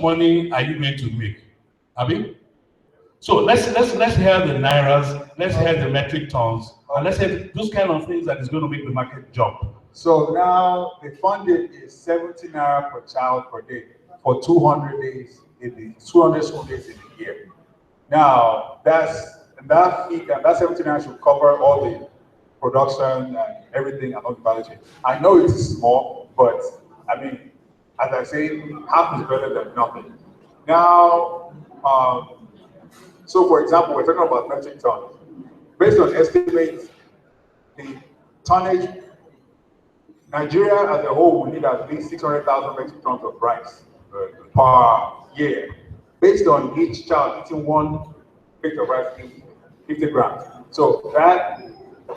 money are you going to make? Abi? So let's hear the nairas, let's hear the metric tons, and let's hear those kind of things that is going to make the market jump. So now the funding is 70 naira per child per day for 200 days in the 200 school days in the year. Now that fee, that 70 naira should cover all the production and everything along the value chain. I know it is small, but I mean, as I say, half is better than nothing. Now, so for example, we're talking about metric tons. Based on estimates, the tonnage, Nigeria as a whole will need at least 600,000 metric tons of rice per year. Based on each child eating one plate of rice, 50 grams. So that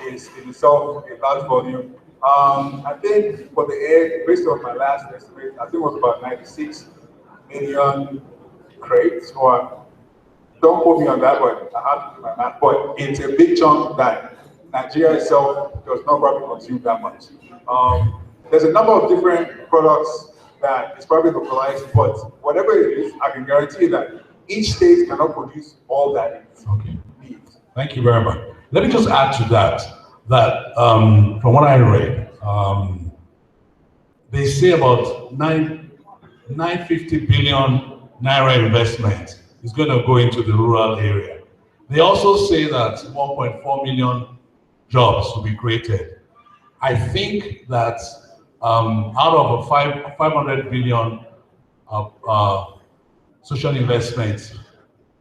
is in itself a large volume. I think for the egg, based on my last estimate, I think it was about 96 million crates, or don't quote me on that, but I have to do my math. But it's a big chunk that Nigeria itself does not probably consume that much. There's a number of different products that is probably localized, but whatever it is, I can guarantee that each state cannot produce all that it needs. Thank you very much. Let me just add to that, from what I read, they say about 950 billion naira investment is going to go into the rural area. They also say that 1.4 million jobs will be created. I think that out of a 500 billion social investment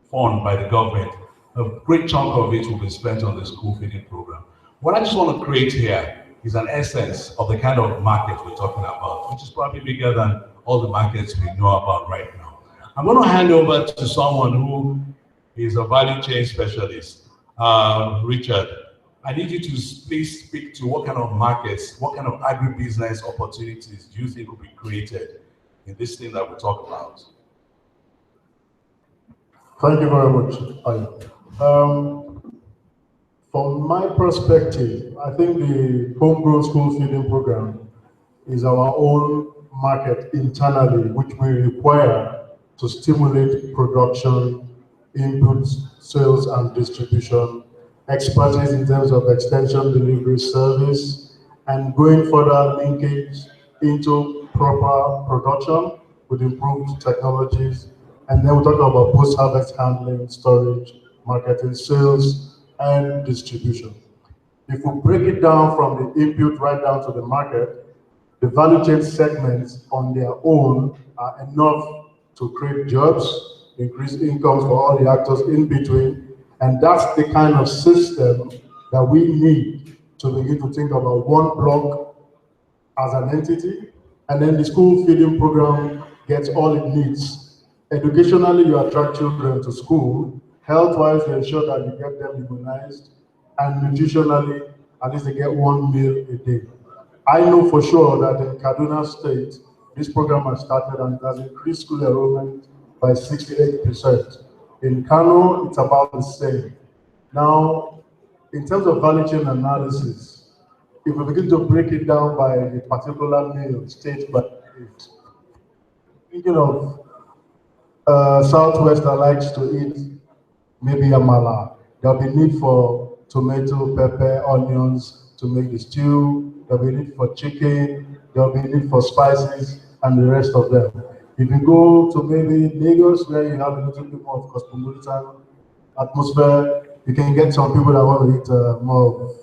fund by the government, a great chunk of it will be spent on the school feeding program. What I just want to create here is an essence of the kind of market we're talking about, which is probably bigger than all the markets we know about right now. I'm going to hand over to someone who is a value chain specialist. Richard, I need you to please speak to what kind of markets, what kind of agribusiness opportunities do you think will be created in this thing that we talk about? Thank you very much. From my perspective, I think the homegrown school feeding program is our own market internally, which we require to stimulate production, inputs, sales and distribution, expertise in terms of extension delivery service, and going further linkage into proper production with improved technologies. And then we talk about post-harvest handling, storage, marketing, sales, and distribution. If we break it down from the input right down to the market, the value chain segments on their own are enough to create jobs, increase incomes for all the actors in between, and that's the kind of system that we need to begin to think about one block as an entity, and then the school feeding program gets all it needs. Educationally, you attract children to school. Health-wise, you ensure that you get them immunized, and nutritionally, at least they get one meal a day. I know for sure that in Kaduna State, this program has started and it has increased school enrollment by 68%. In Kano, it's about the same. Now, in terms of value chain analysis, if we begin to break it down by the particular meal, state by state, thinking of Southwest that likes to eat maybe amala, there'll be need for tomato, pepper, onions to make the stew, there'll be need for chicken, there'll be need for spices, and the rest of them. If you go to maybe Lagos, where you have a little bit more of cosmopolitan atmosphere, you can get some people that want to eat more of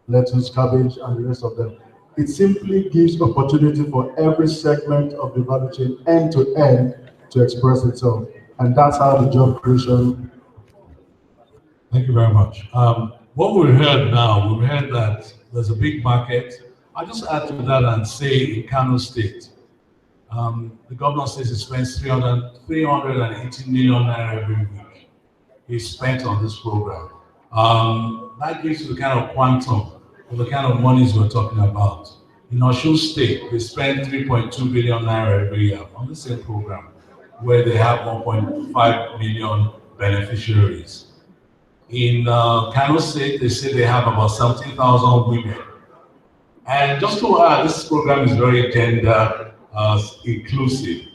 lettuce, cabbage, and the rest of them. It simply gives opportunity for every segment of the value chain, end to end, to express itself. And that's how the job creation. Thank you very much. What we heard now, we heard that there's a big market. I'll just add to that and say in Kano State, the governor says he spends 380 million naira every week. He's spent on this program. That gives you the kind of quantum of the kind of monies we're talking about. In Osun State, they spend 3.2 billion naira every year on the same program, where they have 1.5 million beneficiaries. In Kano State, they say they have about 17,000 women. And just to add, this program is very gender inclusive.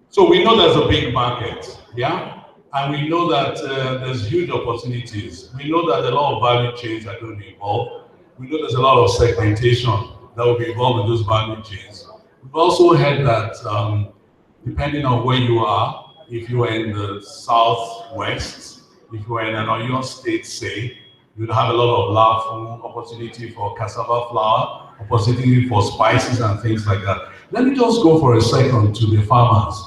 So So we know there's a big market, yeah? And we know that there's huge opportunities. We know that a lot of value chains are going to be involved. We know there's a lot of segmentation that will be involved in those value chains. We've also heard that depending on where you are, if you are in the southwest, if you are in an Oyo state, say, you'd have a lot of lab opportunity for cassava flour, opportunity for spices and things like that. Let me just go for a second to the farmers,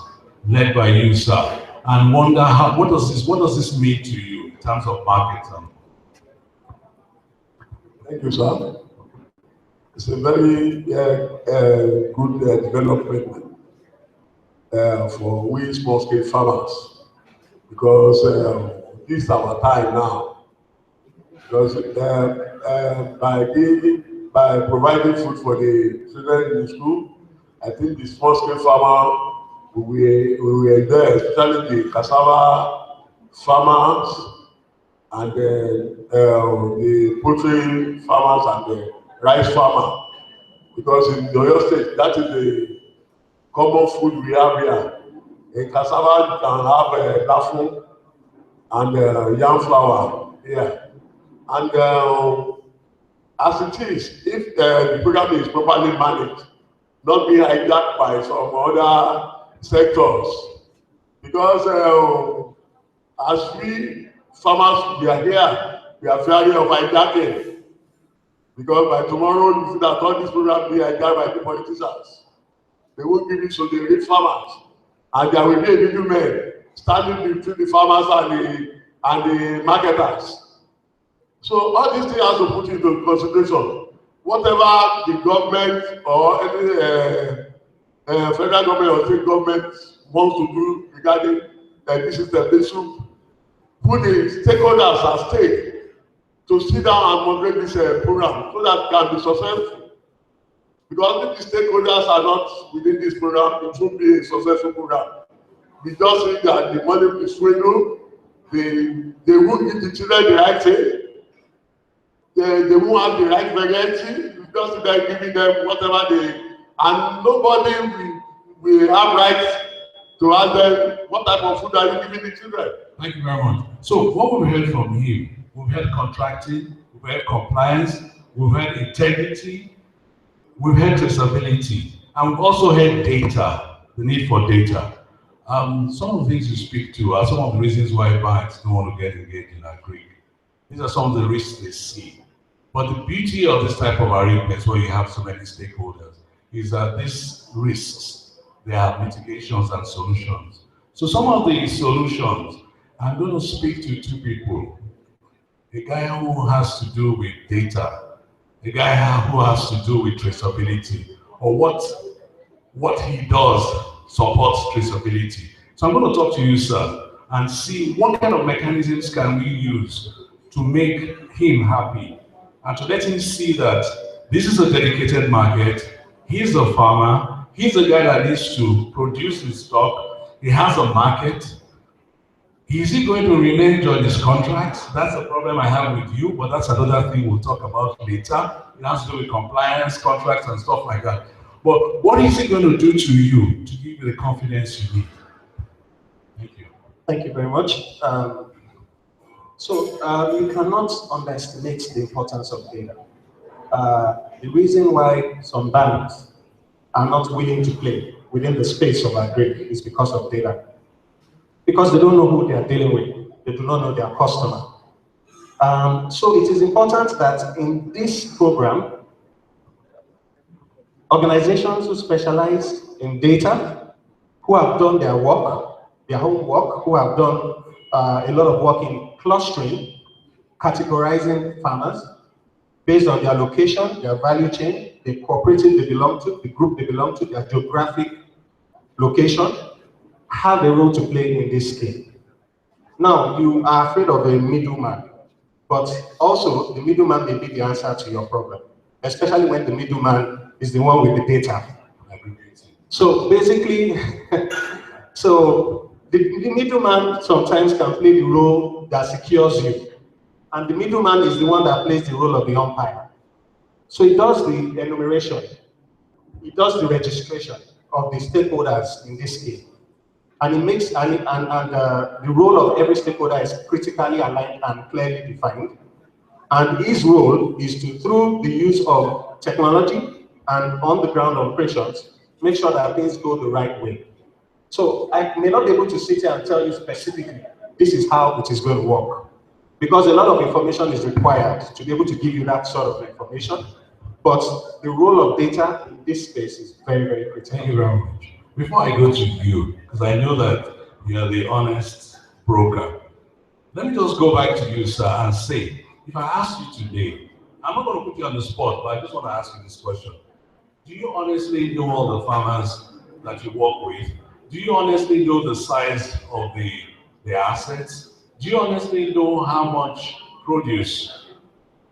led by you, sir, and wonder what does this mean to you in terms of marketing? Thank you, sir. It's a very good development for we small-scale farmers, because this is our time now. Because by providing food for the children in the school, I think the small-scale farmer we were there, especially the cassava farmers and the poultry farmers and the rice farmer, because in the Oyo State, that is the common food we have here. In cassava, you can have lafun and yam flour here. And as it is, if the program is properly managed, not being hijacked by some other sectors, because as we farmers, we are here, we are fearing of hijacking, because by tomorrow you see that all this program be hijacked by the politicians. They won't give it to the real farmers, and there will be a middleman standing between the farmers and the marketers. So all these things have to put into consideration. Whatever the government or any federal government or state government wants to do regarding this system, they should put the stakeholders at stake to sit down and moderate this program so that it can be successful. Because if the stakeholders are not within this program, it won't be a successful program. We just think that the money will swallow, they won't give the children the right thing. They won't have the right variety. You just see them giving them whatever and nobody will have rights to ask them what type of food are you giving the children. Thank you very much. So what we've heard from him, we've heard contracting, we've heard compliance, we've heard integrity, we've heard traceability, and we've also heard data, the need for data. Some of the things you speak to are some of the reasons why banks don't want to get engaged in agri. These are some of the risks they see. But the beauty of this type of arrangements where you have so many stakeholders is that these risks, there are mitigations and solutions. So some of the solutions, I'm going to speak to two people. A guy who has to do with data, a guy who has to do with traceability, or what he does supports traceability. So I'm going to talk to you, sir, and see what kind of mechanisms can we use to make him happy and to let him see that this is a dedicated market. He's a farmer. He's a guy that needs to produce his stock. He has a market. Is he going to remain on his contracts? That's the problem I have with you, but that's another thing we'll talk about later. It has to do with compliance, contracts, and stuff like that. But what is he going to do to you to give you the confidence you need? Thank you. Thank you very much. You cannot underestimate the importance of data. The reason why some banks are not willing to play within the space of agri is because of data. Because they don't know who they are dealing with. They do not know their customer. So it is important that in this program, organizations who specialize in data, who have done their work, their homework, who have done a lot of work in clustering, categorizing farmers based on their location, their value chain, the cooperative they belong to, the group they belong to, their geographic location, have a role to play in this scheme. Now, you are afraid of a middleman, but also the middleman may be the answer to your problem, especially when the middleman is the one with the data. So basically, the middleman sometimes can play the role that secures you. And the middleman is the one that plays the role of the umpire. So he does the enumeration, he does the registration of the stakeholders in this scheme. And it makes the role of every stakeholder is critically aligned and clearly defined. And his role is to, through the use of technology and on-the-ground operations, make sure that things go the right way. So I may not be able to sit here and tell you specifically, this is how it is going to work. Because a lot of information is required to be able to give you that sort of information. But the role of data in this space is very, very critical. Thank you very much. Before I go to you, because I know that you are the honest broker, let me just go back to you, sir, and say, if I ask you today, I'm not going to put you on the spot, but I just want to ask you this question. Do you honestly know all the farmers that you work with? Do you honestly know the size of the assets? Do you honestly know how much produce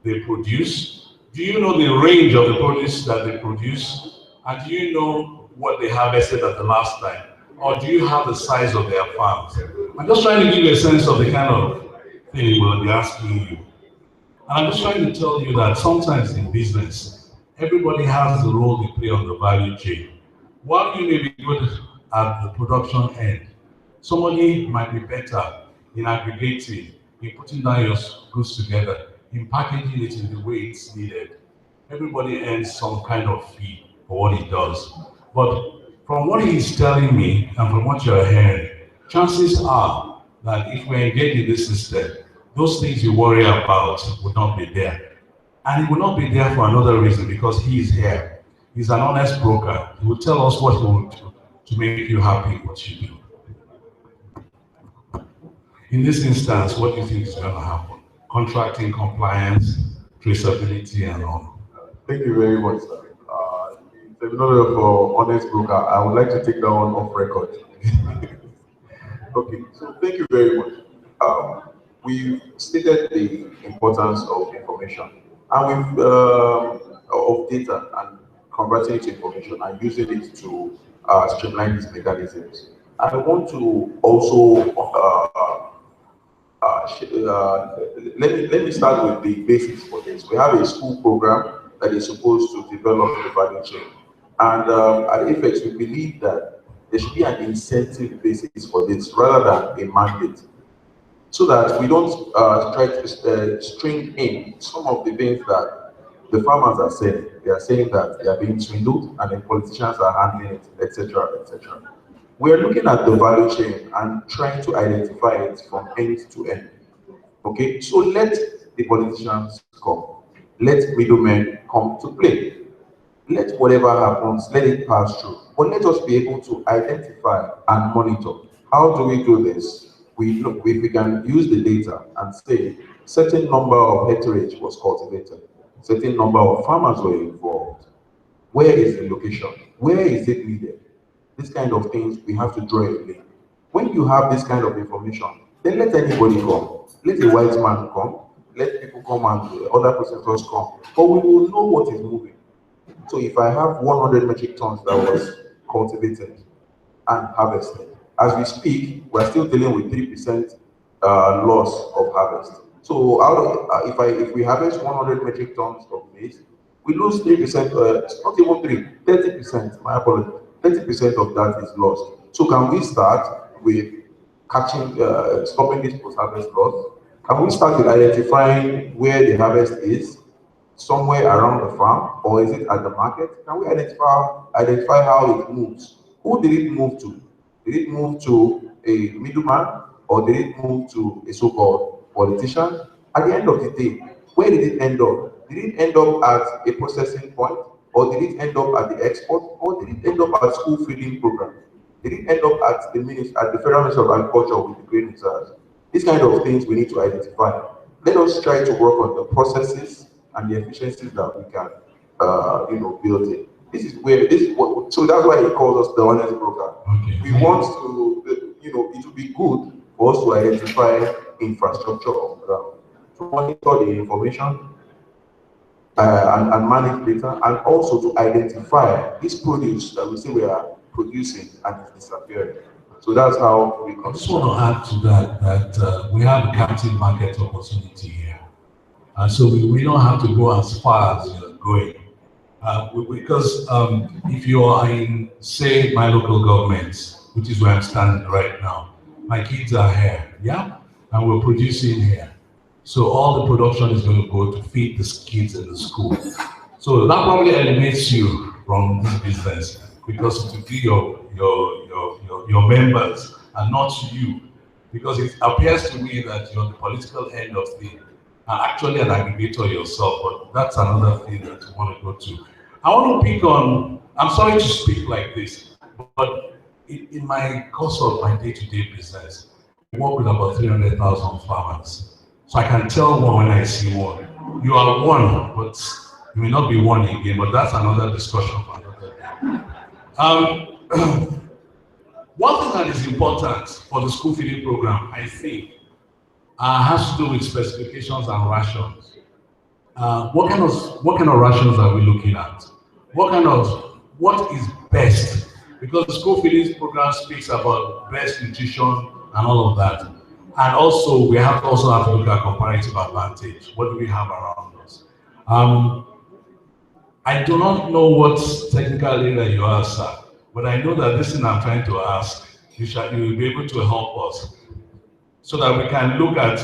they produce? Do you know the range of the produce that they produce? And do you know what they harvested at the last time? Or do you have the size of their farms? I'm just trying to give you a sense of the kind of thing we'll be asking you. And I'm just trying to tell you that sometimes in business, everybody has the role they play on the value chain. While you may be good at the production end, somebody might be better in aggregating, in putting down your goods together, in packaging it in the way it's needed. Everybody earns some kind of fee for what he does. But from what he's telling me and from what you're hearing, chances are that if we engage in this system, those things you worry about will not be there. And it will not be there for another reason, because he is here. He's an honest broker. He will tell us what he will do to make you happy what you do. In this instance, what do you think is going to happen? Contracting, compliance, traceability, and all. Thank you very much, sir. In order for honest broker, I would like to take that one off record. Okay, so thank you very much. We've stated the importance of information, and we've of data and converting it to information and using it to streamline these mechanisms. I want to also let me start with the basics for this. We have a school program that is supposed to develop the value chain, and at Apex we believe that there should be an incentive basis for this rather than a mandate, so that we don't try to string in some of the things that the farmers are saying. They are saying that they are being swindled and the politicians are handling it, etc., etc. We are looking at the value chain and trying to identify it from end to end. Okay, so let the politicians come. Let middlemen come to play. Let whatever happens, let it pass through. But let us be able to identify and monitor. How do we do this? We look, if we can use the data and say certain number of hectareage was cultivated, certain number of farmers were involved. Where is the location? Where is it needed? This kind of things we have to draw a link. When you have this kind of information, then let anybody come. Let a white man come. Let people come and other processors come. But we will know what is moving. So if I have 100 metric tons that was cultivated and harvested, as we speak, we're still dealing with 3% loss of harvest. So if we harvest 100 metric tons of maize, we lose 3%, not even 30%, my apologies. 30% of that is lost. So can we start with catching, stopping this post-harvest loss? Can we start with identifying where the harvest is, somewhere around the farm, or is it at the market? Can we identify how it moves? Who did it move to? Did it move to a middleman, or did it move to a so-called politician? At the end of the day, where did it end up? Did it end up at a processing point, or did it end up at the export, or did it end up at school feeding program? Did it end up at the Federal Ministry of Agriculture with the grain reserves? These kind of things we need to identify. Let us try to work on the processes and the efficiencies that we can, build it. So that's why he calls us the honest broker. Okay. We want to, it would be good for us to identify infrastructure on ground, to monitor the information and manage data, and also to identify this produce that we say we are producing and it's disappearing. So that's how we I just want to add to that we have a captive market opportunity here. And so we don't have to go as far as you're going. Because if you are in, say, my local government, which is where I'm standing right now. My kids are here, yeah? And we're producing here. So all the production is going to go to feed the kids in the school. So that probably eliminates you from this business because to be your members and not you. Because it appears to me that you're the political end of things. Actually an aggregator yourself, but that's another thing that you want to go to. I want to pick on, I'm sorry to speak like this, but in my course of my day-to-day business, I work with about 300,000 farmers. So I can tell one when I see one. You are one, but you may not be one again, but that's another discussion for another day. One thing that is important for the school feeding program, I think, has to do with specifications and rations. What kind of rations are we looking at? What is best? Because the school feeding program speaks about best nutrition and all of that. And also, we have to look at comparative advantage. What do we have around us? I do not know what technical area you are, sir, but I know that this thing I'm trying to ask, you will be able to help us so that we can look at,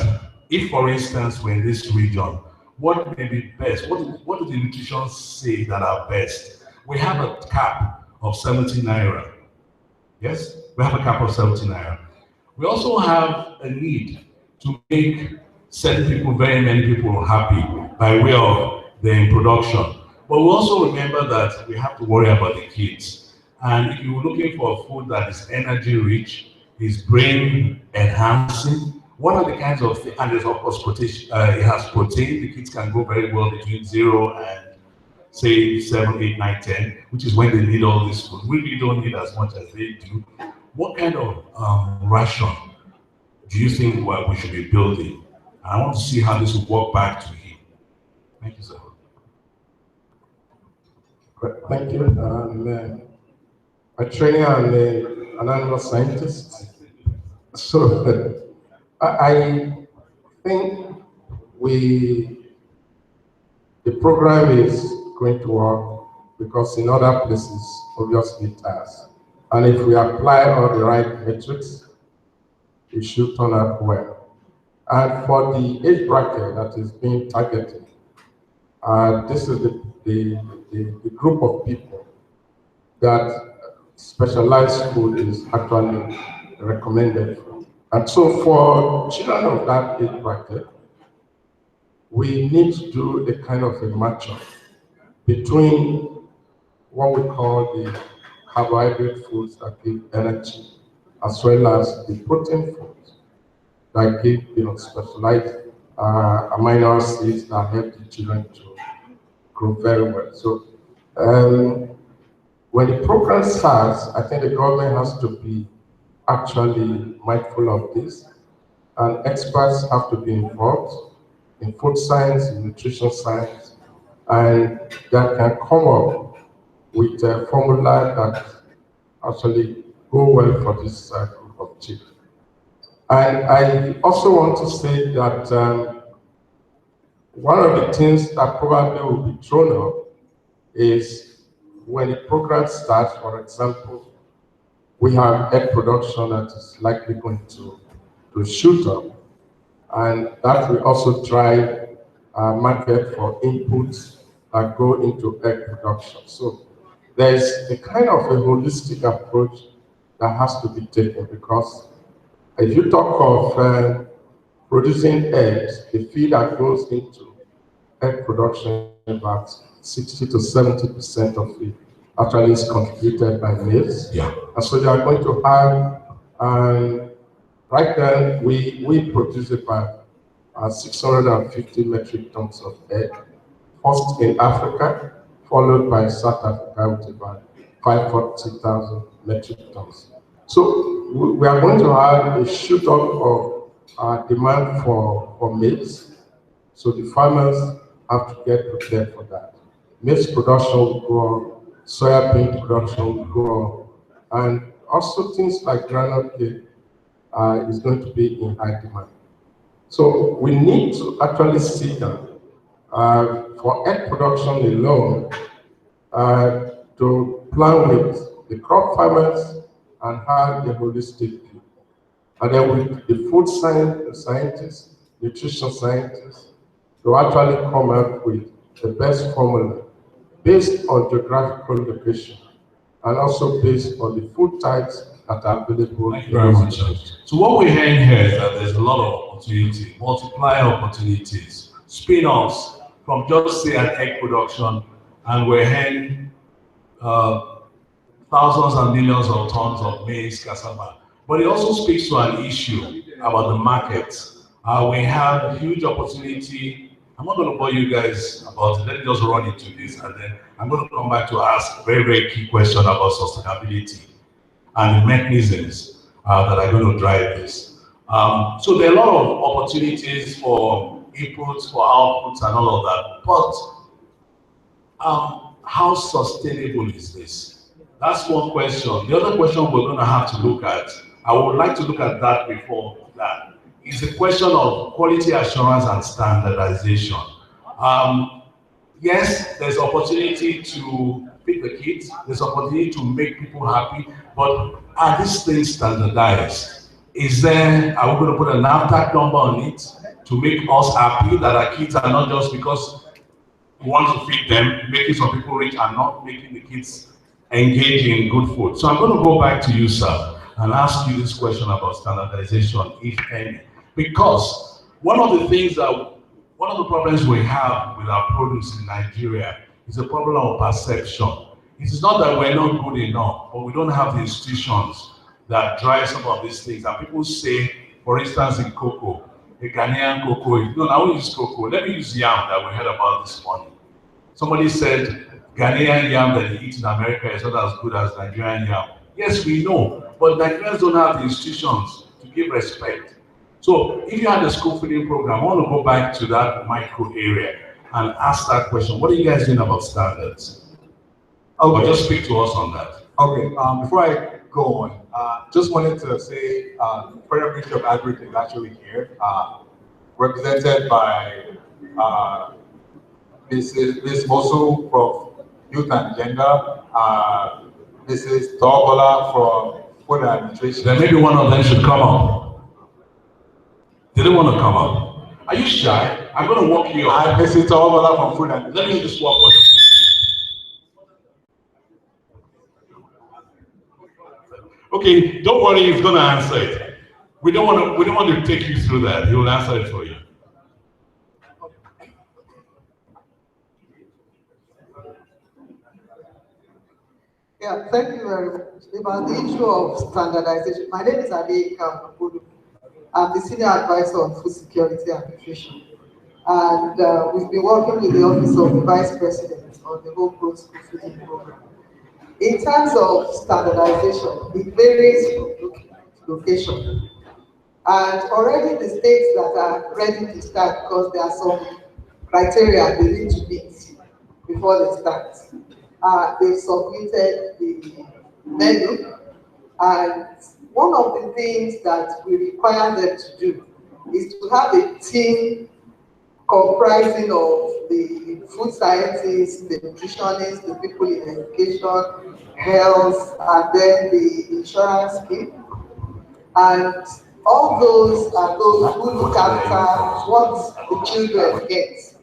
if for instance, we're in this region, what may be best? What do the nutrition say that are best? We have a cap of 70 naira. Yes, we have a cap of 70 naira. We also have a need to make certain people, very many people happy by way of their production. But we also remember that we have to worry about the kids. And if you're looking for food that is energy rich, is brain enhancing, what are the kinds of things? And there's of course protein, it has protein. The kids can go very well between 0 and say 7, 8, 9, 10, which is when they need all this food. We really don't need as much as they do. What kind of ration do you think we should be building? And I want to see how this will work back to him. Thank you, sir. Thank you. By training, I'm an animal scientist. So I think the program is going to work because in other places, obviously it has. And if we apply all the right metrics, it should turn out well. And for the age bracket that is being targeted, this is the group of people that specialized food is actually recommended for. And so for children of that age bracket, we need to do a kind of a matchup between what we call the carbohydrate foods that give energy, as well as the protein foods that give specialized amino acids that help the children to grow very well. So when the program starts, I think the government has to be actually mindful of this, and experts have to be involved in food science, in nutrition science, and that can come up with a formula that actually go well for this group of children. And I also want to say that one of the things that probably will be thrown up is when the program starts, for example, we have egg production that is likely going to shoot up, and that will also drive a market for inputs that go into egg production. So there's a kind of a holistic approach that has to be taken, because if you talk of producing eggs, the feed that goes into egg production, about 60 to 70% of it actually is contributed by males. Yeah. And so you are going to have, right now, we produce about 650 metric tons of egg, first in Africa, followed by South Africa with about 540,000 metric tons. So we are going to have a shoot up of demand for maize. So the farmers have to get prepared for that. Maize production will grow, soybean production will grow, and also things like groundnut cake is going to be in high demand. So we need to actually see that for egg production alone, to plan with the crop farmers and have a holistic view. And then with the food scientists, nutrition scientists, to actually come up with the best formula based on geographical location and also based on the food types that are available. Thank you very much. So what we're hearing here is that there's a lot of opportunity, multiplier opportunities, spin-offs from just say an egg production, and we're hearing thousands and millions of tons of maize, cassava. But it also speaks to an issue about the market. We have huge opportunity. I'm not going to bore you guys about it. Let me just run into this, and then I'm going to come back to ask a very, very key question about sustainability and the mechanisms that are going to drive this. So there are a lot of opportunities for inputs, for outputs, and all of that. But how sustainable is this? That's one question. The other question we're going to have to look at, I would like to look at that before that, is the question of quality assurance and standardization. Yes, there's opportunity to feed the kids, there's opportunity to make people happy, but are these things standardized? Are we going to put a NAFTA number on it to make us happy that our kids are not just because we want to feed them, making some people rich and not making the kids engage in good food? So I'm going to go back to you, sir, and ask you this question about standardization, if any. Because one of the problems we have with our produce in Nigeria is a problem of perception. It is not that we're not good enough, but we don't have the institutions that drive some of these things. And people say, for instance, in cocoa, a Ghanaian cocoa, no, I won't use cocoa, let me use yam that we heard about this morning. Somebody said, Ghanaian yam that they eat in America is not as good as Nigerian yam. Yes, we know, but Nigerians don't have the institutions to give respect. So if you had a school feeding program, I want to go back to that micro area and ask that question. What are you guys doing about standards? Okay. Or just speak to us on that. Okay, before I go on, just wanted to say Federal Ministry of Agriculture is actually here, represented by Ms. Mosu from Youth and Gender, Mrs. Tobola from Food and Nutrition. Then maybe one of them should come up. They don't want to come up. Are you shy? I'm going to walk you up. And Mrs. Tobola from Food and Nutrition. Let me just walk with you. Okay, don't worry, he's going to answer it. We don't want to take you through that. He will answer it for you. Yeah, thank you very much. About the issue of standardization, my name is Adeyinka Mabudu. I'm the Senior Advisor on Food Security and Nutrition. And we've been working with the Office of the Vice President on the whole School Feeding Program. In terms of standardization, it varies from location. And already the states that are ready to start, because there are some criteria they need to meet before they start. They've submitted the menu, and one of the things that we require them to do is to have a team comprising of the food scientists, the nutritionists, the people in education, health, and then the insurance scheme. And all those are those who look after what the children get.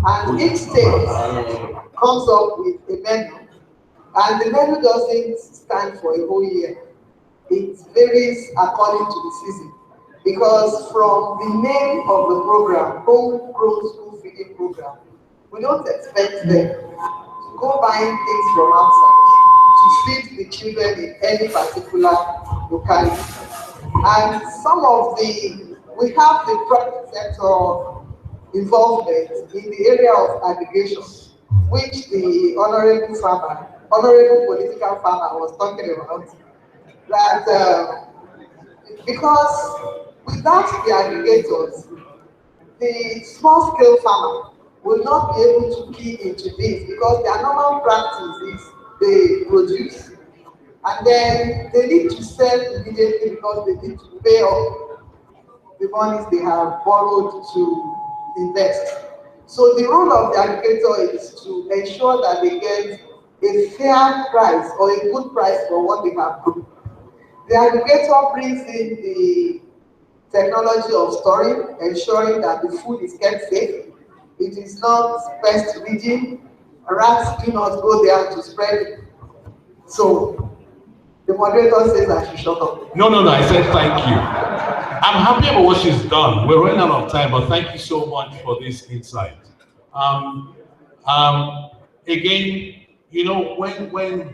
And each state comes up with a menu, and the menu doesn't stand for a whole year. It varies according to the season, because from the name of the program, Homegrown School Feeding Program, we don't expect them to go buying things from outside to feed the children in any particular locality. And we have the private sector involvement in the area of aggregation, which the honorable political farmer was talking about. That because without the aggregators, the small scale farmer will not be able to key into this, because their normal practice is they produce and then they need to sell immediately, because they need to pay off the monies they have borrowed to invest. So the role of the aggregator is to ensure that they get a fair price or a good price for what they have The aggregator brings in the technology of storing, ensuring that the food is kept safe. It is not pest ridden. Rats do not go there to spread it. So the moderator says I should shut up. No, I said thank you. I'm happy about what she's done. We're running out of time, but thank you so much for this insight. Again, you know,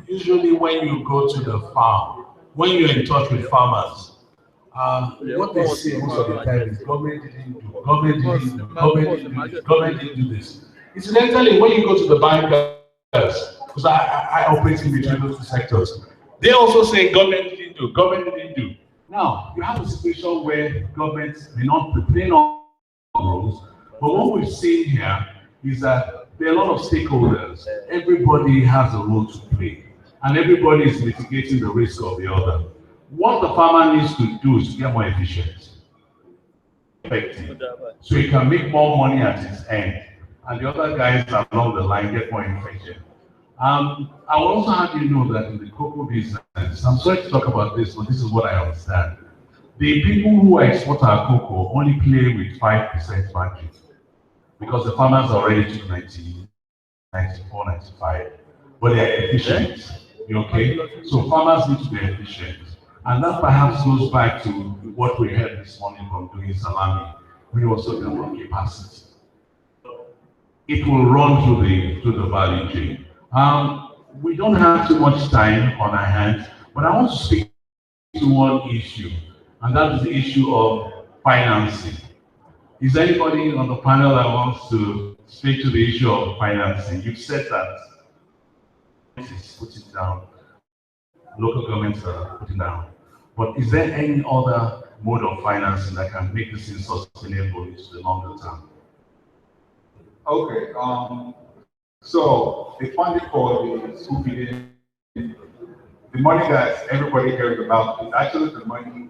usually when you go to the farm, when you're in touch with farmers, what they say most of the time is government didn't do, government didn't do, government didn't do this, government didn't do this. Incidentally, when you go to the bankers, because I operate in between those two sectors, they also say government didn't do, government didn't do. Now, you have a situation where governments may not be playing on rules, but what we've seen here is that there are a lot of stakeholders. Everybody has a role to play, and everybody is mitigating the risk of the other. What the farmer needs to do is to get more efficient, effective, so he can make more money at his end, and the other guys along the line get more efficient. I will also have you know that in the cocoa business, I'm sorry to talk about this, but this is what I understand. The people who export our cocoa only play with 5% margin because the farmers are already to 90, 94, 95, but they are efficient. Okay? So farmers need to be efficient. And that perhaps goes back to what we heard this morning from doing Salami, when he was talking about capacity. It will run through the value chain. We don't have too much time on our hands, but I want to speak to one issue, and that is the issue of financing. Is anybody on the panel that wants to speak to the issue of financing? You've said that is putting down, local governments are putting down. But is there any other mode of financing that can make this sustainable into the longer term? Okay, so the funding for the school feeding, the money that everybody hears about is actually the money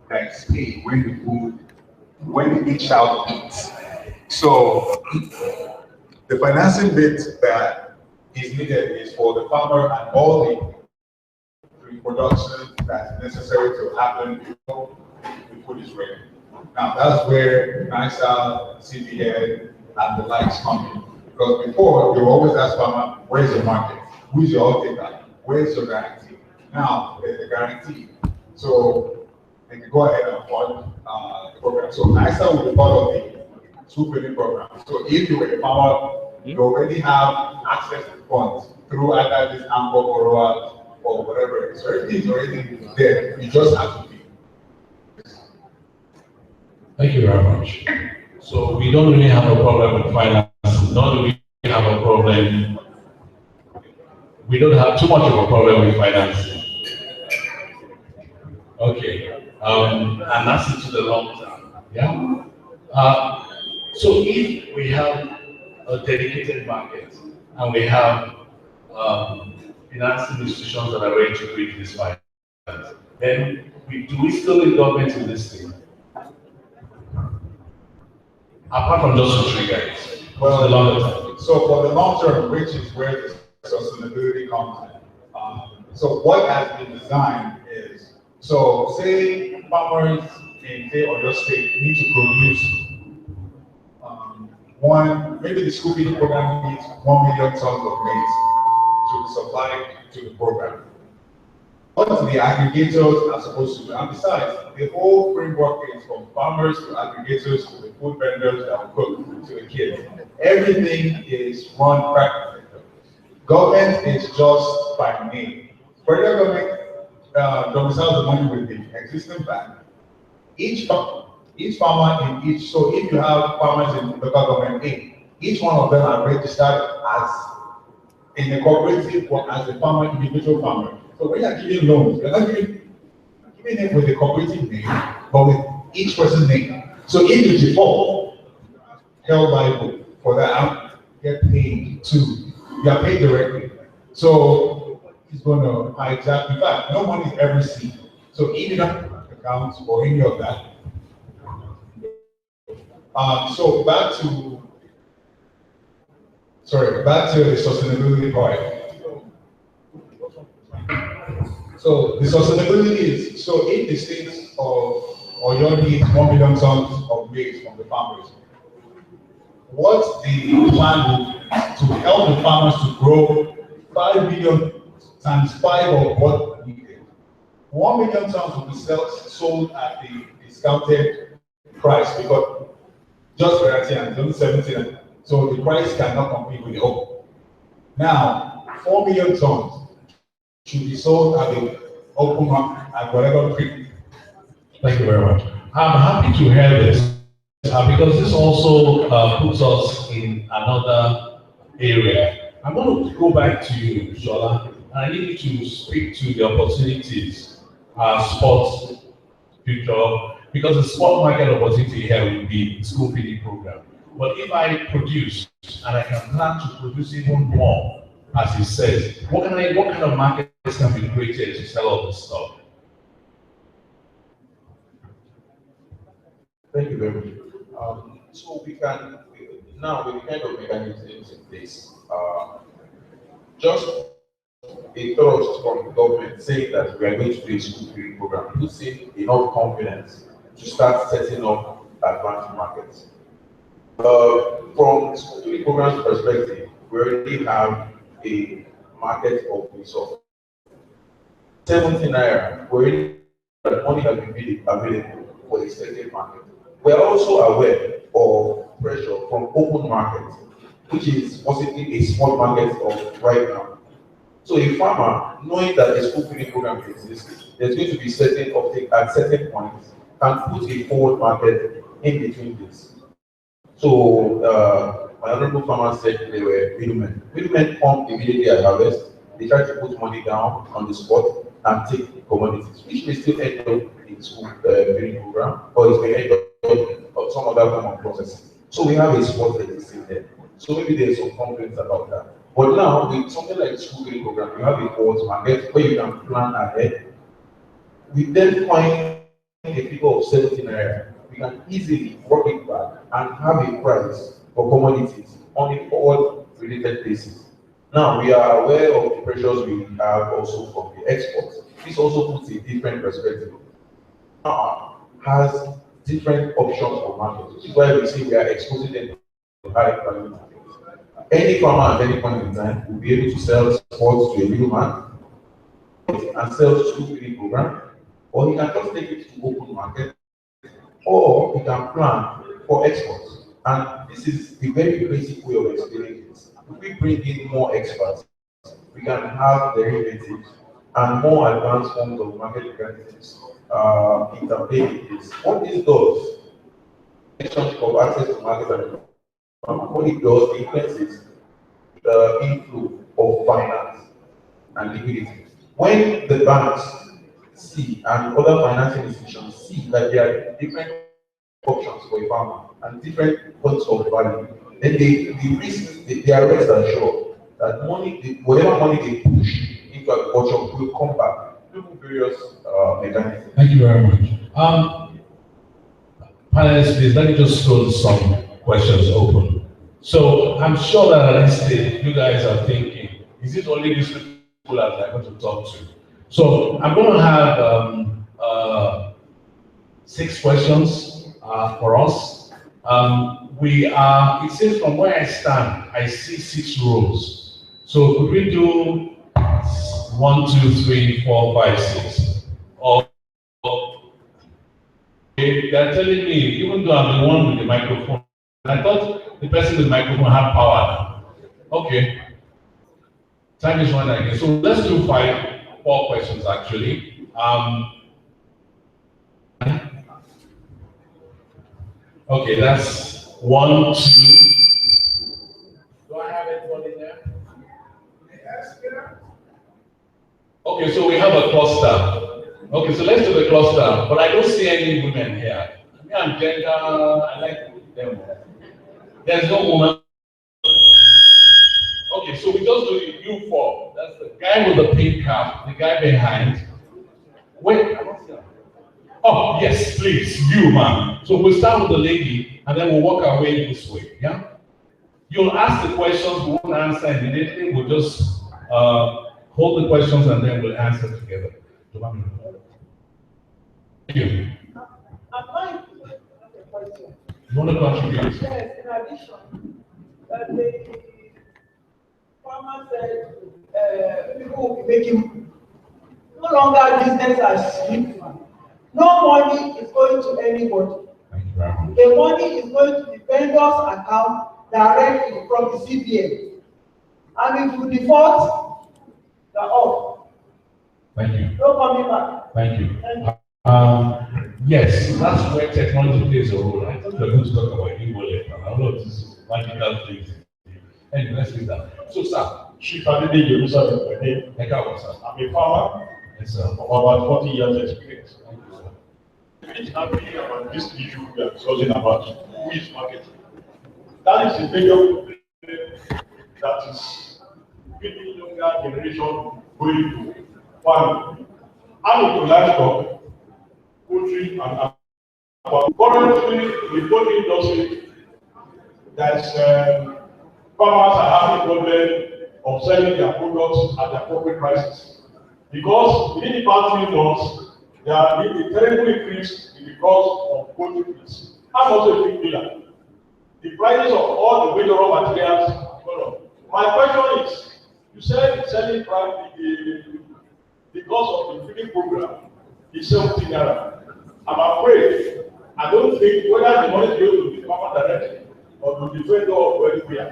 that's paid when each child eats. So the financing bit that is needed is for the farmer and all the production that's necessary to happen before the food is ready. Now that's where NISA, CBN, and the likes come in. Because before, they will always ask farmer, where's your market? Who's your off-taker? Where's your guarantee? Now, there's a guarantee. So they can go ahead and fund the program. So NISA will be part of the school feeding program. So if you were a farmer, you already have access to funds through either this AMCO or whatever. So everything is already there. You just have to be. Thank you very much. So we don't really have a problem with finance, nor do we have a problem. We don't have too much of a problem with financing. Okay, and that's into the long term. Yeah. So if we have a dedicated market and we have financing institutions that are ready to bridge this finance, then do we still need government in this thing? Apart from just the three guys. Well, the longer term. So for the long term, which is where the sustainability comes in. So what has been designed is, so say farmers in say Oyo State need to produce maybe the school feeding program needs 1 million tons of maize to be supplied to the program. What the aggregators are supposed to do, and besides, the whole framework is from farmers to aggregators to the food vendors that will cook to the kids. Everything is run practically. Government is just by name. Federal government domiciles the money with the existing bank. Each farmer in each, so if you have farmers in local government A, each one of them are registered as in a cooperative or as a farmer, individual farmer. So when you're giving loans, you're not giving it with the cooperative name, but with each person's name. So if you default, held liable for that, get paid too. You are paid directly. So it's going to hijack. In fact, no money is ever seen. So if you don't have accounts or any of that. So back to the sustainability part. So the sustainability is, so if the state of Oyo needs 1 million tons of maize from the farmers, what the plan will to help the farmers to grow 5 million times 5 of what we did. 1 million tons will be sold at the discounted price because just variety and it's only 17, so the price cannot compete with the open. Now, 4 million tons should be sold at the open market at whatever premium. Thank you very much. I'm happy to hear this because this also puts us in another area. I'm going to go back to you, Shola, and I need you to speak to the opportunities sports future, because the sport market opportunity here will be school feeding program. But if I produce and I can plan to produce even more, as he says, what kind of markets can be created to sell all this stuff? Thank you very much. So we can, now with the kind of mechanisms in place, just a thrust from the government saying that we are going to do a school feeding program puts in enough confidence to start setting up advanced markets. From school feeding program's perspective, we already have a market of resources. 70 naira, where that money has been made available for a certain market. We are also aware of pressure from open market, which is possibly a small market of right now. So a farmer, knowing that a school feeding program exists, there's going to be certain uptake at certain points, can put a forward market in between this. So my honorable farmer said they were middlemen. Middlemen come immediately at harvest. They try to put money down on the spot and take commodities, which may still end up in school feeding program, or it may end up some other form of processing. So we have a spot that is in there. So maybe there's some confidence about that. But now, with something like the school feeding program, you have a forward market where you can plan ahead. We then find a figure of 70 naira. We can easily work it back and have a price for commodities on a forward related basis. Now, we are aware of the pressures we have also from the exports. This also puts a different perspective. Has different options for markets, which is why we say we are exposing them to high value markets. Any farmer at any point in time will be able to sell sports to a middleman and sell school feeding program, or he can just take it to open market, or he can plan for exports. And this is the very basic way of explaining this. If we bring in more experts, we can have derivatives and more advanced forms of market mechanisms interplaying this. What this does, of access to market and what it does, it influences the inflow of finance and liquidity. When the banks see and other financing institutions see that there are different options for a farmer and different points of value, then they are rest assured that money, whatever money they push into agriculture will come back through various mechanisms. Thank you very much. Panelists, please let me just throw some questions open. So I'm sure that at this stage you guys are thinking, is it only these people that I'm going to talk to? So I'm going to have 6 questions for us. It says from where I stand, I see 6 rows. So could we do 1, 2, 3, 4, 5, 6? Or they're telling me, even though I'm the one with the microphone, I thought the person with the microphone had power now. Okay. Time is running again. So let's do 4 questions actually. Okay, that's 1, 2. Do I have anybody there? Okay, so we have a cluster. Okay, so let's do the cluster. But I don't see any women here. Me and gender, I like them. There's no woman. Okay, so we just do you 4. That's the guy with the pink cap, the guy behind. Wait, I don't see her. Oh, yes, please, you, man. So we'll start with the lady, and then we'll walk our way this way, yeah? You'll ask the questions, we won't answer immediately. We'll just hold the questions, and then we'll answer together. Thank you. You want to contribute? Yes, in addition, the farmer said people will be making no longer business as usual. No money is going to anybody. Thank you very much. The money is going to the vendor's account directly from the CBN. And if you default, you're off. Thank you. No coming back. Thank you. Thank you. Yes, that's where technology plays a role. I thought we were going to talk about e-wallet and all of these magical things. Anyway, let's leave that. So, sir, Chief Adede Jerusalem, my name. thank you, sir. I'm a farmer Yes, sir. of about 40 years experience. Thank you, sir. It's happy about this issue we are discussing about who is marketing. That is a major problem that is giving younger generation going to farming. And to livestock, poultry, and aqua. Currently, the poultry industry, that's farmers are having problem of selling their products at the appropriate prices. Because within the past few months, there has been a terrible increase in the cost of poultry feeds. I'm also a big dealer. The prices of all the major raw materials have gone up. My question is, you said the selling price, the cost of the feeding program is 17 naira. I'm afraid, I don't think whether the money is going to the farmer directly or to the vendor of welfare.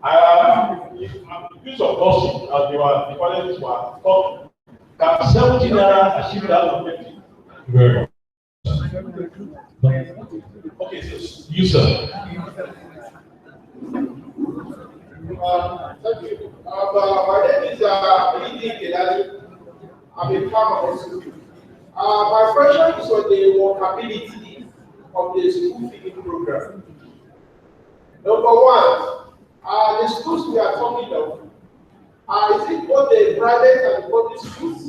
I'm accused of gossip as they were, the panelists were talking. Can 17 naira achieve that objective? Very much. Okay, so you, sir. Thank you. My name is Edi Kelali. I'm a farmer also. My question is on the workability of the school feeding program. Number one, the schools we are talking of, is it both the private and the public schools?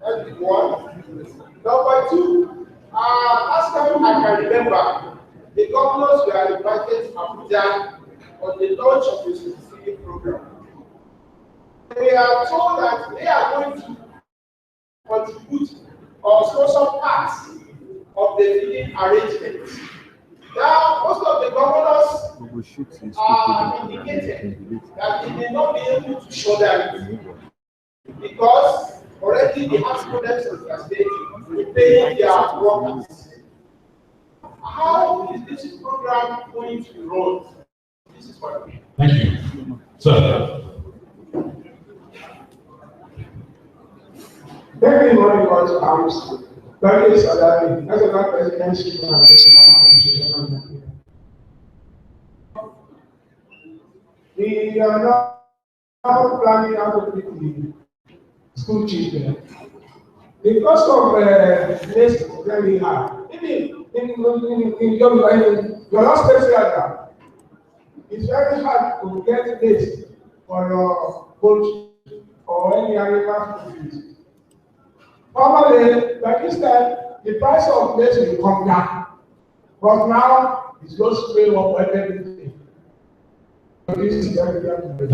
That is one. Number two, last time I can remember, the governors were invited to Abuja on the launch of the school feeding program. They are told that they are going to contribute or sponsor parts of the feeding arrangement. Now, most of the governors are indicated that they may not be able to shoulder it because already they have students in their state to pay their workers. How is this program going to run? This is my opinion. Thank you. Sir. Very morning, Lord House. Very salary. That's about presidency. We are now planning how to pick the school children. The cost of this is very high. Even in your last special, it's very hard to get this for your poultry or any animal food. Normally, like this time, the price of this will come down. But now, it's just way up everything. So this is very good.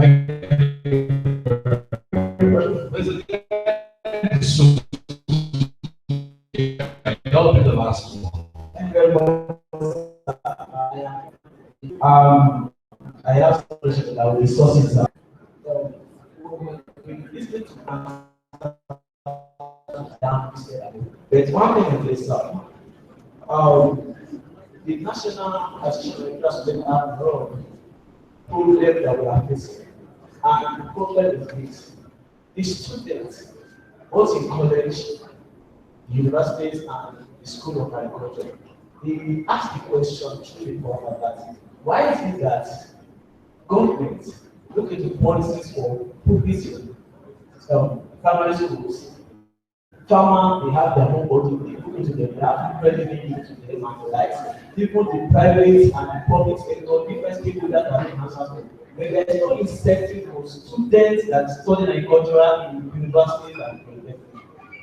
That'll be the last one. I have some questions about resources. But one thing is this, the national association has been a problem that we are facing. And the problem is this: the students, both in college, universities, and the school of agriculture, they ask the question to the government that why is it that government look into policies for public primary schools? Farmers, they have their own body, they look into them, they have revenue to them and the likes. Even the private and the public sector, different people that are being answered to. But there is no incentive for students that study agriculture in universities and universities.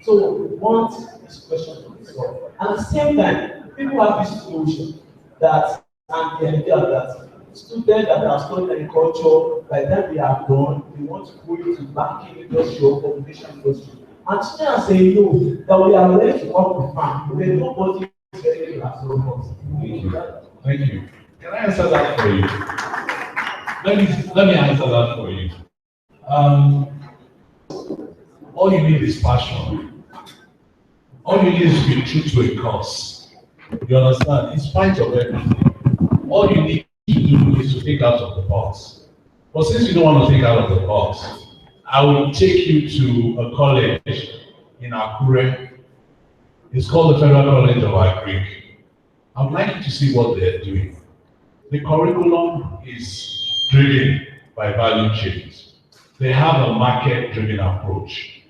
So we want this question to be solved. At the same time, people have this notion that, and the idea that students that are studying agriculture, by the time they are done, they want to go into banking industry or communication industry. And students say no, that we are ready to work with farm, but nobody is ready to absorb us. Thank you. Thank you. Can I answer that for you? Let me answer that for you. All you need is passion. All you need is to be true to a cause. You understand? In spite of everything, all you need to do is to think out of the box. But since you don't want to think out of the box, I will take you to a college in Akure. It's called the Federal College of Agric. I would like you to see what they're doing. The curriculum is driven by value chains. They have a market-driven approach.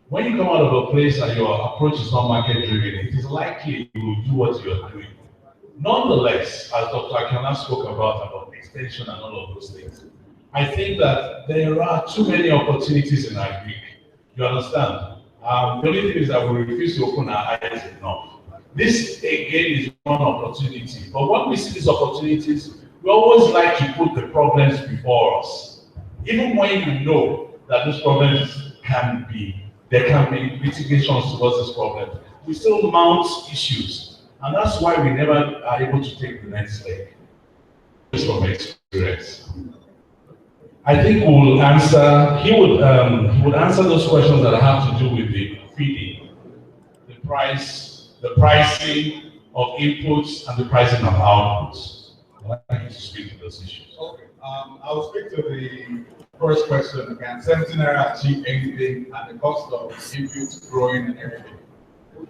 When you come out of a place and your approach is not market-driven, it is likely you will do what you are doing. Nonetheless, as Dr. Akana spoke about extension and all of those things, I think that there are too many opportunities in Agric. You understand? The only thing is that we refuse to open our eyes enough. This again is one opportunity, but when we see these opportunities, we always like to put the problems before us. Even when you know that these problems there can be mitigations towards these problems, we still mount issues, and that's why we never are able to take the next leg. Just from experience. I think he would answer those questions that have to do with the feeding, the pricing of inputs, and the pricing of outputs. I'd like you to speak to those issues. Okay, I will speak to the first question again. 17 naira achieve anything and the cost of inputs growing and everything.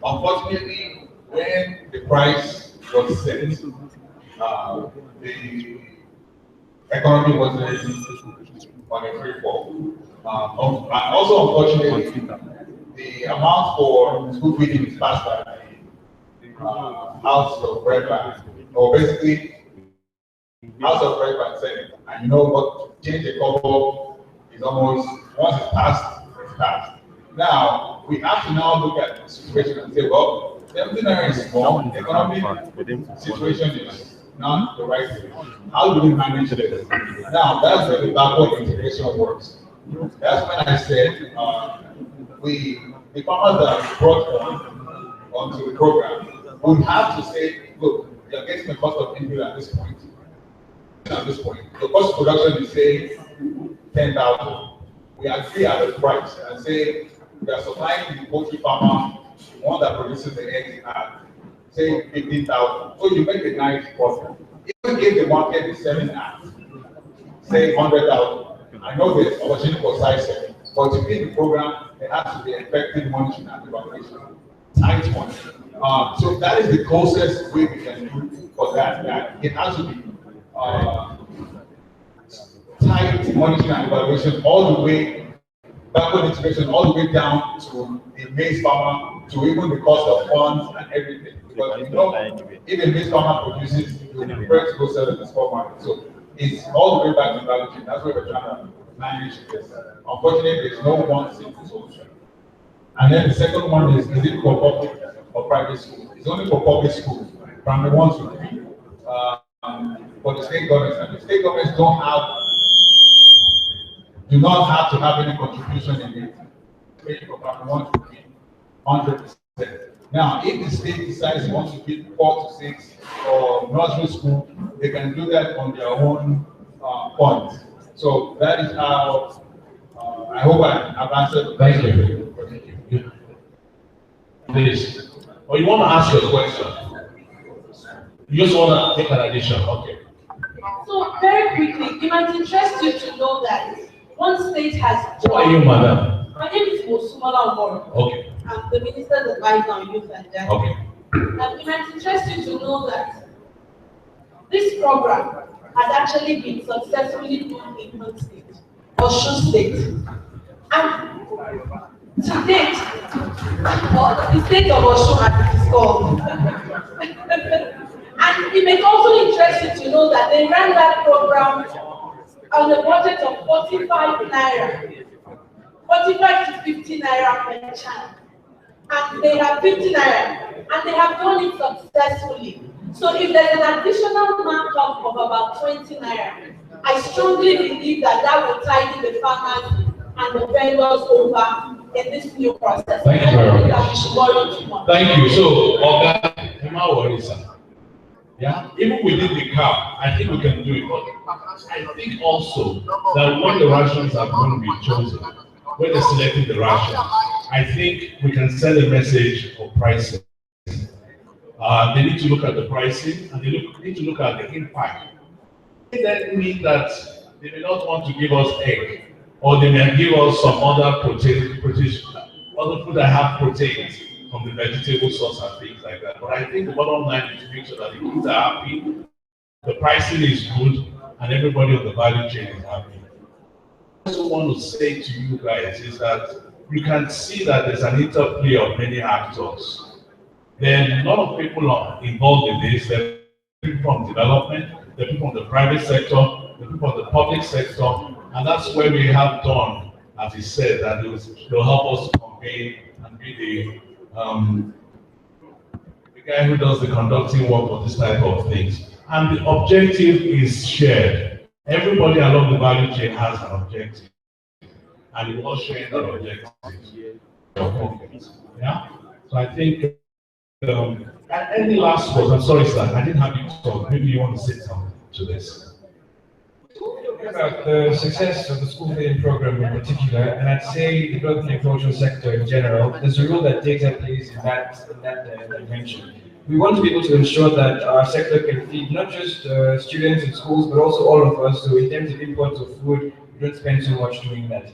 Unfortunately, when the price was set, the economy wasn't on a free fall. Also, unfortunately, the amount for school feeding is passed by the House of Rep, or basically House of Rep and Senate. And you know what, change a couple is almost, once it's passed, it's passed. Now, we have to now look at the situation and say, well, 17 naira is small, the economic situation is not the right way. How do we manage this? Now, that's where the backward integration works. That's when I said, the farmers that are brought onto the program would have to say, look, you're getting the cost of input at this point. The cost of production is say 10,000. We agree at the price and say we are supplying the poultry farmer, the one that produces the eggs at say 15,000. So you make a nice profit. Even if the market is selling at say 100,000, I know there's opportunity for size selling, but to feed the program, there has to be effective monitoring and evaluation. Tight monitoring. So that is the closest way we can do for that. That it has to be tight monitoring and evaluation all the way, backward integration all the way down to the maize farmer, to even the cost of funds and everything. Because you know, if a maize farmer produces, you will prefer to go sell it in the spot market. So it's all the way back to value chain. That's what we're trying to manage this. Unfortunately, there's no one simple solution. And then the second one is it for public or private schools? It's only for public schools, primary 1 to 3. For the state governments, and the state governments do not have to have any contribution in it. Pay for primary 1 to 3, 100%. Now, if the state decides it wants to give 4 to 6 or nursery school, they can do that on their own funds. So that is how I hope I've answered. Thank you. Please. Or you want to ask a question? You just want to take an addition, okay. So very quickly, it might interest you to know that one state has. Who are you, madam? My name is Mosumala Omoro. Okay. I'm the Minister's Advisor on Youth and Gender. Okay. And it might interest you to know that this program has actually been successfully done in one state, Osun State. And to date, the state of Osun as it is called. And it may also interest you to know that they ran that program on a budget of 45 naira, 45 to 50 naira per child. And they have 50 naira, and they have done it successfully. So if there's an additional markup of about 20 naira, I strongly believe that that will tidy the farmers' and the vendors over in this new process. Thank you very That we should worry too much. Thank you. So, Oga, Emma worries, sir. Yeah, even within the car, I think we can do it. But I think also that when the rations are going to be chosen, when they're selecting the rations, I think we can send a message of pricing. They need to look at the pricing and they need to look at the impact. It doesn't mean that they may not want to give us egg, or they may give us some other protein, other food that have proteins from the vegetable source and things like that. But I think the bottom line is to make sure that the kids are happy, the pricing is good, and everybody on the value chain is happy. I also want to say to you guys is that you can see that there's an interplay of many actors. There are a lot of people are involved in this. There are people from development, there are people from the private sector, there are people from the public sector, and that's where we have done, as he said, that they'll help us to convey and be the guy who does the conducting work for this type of things. And the objective is shared. Everybody along the value chain has an objective, and we're all sharing that objective. Yeah. So I think. Any last words? I'm sorry, sir. I didn't have you to talk. Maybe you want to say something to this. About the success of the school feeding program in particular, and I'd say the growth in the agricultural sector in general, there's a role that data plays in that dimension. We want to be able to ensure that our sector can feed not just students in schools, but also all of us. So in terms of imports of food, we don't spend so much doing that.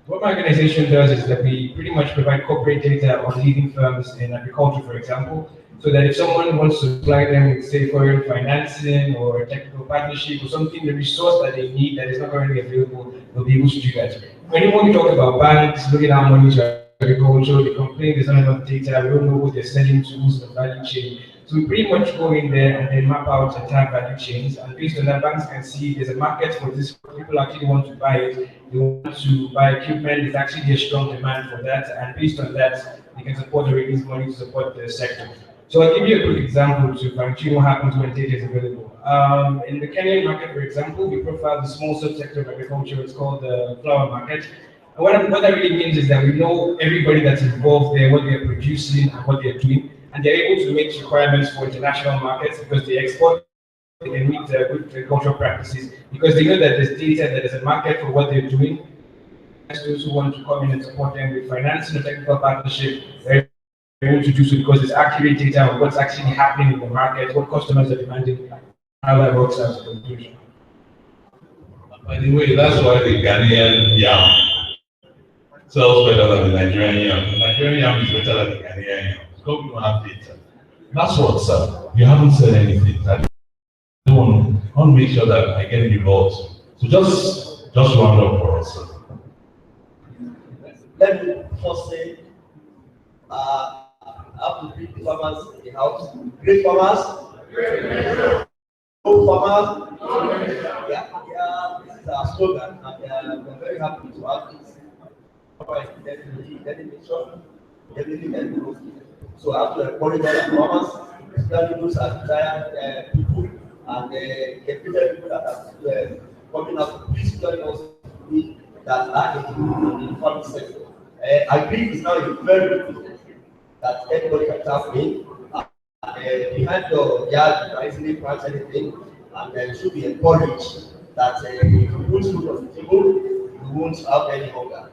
What my organization does is that we pretty much provide corporate data on leading firms in agriculture, for example, so that if someone wants to supply them with, say, foreign financing or a technical partnership or something, the resource that they need that is not currently available, they'll be able to do that. Whenever we talk about banks looking at money to agriculture, they complain there's not enough data, we don't know what they're selling tools in the value chain. So we pretty much go in there and then map out entire value chains, and based on that, banks can see there's a market for this, people actually want to buy it, they want to buy equipment, there's actually a strong demand for that, and based on that, they can support the release money to support the sector. So I'll give you a quick example to fine-tune what happens when data is available. In the Kenyan market, for example, we profile the small subsector of agriculture, it's called the flower market. And what that really means is that we know everybody that's involved there, what they're producing and what they're doing, and they're able to meet requirements for international markets because they export, they can meet good agricultural practices because they know that there's data, that there's a market for what they're doing. Those who want to come in and support them with financing or technical partnership, they're able to do so because there's accurate data on what's actually happening in the market, what customers are demanding, how that works as a conclusion. By the way, that's why the Ghanaian yam sells better than the Nigerian yam. The Nigerian yam is better than the Ghanaian yam. Because we don't have data. That's what, sir. You haven't said anything. I want to make sure that I get involved. So just round up for us, sir. Let me first say, I have to big farmers in the house. Great farmers. Old farmers. Yeah, this is our slogan, and we're very happy to have this. So I have to encourage all the farmers, especially those are retired people and get people that are coming up, please join us that are in the farming sector. I believe it's now a very good business that everybody can tap in. Behind your yard, you can easily plant anything, and it should be encouraged that if you put food on the table, you won't have any hunger.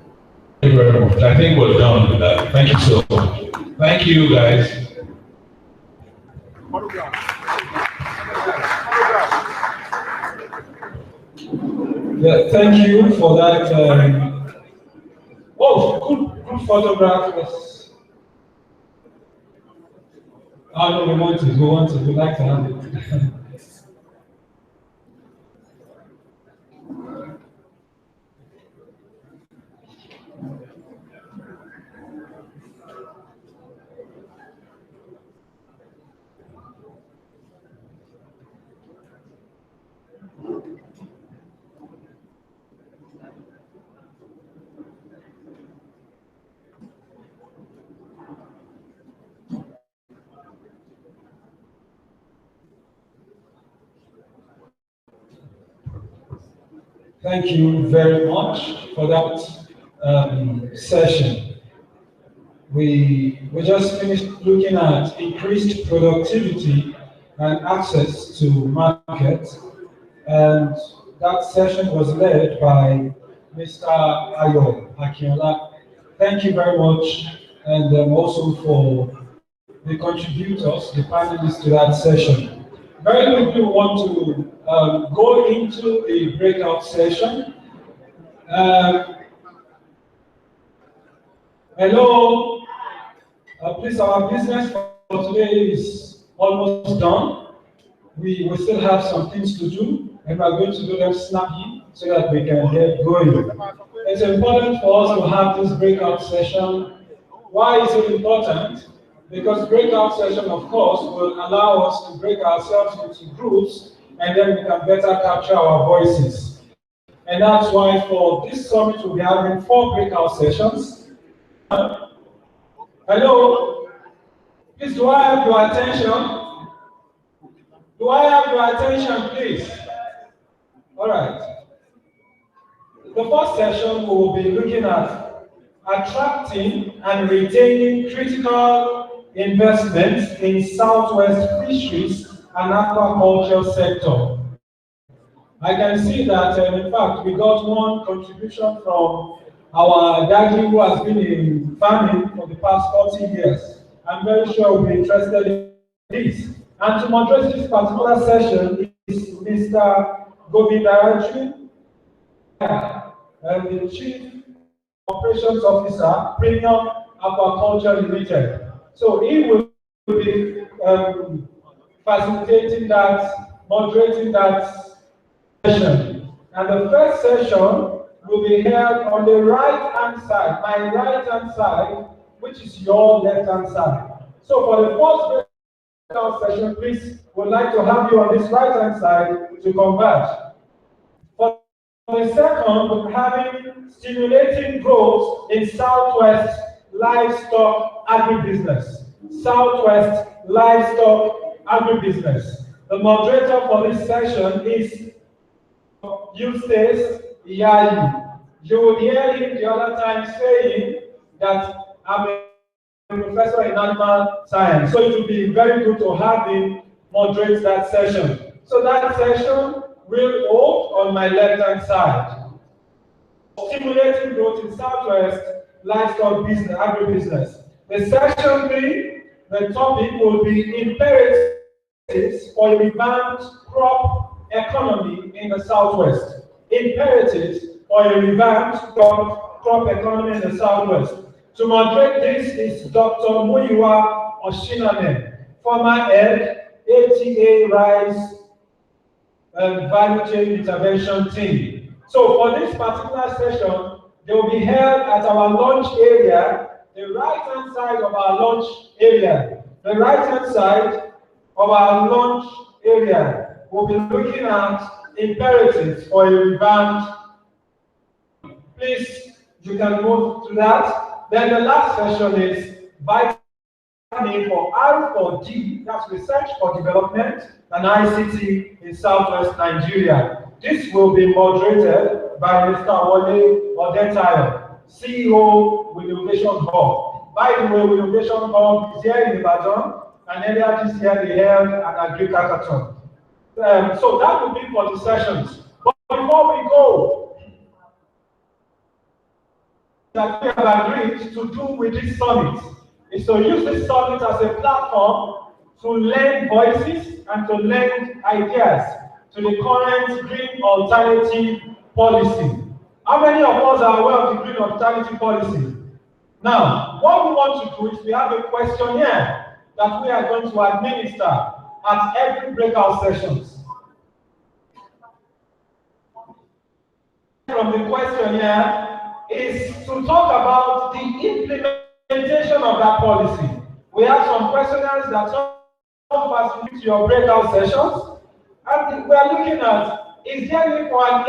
Thank you very much. I think we're done with that. Thank you so much. Thank you, guys. Yeah, thank you for that. Good photograph. Was... Oh no, we would like to have it. Thank you very much for that session. We just finished looking at increased productivity and access to markets, and that session was led by Mr. Ayo Akinola. Thank you very much, and also for the contributors, the panelists to that session. Very quickly, we want to go into a breakout session. Hello, please, our business for today is almost done. We still have some things to do, and we're going to do them snappy so that we can get going. It's important for us to have this breakout session. Why is it important? Because breakout session, of course, will allow us to break ourselves into groups, and then we can better capture our voices. And that's why for this summit, we'll be having 4 breakout sessions. Hello? Please, do I have your attention? Do I have your attention, please? All right. The first session, we will be looking at attracting and retaining critical investments in Southwest fisheries and aquaculture sector. I can see that, in fact, we got one contribution from our daddy who has been in farming for the past 40 years. I'm very sure we'll be interested in this. And to moderate this particular session is Mr. Govindaraju, the Chief Operations Officer, Premium Aquaculture Limited. So he will be facilitating that, moderating that session. And the first session will be held on the right-hand side, my right-hand side, which is your left-hand side. So for the first session, please, would like to have you on this right-hand side to converge. For the second, we're having stimulating growth in Southwest livestock agribusiness. Southwest livestock agribusiness. The moderator for this session is Eustace Iyayi. You will hear him the other time saying that I'm a professor in animal science. So it will be very good to have him moderate that session. So that session will hold on my left-hand side. Stimulating growth in Southwest livestock business, agribusiness. The session 3, the topic will be imperatives for a revamped crop economy in the Southwest. Imperatives for a revamped crop economy in the Southwest. To moderate this is Dr. Muyiwa Oshinane, former head, ATA Rice Value Chain Intervention Team. So for this particular session, they will be held at our lunch area, the right-hand side of our lunch area. The right-hand side of our lunch area will be looking at imperatives for a revamped. Please, you can move to that. Then the last session is vitamin for R4D, that's Research for Development and ICT in Southwest Nigeria. This will be moderated by Mr. Wole Odetayo, CEO with Innovation Hub. By the way, Innovation Hub is here in Ibadan, and earlier this year they held an agri-hackathon. So that will be for the sessions. But before we go, that we have agreed to do with this summit is to use this summit as a platform to lend voices and to lend ideas to the current green alternative policy. How many of us are aware of the green alternative policy? Now, what we want to do is we have a questionnaire that we are going to administer at every breakout sessions. From the questionnaire is to talk about the implementation of that policy. We have some questionnaires that some of us use to your breakout sessions, and we are looking at, is there need for an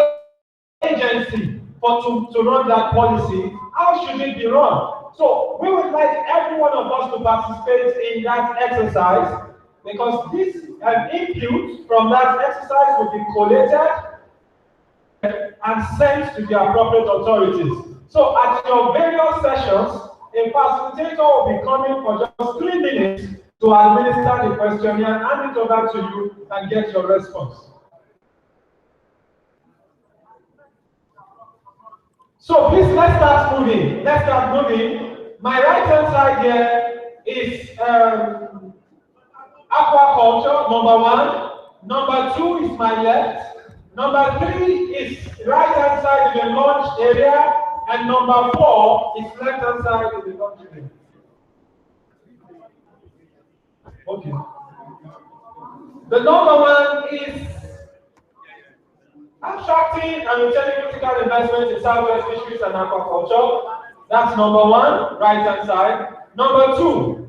agency to run that policy? How should it be run? So we would like every one of us to participate in that exercise, because this input from that exercise will be collated and sent to the appropriate authorities. So at your various sessions, a facilitator will be coming for just 3 minutes to administer the questionnaire, hand it over to you, and get your response. So please, let's start moving. Let's start moving. My right-hand side here is aquaculture, number 1. Number 2 is my left. Number 3 is right-hand side in the launch area. And number 4 is left-hand side in the launch area. Okay. The number 1 is attracting and retaining critical investment in Southwest fisheries and aquaculture. That's number 1, right-hand side. Number 2,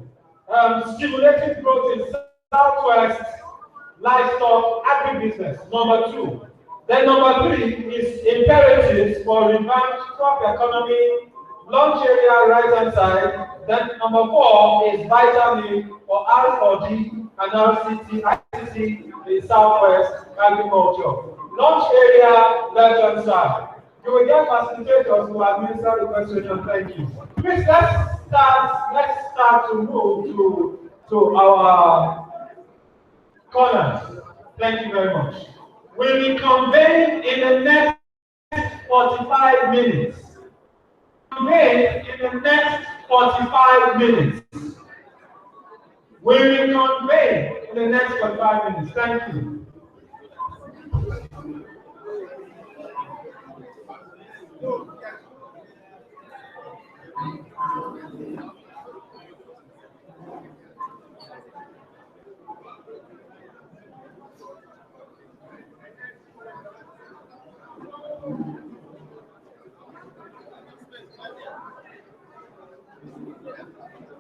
stimulating growth in Southwest livestock agribusiness. Number 2. Then number 3 is imperatives for revamped crop economy, launch area, right-hand side. Then number 4 is vitamin for R4D and RCT, ICT in Southwest agriculture. Launch area, left-hand side. You will get facilitators who administer the questionnaire. Thank you. Please, let's start to move to our corners. Thank you very much. We will reconvene in the next 45 minutes. Convene in the next 45 minutes. We will reconvene in the next 45 minutes. Thank you.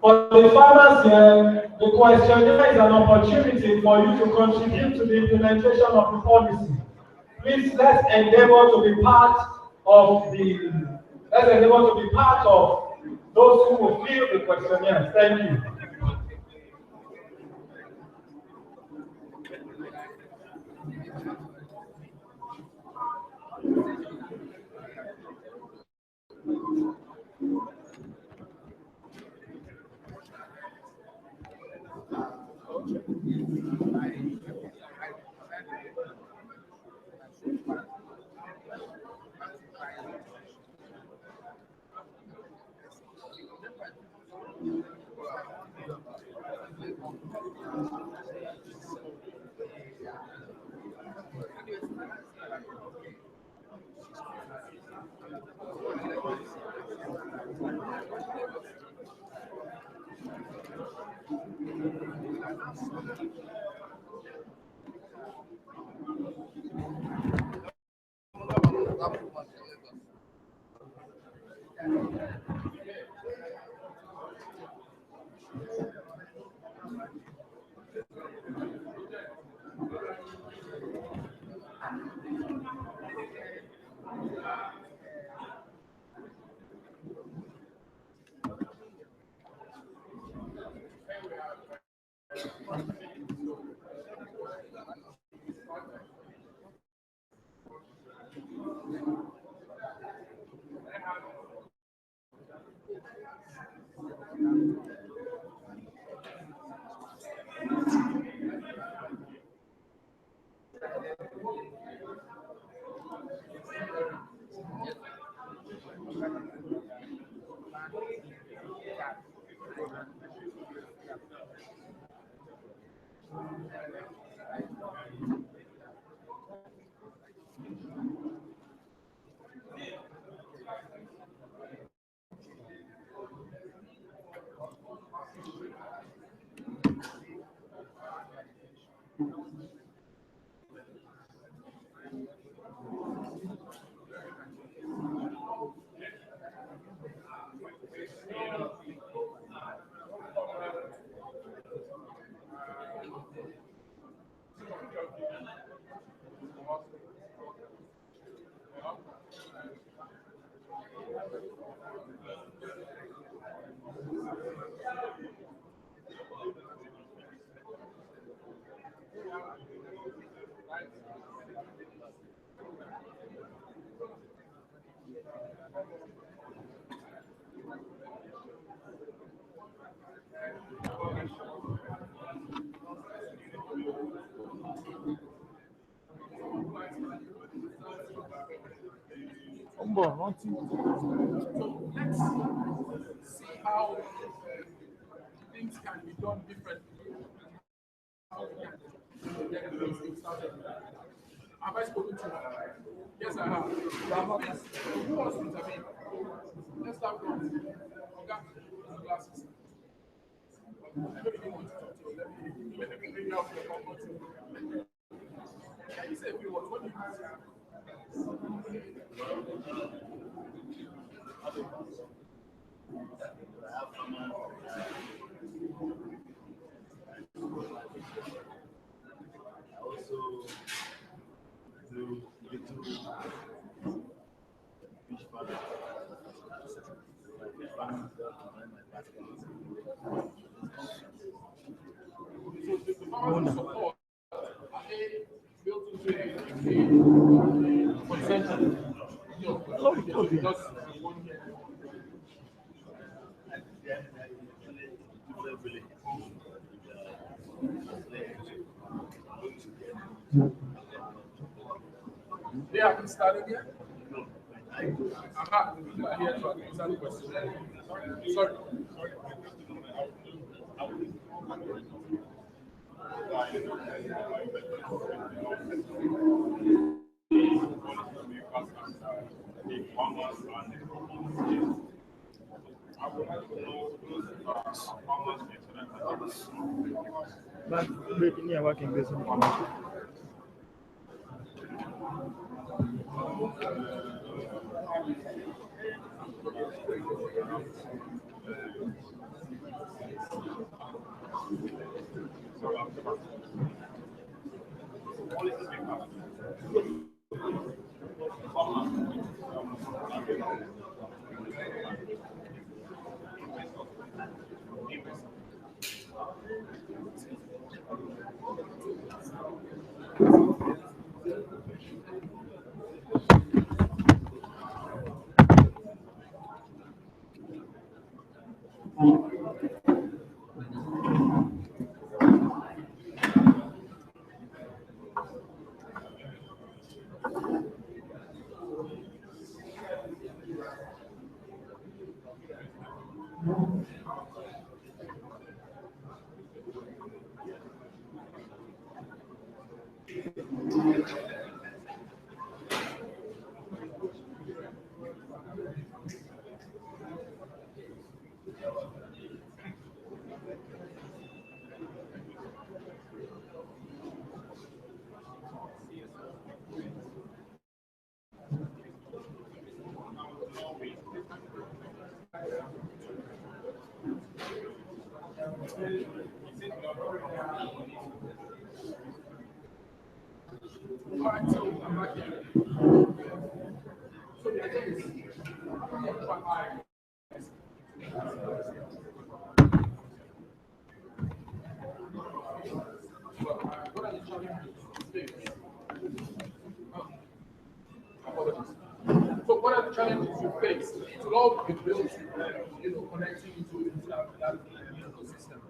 For the farmers here, the questionnaire is an opportunity for you to contribute to the implementation of the policy. Please, let's endeavor to be part of those who will fill the questionnaire. Thank you. see how things can be done differently. How we can get things started. Have I spoken to you? Yes, I have. Please, who wants to intervene? Let's start from glasses. Maybe you want to talk to you. Let me bring out the comfort. Can you say a few words? What do you say? Also do little fish farming. Fish farming is just behind my basket. So the farmers support, are they built into a consensus? No, just one here. They haven't started yet? Aha, you are here to answer the question. Sorry. But breaking your working based on information. Alright, so I'm back here. So the idea is, what are the challenges you face? Apologies. So what are the challenges you face? It will all be built, connecting into that ecosystem.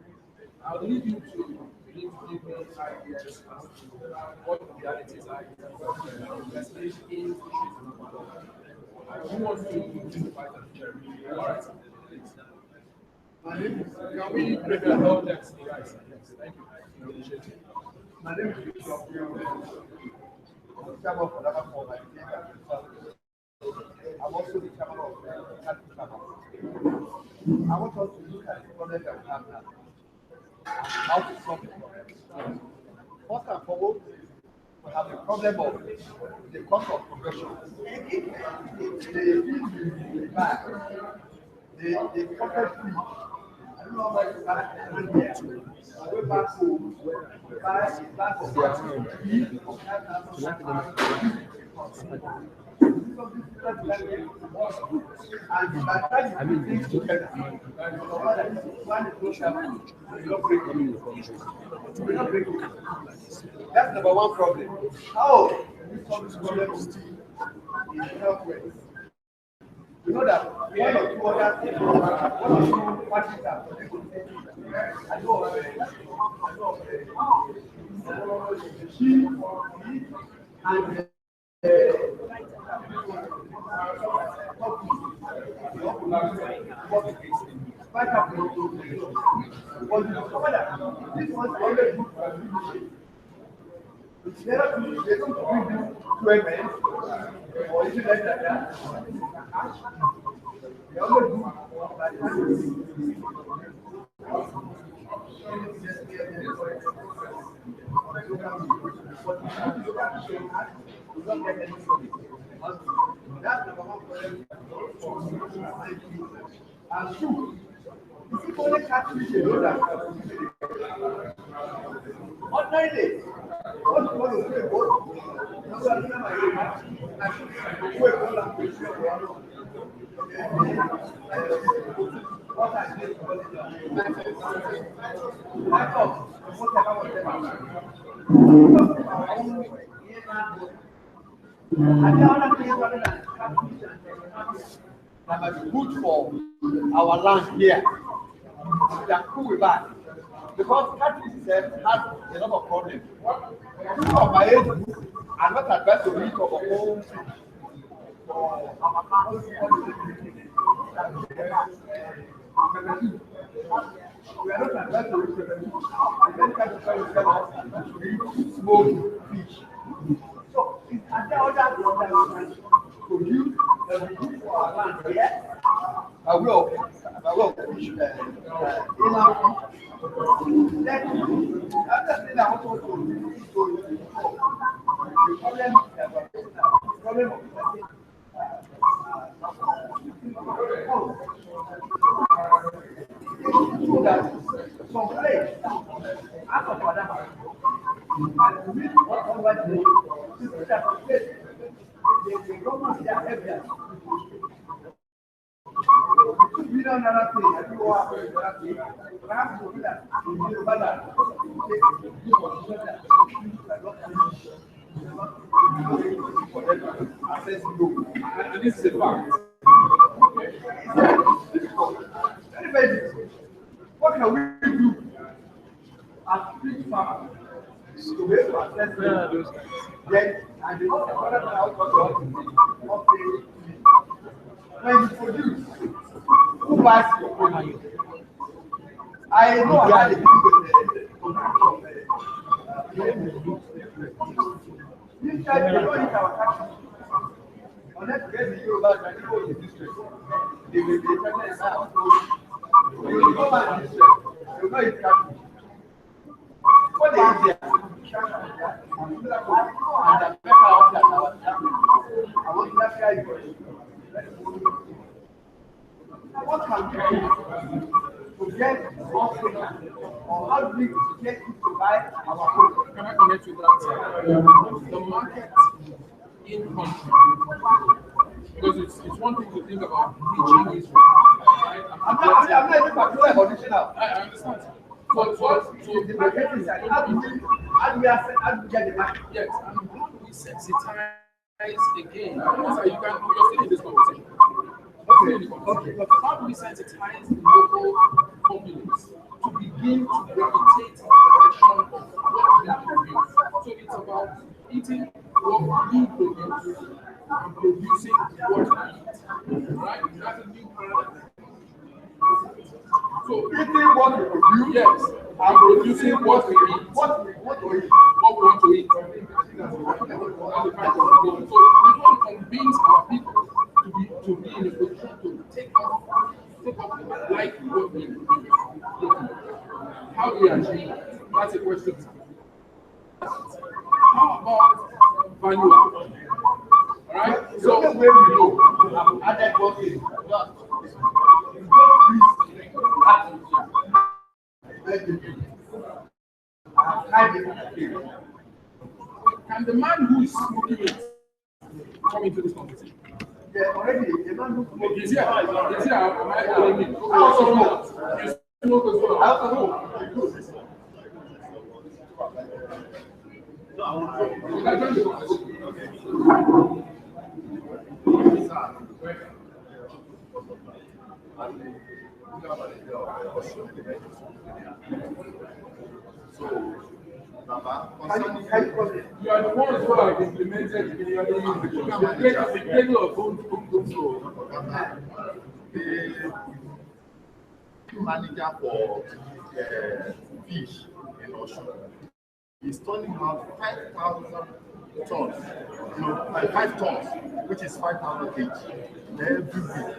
I'll leave you to give me ideas as to what the realities are especially in who wants to fight at the chair? All right. Can we break the whole text? Yes, thank you. My name is I'm also the chairman of I want us to look at the problem that we have now. How to solve the problem. First and foremost, we have the problem of the cost of progression. The corporate fee. I don't know what it's like. I went back home, buy a glass of water, that's number one problem. How do we solve this problem in healthcare? You know that one or two other things, one or two parties are I know she and But you discover that this one's always good for you. It's better to they don't bring this 12 men or even less than that. They always do that. That's number one problem. And two, if you only catch fish alone that ordinarily, what you want to do is what that might be good for our land here. They are cool with that. Because catfish itself has a lot of problems. People of my age are not advised to eat our own food. We are not advised to eat pepper food. And then catfish will tell us to eat smoked fish. So it's other that we can produce that we do for our land here. I will fish inland fish. Then after that, I also want to go into the problem of so that some place out of Adama and with what otherwise the government they are heavier. We don't know nothing. I don't know what to do. Perhaps we do that. We do that. And this is a fact. Anybody, what can we do as big farmers to be able to assess those guys? Then, and the other when you produce, who buys your product? I know how they do this time they don't eat our country. Unless we get the Yoruba and the district, they will be pregnant now. You will go back to district, you will not eat country. What they eat there? And the better of that, I want that guy. What can we do to get more food? Or how do we get people to buy our food? Can I connect with that? The market in country. Because it's one thing to think about reaching Israel. Right? I'm not even particular about this now. I understand. So the market is like, how do we get the market? Yes, and how do we sensitize again? So you can you're still in this conversation. Okay. How do we sensitize the local populace to begin to gravitate in the direction of what we produce? So it's about eating what we produce and producing what we eat. Right? That's a new paradigm. So eating what we produce, yes, and producing what we eat. What we want to eat. What we want to eat. So we want to convince our people to be in a position to take up like what we do. How do we achieve that? That's a question. How about value add? Alright? So the way we know, I've added what is can the man who is smoking it come into this conversation? Yeah, already the man who smoking is here. Am I calling him? I also know. You smoke as well. I also know. You are the ones who have implemented the of manager for fish in Osun. He's turning out 5,000 tons, you know, like 5 tons, which is 5,000 kg every week.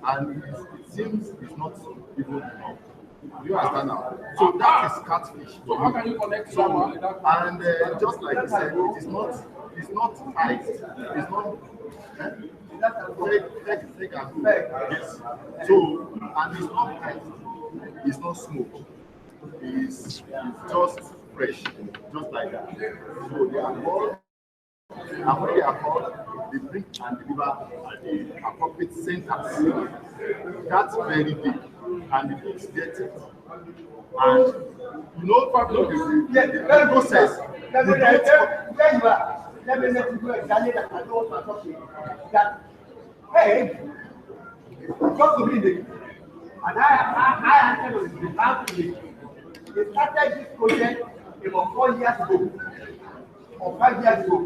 And it seems it's not even enough. Do you understand now? So that is catfish. So how can you connect someone? And just like you said, it's not iced. It's not fake and fake. Yes. So, and it's not iced. It's not smoked. It's just fresh, just like that. So they are called, and when they are called, they bring and deliver at the appropriate centers. That's very big, and the pigs get it. And you know, the process. Let me let you know exactly that I know what I'm talking about. That, hey, just to read it, and I actually on the behalf of it. They started this project about 4 years ago or 5 years ago.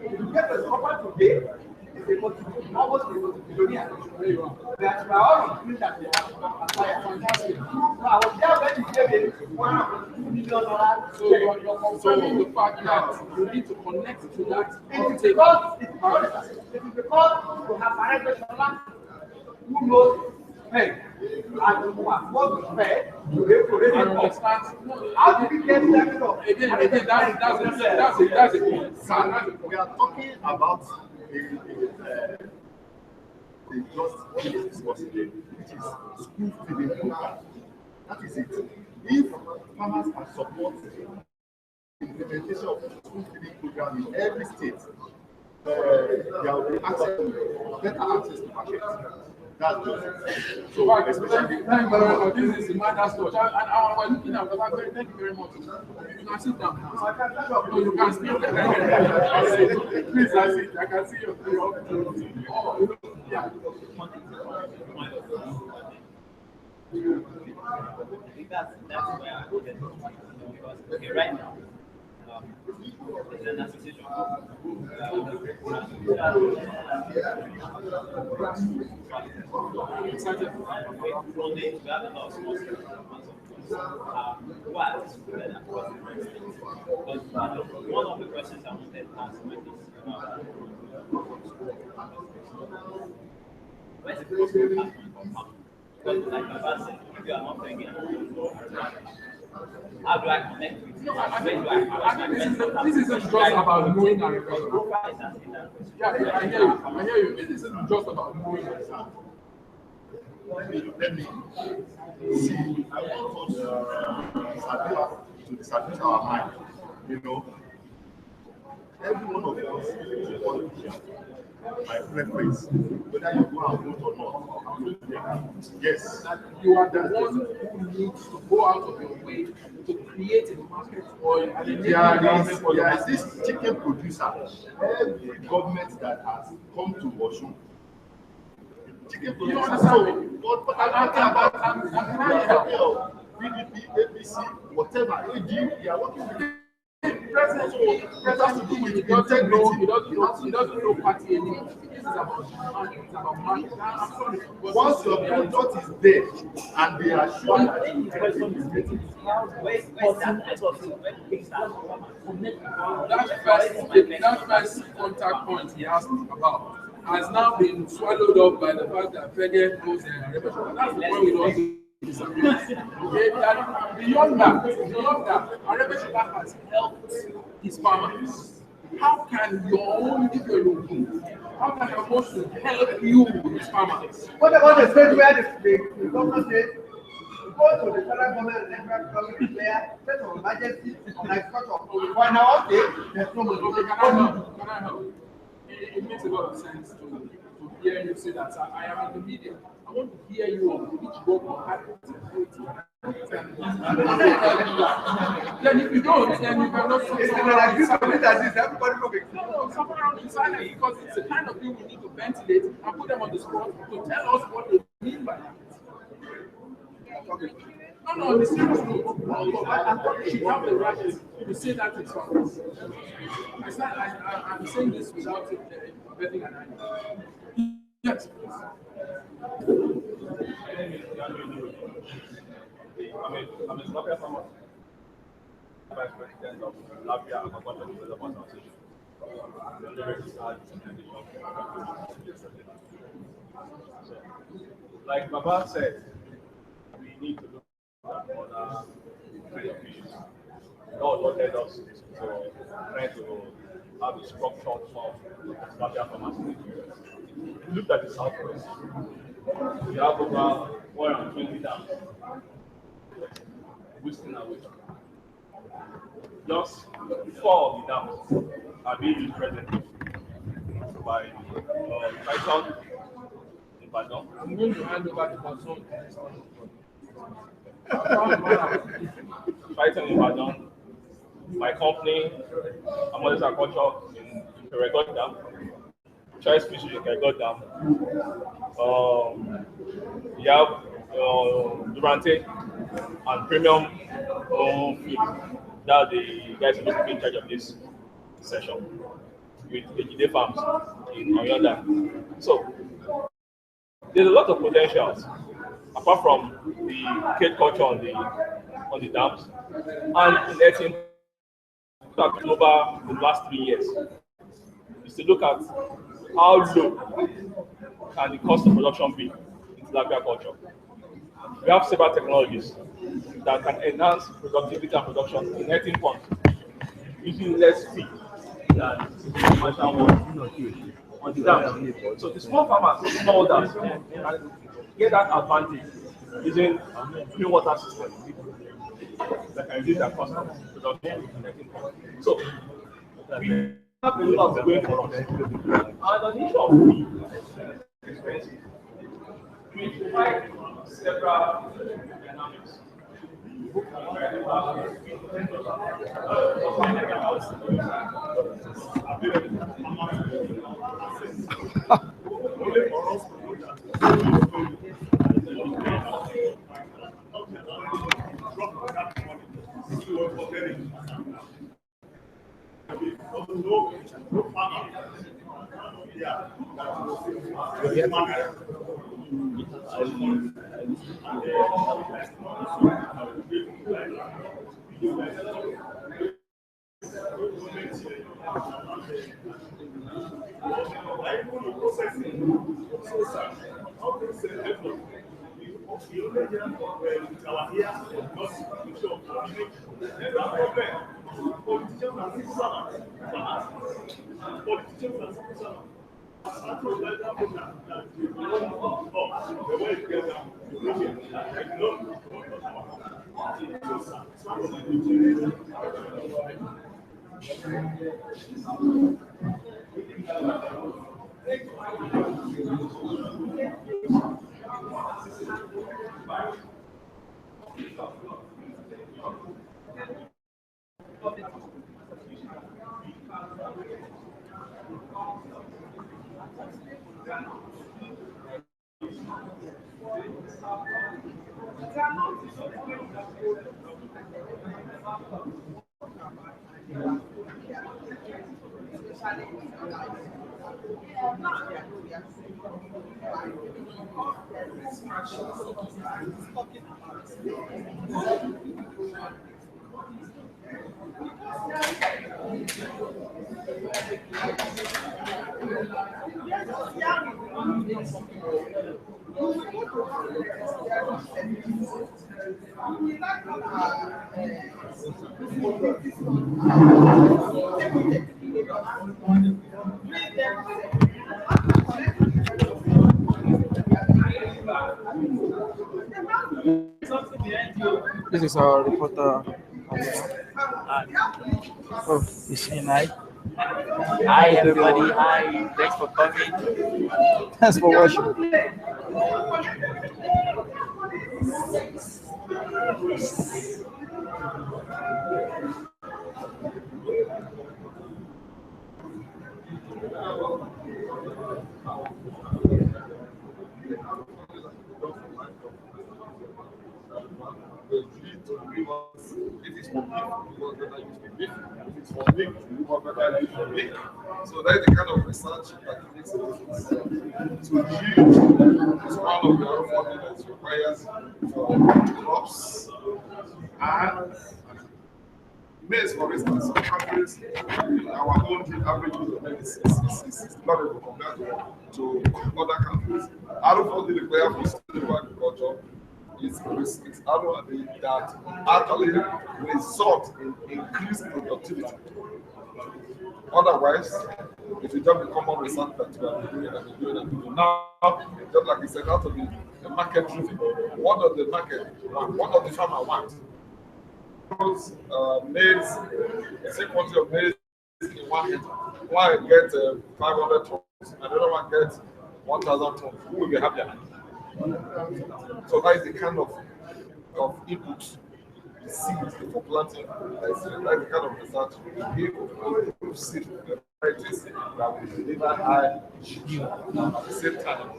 To get the company today, it's almost a millionaire. That's why all of you that they are acquired. Fantastic. So I was there when you gave it $1.2 million. So you're confirming the fact that you need to connect to that. It is because you have financial who knows hey, and what we fed, you have to raise it up. How do we get that up? Again, that's a point. So we are talking about the just discussing which is school feeding program. That is it. If farmers are supporting the implementation of school feeding program in every state, there will be better access to market. That's just so especially. Thank you very much. This is the matter story. And we're looking at the fact. Thank you very much. You can sit down. No, you can speak. Please, I sit. I can see your yeah. I think that's where I get because okay, right now, there's an association one of the questions I wanted to ask where's the possible because like my father said, if you are not doing it, how do I connect with you? This isn't just about knowing and remembering. Yeah, I hear you. This isn't just about knowing and Let me see. I want us to establish our mind. You know, every one of us is politician by preference, whether you go and vote or not. Yes, that you are the one who needs to go out of your way to create a market for you. There is this chicken producer. Every government that has come to Osun, chicken producer. So, but I'm talking about PDP, APC, whatever. AG, they are working with. President has to do with integrity. He doesn't know party anymore. This is about market. It's about market. Once your product is there and they are sure that first contact point he asked about has now been swallowed up by the fact that Fede goes and that's the point we don't do. Okay, beyond that, Arabeshila has helped his farmers. How can your own development, how can your motion help you with his farmers? What about the state where the government says, go to the federal government and the federal government declare state of emergency on agriculture? For now, there's no money. Can I help? It makes a lot of sense to hear you say that, sir. I am in the media. I want to hear you on which work or then if you don't, then you cannot suffer around in silence because it's the kind of thing we need to ventilate and put them on the spot to tell us what they mean by that. Okay. No, on the serious note, you should have the right to say that it's false. I'm saying this without betting an eye. Yes, please. name is I'm a Zambia farmer, vice president of Zambia Agricultural Development Association. Like Baba said, we need to look at other kind of issues. That was what led us to try to have a structured form of Zambia farmers in Nigeria. If you look at the southwest, we have over 120 dams, Western and Western. Just 4 of the dams are being used presently by Python in Badon. I'm going to hand over the baton. Python in Badon, my company, Amolis Agriculture in Peregot Dam, Choice Fisheries in Peregot Dam. You have Durante and Premium Feed. That the guys supposed to be in charge of this session with AGD Farms in Oyonda. So there's a lot of potentials apart from the cage culture on the dams and in netting over the last 3 years is to look at how low can the cost of production be in tilapia culture. We have several technologies that can enhance productivity and production in netting ponds using less feed than commercial one on the dams. So the small farmers, smallholders, can get that advantage using clean water system that can reduce their cost of production in netting ponds. So we have a lot going for us. And on the issue of feed, expensive. We provide several dynamics. This is our reporter. Oh, it's Inai. Hi everybody, hi, thanks for coming. Thanks for watching. So that's the kind of research that makes a difference. So you is one of the funding that you requires for crops and maize, for instance. Some countries, our own average use of maize is not able compared to other countries. AGRO-POWERED require for sustainable agriculture is AGRO that actually result in increased productivity. Otherwise, it will just become more research that we are doing and doing and doing. Now, just like I said, out of the market driven. What does the market want? What does the farmer want? Maize, the same quantity of maize in 1 hectare. One get 500 tons, and the other one gets 1,000 tons. Who will be happier? So that is the kind of input, the seeds for planting. That's the kind of research we improve seed varieties that will deliver high yield and at the same time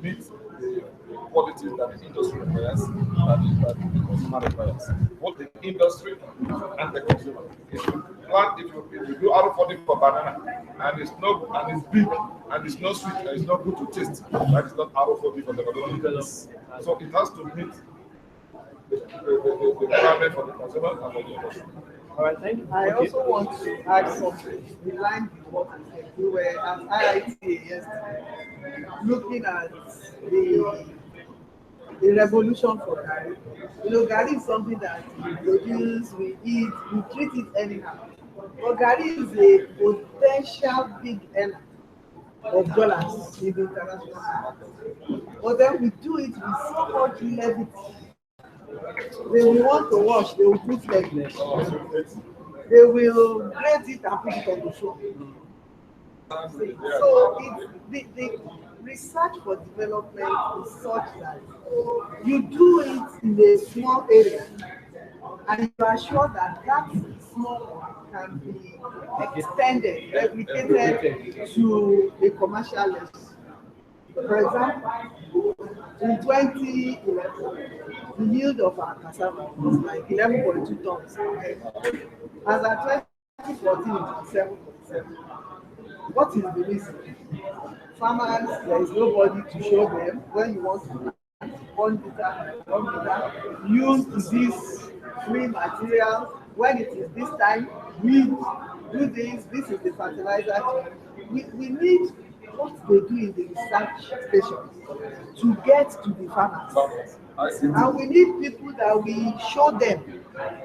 meet the quality that the industry requires and that the consumer requires. Both the industry and the consumer. If you do AGRO-POWERED for banana and it's big and it's not sweet and it's not good to taste, that is not AGRO-POWERED for the banana. So it has to meet the requirement for the consumer and for the industry. All right, thank you. I also want to add something in line with what I said. We were at IITA yesterday looking at the revolution for Gari. You know, Gari is something that we produce, we eat, we treat it anyhow. But Gari is a potential big earner of dollars in the international market. But then we do it with so much levity. They will want to wash, they will put legless. They will grate it and put it on the floor. So the research for development is such that you do it in a small area and you are sure that that small one can be extended, replicated to a commercial level. For example, in 2011, the yield of our cassava was like 11.2 tons. As at 2014, it was 7.7. What is the reason? Farmers, there is nobody to show them when you want to plant 1 liter, use this free material. When it is this time, we do this is the fertilizer. We need what they do in the research stations to get to the farmers. And we need people that we show them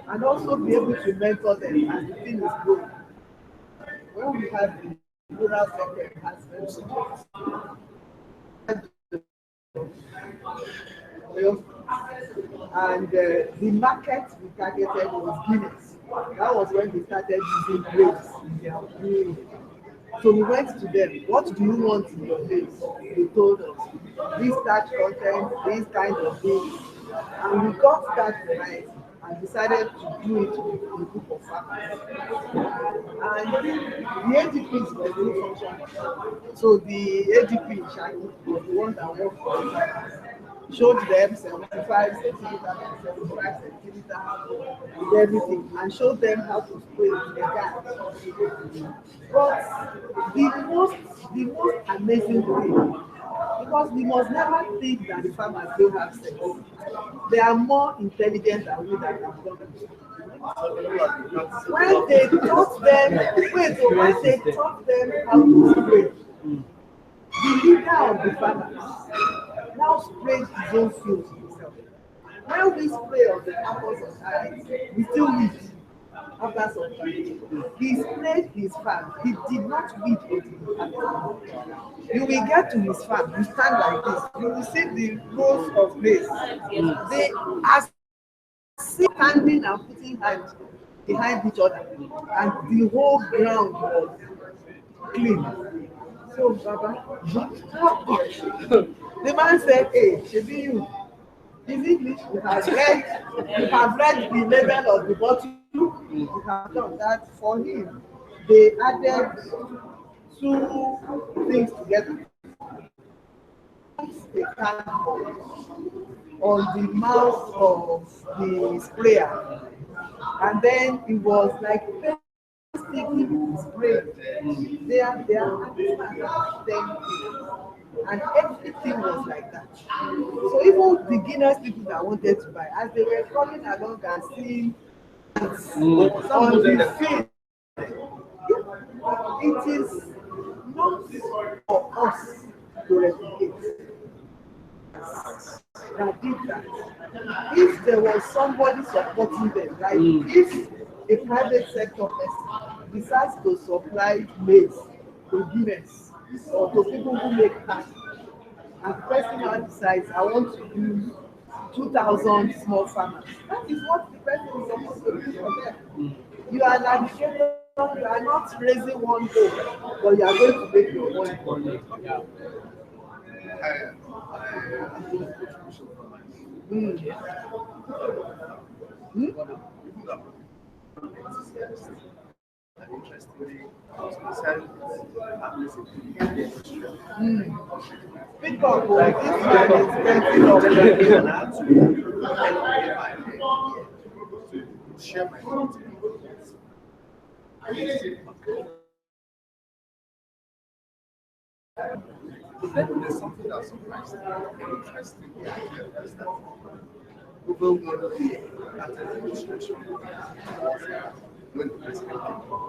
and also be able to mentor them as the thing is growing. When we have the rural sector and the market we targeted was Guinness. That was when we started using grapes in their brewery. So we went to them, what do you want in your place? They told us, this starch content, this kind of thing. And we got that right and decided to do it with a group of farmers. And the AGPs were doing functional. So the AGP Shani was the one that worked for the farmers. Showed them 75 centimeters and 75 centimeters with everything and showed them how to spray in the gas. But the most amazing thing, because we must never think that the farmers don't have sense. They are more intelligent than we that have done it. When they taught them how to spray, the leader of the farmers now sprays his own field himself. When we spray on the apples of eyes, we still weed after some time. He sprayed his farm. He did not weed until you will get to his farm, you stand like this, you will see the rows of maize. They are standing and putting hands behind each other, and the whole ground was clean. So, Baba, the man said, hey, Shebi you, in English, you have read the label of the bottle, you have done that for him. They added 2 things together. A cardboard on the mouth of the sprayer, and then it was like sticky spray. They are And everything was like that. So even beginners, people that wanted to buy, as they were coming along and seeing on the field, it is not for us to replicate that did that. If there was somebody supporting them, like if a private sector person decides to supply maize to Guinness or to people who make cash, and the person now decides, I want to do 2,000 small farmers. That is what the person is supposed to do for them. You are an administrator, you are not raising one goal, but you are going to make your money. Speak up, like this man is share my thoughts. There's something that surprised me and interesting is that over one of the administration when the president came,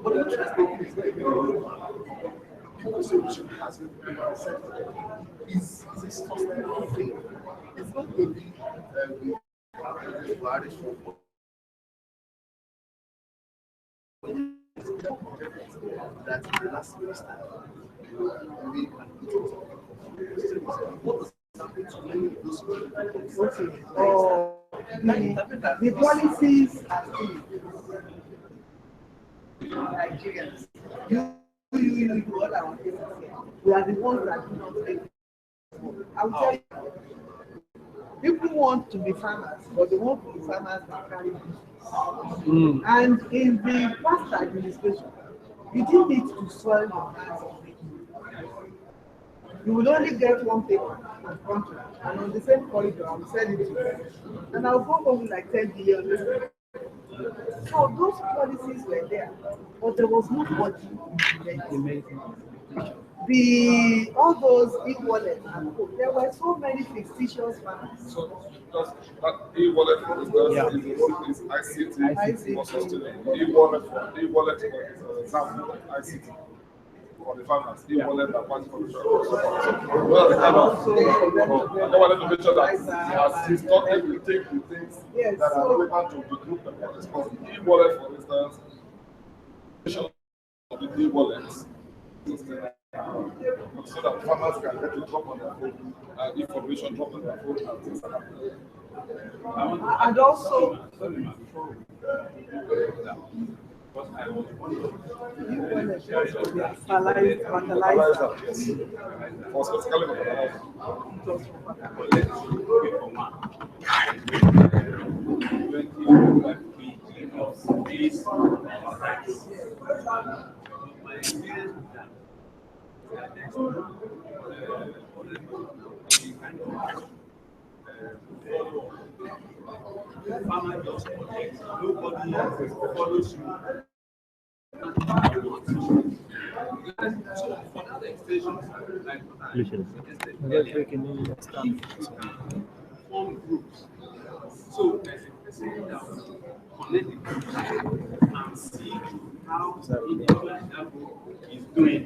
but the interesting thing is that people solution hasn't been said is a sustainable thing. It's not only we flourish for that the last semester we can what was happening to many of those the policies are still Nigerians. You, all our cases here. We are the ones that do not take. I will tell you, people want to be farmers, but they want to be farmers that carry business. And in the past administration, you didn't need to soil your hands on it. You will only get one paper and contract, and on the same corridor, I will sell it to you. And I'll go home with like 10 billion. So those policies were there, but there was nobody implementing. All those e-wallets and co, there were so many fictitious farmers. So just that e-wallet, for instance, is ICT for sustainable. E-wallet for example, ICT for the farmers. E-wallet apart for the farmers. Well, I wanted to make sure that as he's talking, we take the things that are relevant to the group that is called e-wallet, for instance. Of the e-wallets. So that farmers can get a drop on their phone, information drop on their phone, and things like that. And also, fertilizer. Yes. For specifically fertilizer. Farmer just protects. Nobody follows you. So for that extension, like form groups. So there's a person that will connect the groups and see how individual is doing.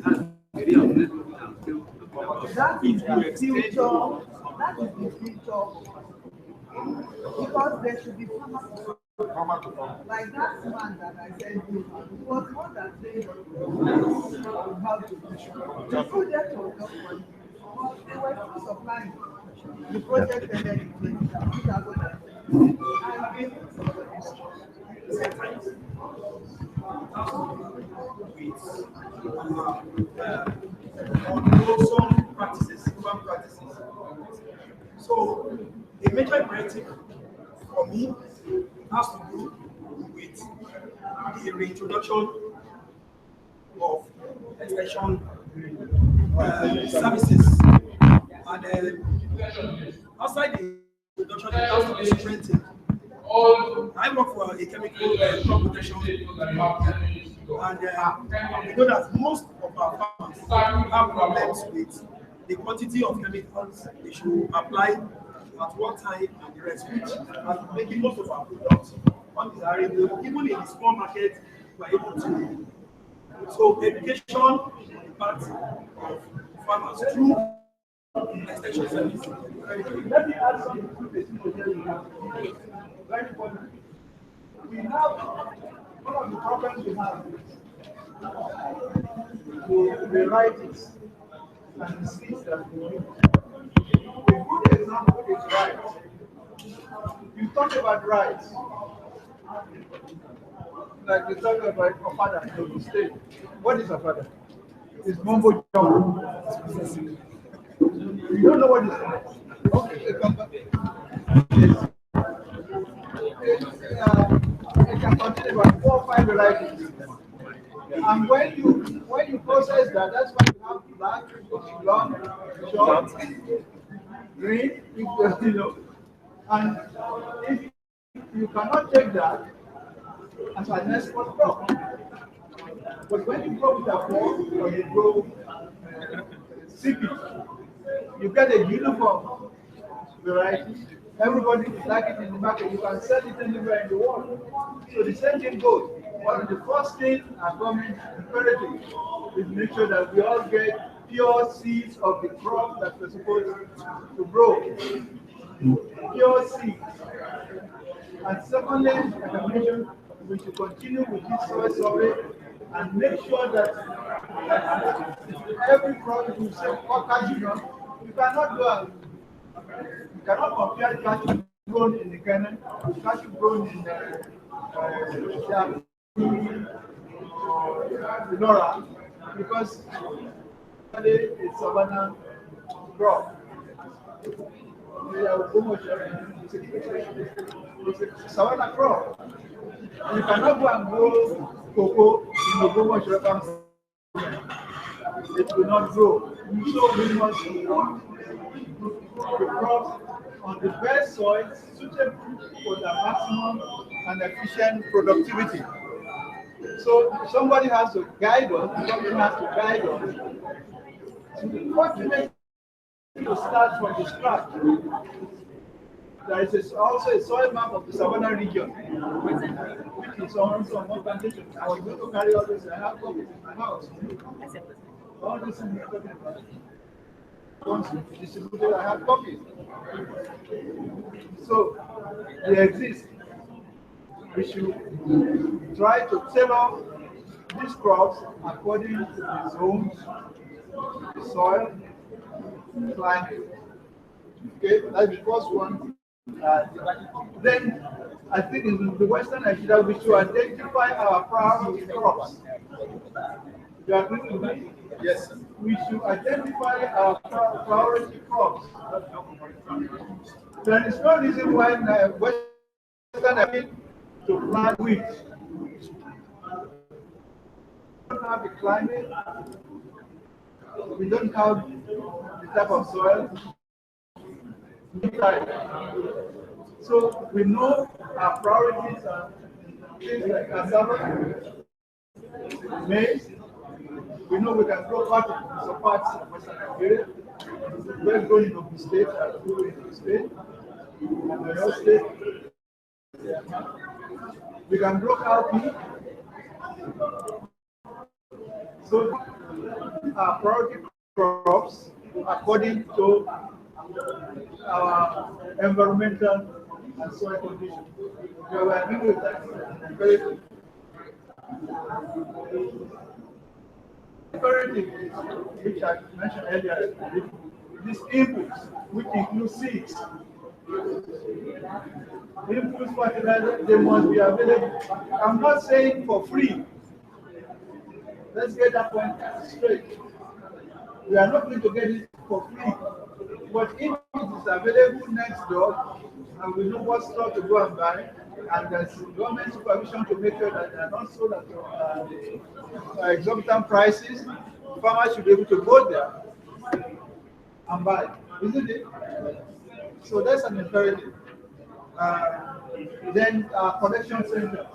That's very important. That is the future. That is the future. Because there should be farmers. Like that man that I said, he was one that said how to do the project was not money. They were still supplying. The project ended in 2010. And they some practices, farm practices. So a major imperative for me has to do with the reintroduction of extension services. And outside the introduction, it has to be strengthened. I work for a chemical crop protection And we know that most of our farmers have problems with the quantity of chemicals they should apply at one time and the rest, which are making most of our products undesirable. Even in the small market, we're able to. So education on the part of farmers through extension service. Let me add something to this. Very important. We have one of the problems we have is the varieties and the seeds that we use. A good example is rice. You talk about rice, like we talk about Ofada in the state. What is Ofada? It's mumbo jumbo. You don't know what is rice. Okay, come back. It can contain about 4 or 5 varieties. And when you process that, that's why you have black, long, short, green, you know. And if you cannot take that as an export crop, but when you grow with a crop or you grow CP, you get a uniform variety. Everybody will like it in the market. You can sell it anywhere in the world. So the same thing goes. But the first thing our government imperative is make sure that we all get pure seeds of the crop that we're supposed to grow. Pure seeds. And secondly, as I mentioned, we should continue with this soil survey and make sure that every crop we say cashew nut, you cannot go and you cannot compare cashew grown in the Ghana, cashew grown in Nora, because it's Savannah crop. It's a Savannah crop. You cannot go and grow cocoa in the Ogbomoso. It will not grow. So we must work the crops on the best soil suitable for the maximum and efficient productivity. So somebody has to guide us, somebody has to guide us. What we make to start from the scratch. There is also a soil map of the Savannah region, which is also on one plantation. I was going to carry all this, I have copies in my house. All this things we're talking about. Once distributed, I have copies. So they exist. We should try to tailor these crops according to the zones, the soil, climate. Okay, that's the first one. Then I think in the Western Nigeria we should identify our priority crops. You agree with me? Yes. We should identify our priority crops. There is no reason why Western Nigeria to plant wheat. We don't have the climate. We don't have the type of soil. So we know our priorities are things like cassava, maize. We know we can grow cotton, so parts of Western Nigeria. We're going into the state, in the state, and the other state. We can grow cowpea. So our priority crops according to our environmental and soil conditions. We are agree with that. Very good. Imperative, which I mentioned earlier, these inputs, which include seeds. Inputs fertilizer, they must be available. I'm not saying for free. Let's get that point straight. We are not going to get it for free. But if it is available next door, and we know what store to go and buy, and there's government supervision to make sure that they are not sold at exorbitant prices, farmers should be able to go there and buy, isn't it? So that's an imperative. Then collection centers.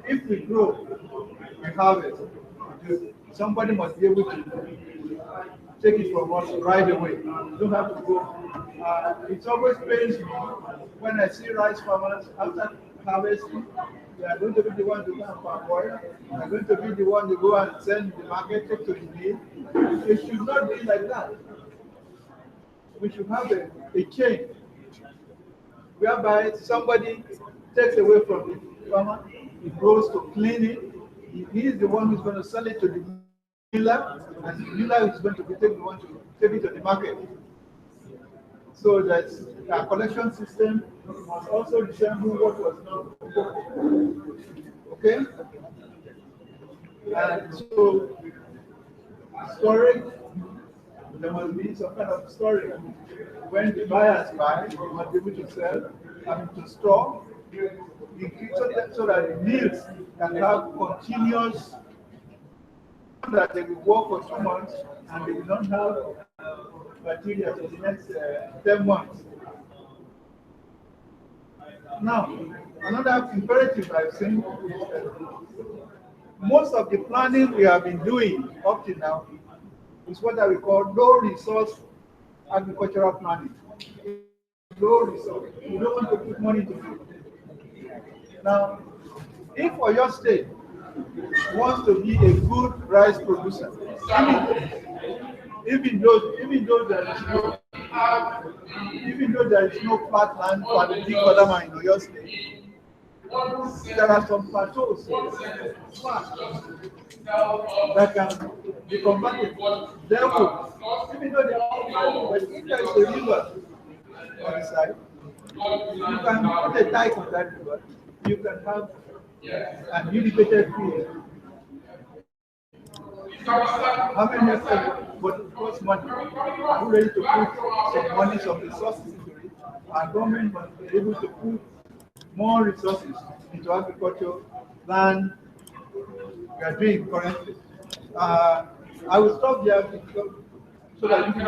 If we grow, we harvest, somebody must be able to take it from us right away. You don't have to go. It always pains me when I see rice farmers after harvesting. They are going to be the one to go and parboil. They are going to be the one to go and send the market to the mill. It should not be like that. We should have a chain whereby somebody takes away from the farmer, he goes to clean it. He is the one who's going to sell it to the miller, and the miller is going to be the one to take it to the market. So that our collection system must also resemble what was done. Okay? And so storage, there must be some kind of storage. When the buyers buy, they must be able to sell, to store, so that the mills can have continuous, that they will work for 2 months and they will not have material for the next 10 months. Now, another imperative I've seen is most of the planning we have been doing up to now is what I will call low resource agricultural planning. Low resource. You don't want to put money to it. Now, if for your state wants to be a good rice producer, even though there is no flat land for the big farmer in your state, there are some plateaus that can be converted. Therefore, even though they are, but if there is a river on the side, you can put a dike on that river. You can have an irrigated field. How many hectares? But it costs money. Are you ready to put some money, some resources into it? Our government must be able to put more resources into agriculture than we are doing currently. I will stop there so that you can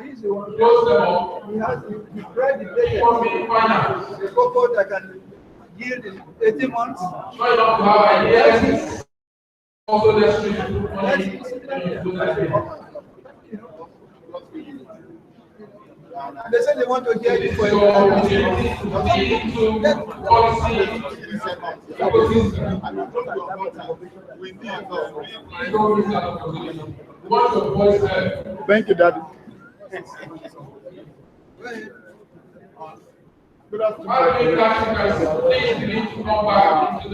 He's the one he has the bread the cocoa that can yield in 18 months. Also, they say they want to hear you for Thank you, Daddy. Good afternoon.